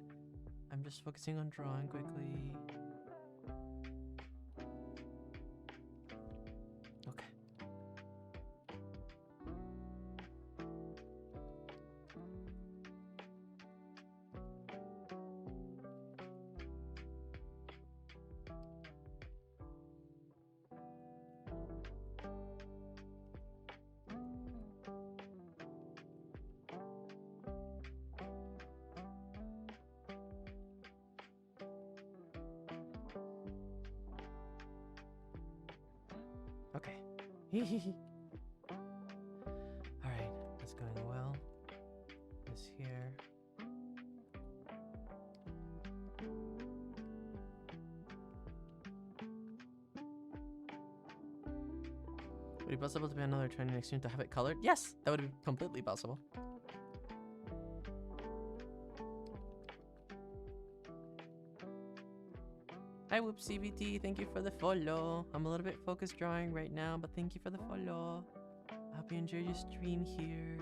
I'm just focusing on drawing quickly. Okay. Okay. Alright, that's going well. This here. Would it be possible to be another training next year to have it colored? Yes, that would be completely possible. Hi, Whoop CBT. Thank you for the follow. I'm a little bit focused drawing right now, but thank you for the follow. I hope you enjoyed your stream here.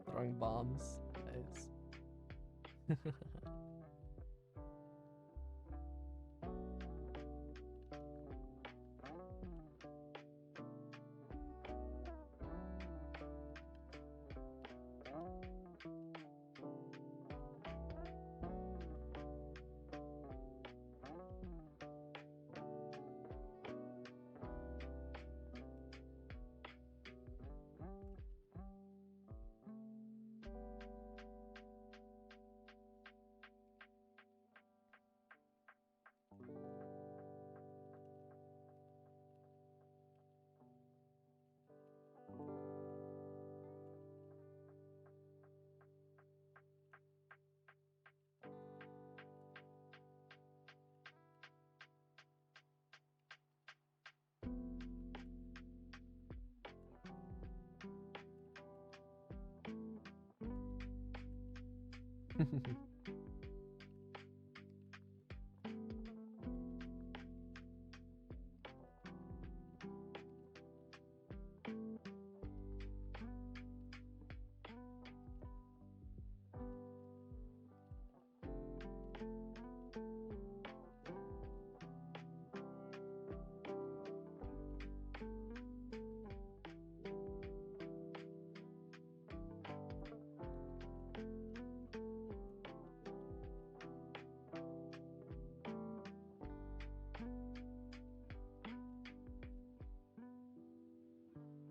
Throwing bombs. Nice.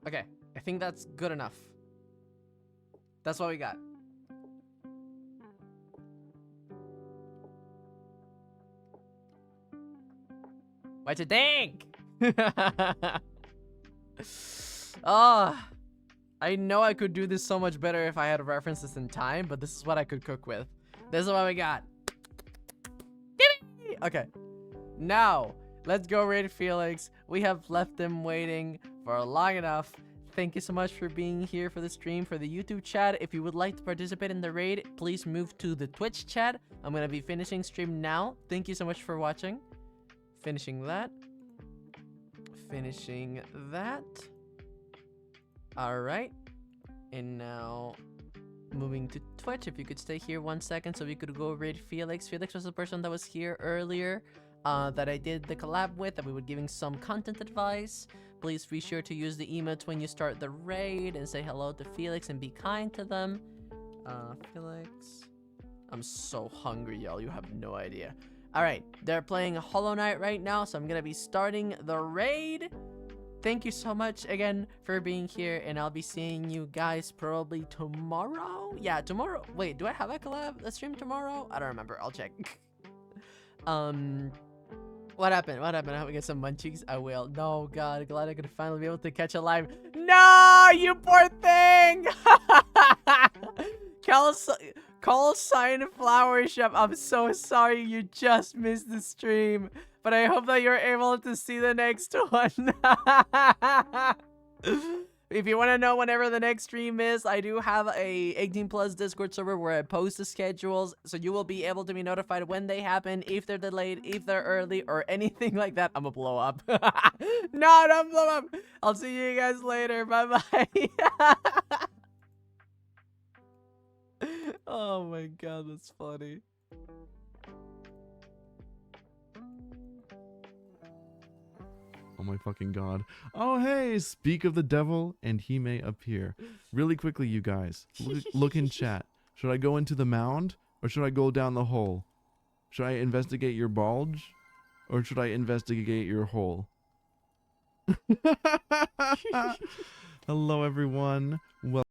Okay, I think that's good enough. That's what we got. What you think? Oh, I know I could do this so much better if I had references in time, but this is what I could cook with. This is what we got. Okay, now let's go raid Felix. We have left them waiting for long enough. Thank you so much for being here for the stream, for the YouTube chat. If you would like to participate in the raid, please move to the Twitch chat. I'm gonna be finishing stream now. Thank you so much for watching. Finishing that. Finishing that. All right. And now moving to Twitch. If you could stay here 1 second so we could go raid Felix. Felix was the person that was here earlier that I did the collab with, that we were giving some content advice. Please be sure to use the emotes when you start the raid and say hello to Felix and be kind to them. Felix. I'm so hungry, y'all. You have no idea. Alright, they're playing Hollow Knight right now, so I'm gonna be starting the raid. Thank you so much again for being here, and I'll be seeing you guys probably tomorrow? Yeah, tomorrow. Wait, do I have a collab, a stream tomorrow? I don't remember. I'll check. What happened? What happened? I hope we get some munchies. I will. No, God, glad I could finally be able to catch a live. No, you poor thing! Call Sign Flower Shop. I'm so sorry you just missed the stream, but I hope that you're able to see the next one. If you want to know whenever the next stream is, I do have a 18+ Discord server where I post the schedules, so you will be able to be notified when they happen, if they're delayed, if they're early, or anything like that. I'm gonna blow up. No, don't blow up. I'll see you guys later. Bye-bye. Oh my God, that's funny. Oh my fucking God. Oh, hey, speak of the devil and he may appear. Really quickly, you guys, look in chat. Should I go into the mound or should I go down the hole? Should I investigate your bulge or should I investigate your hole? Hello, everyone. Well.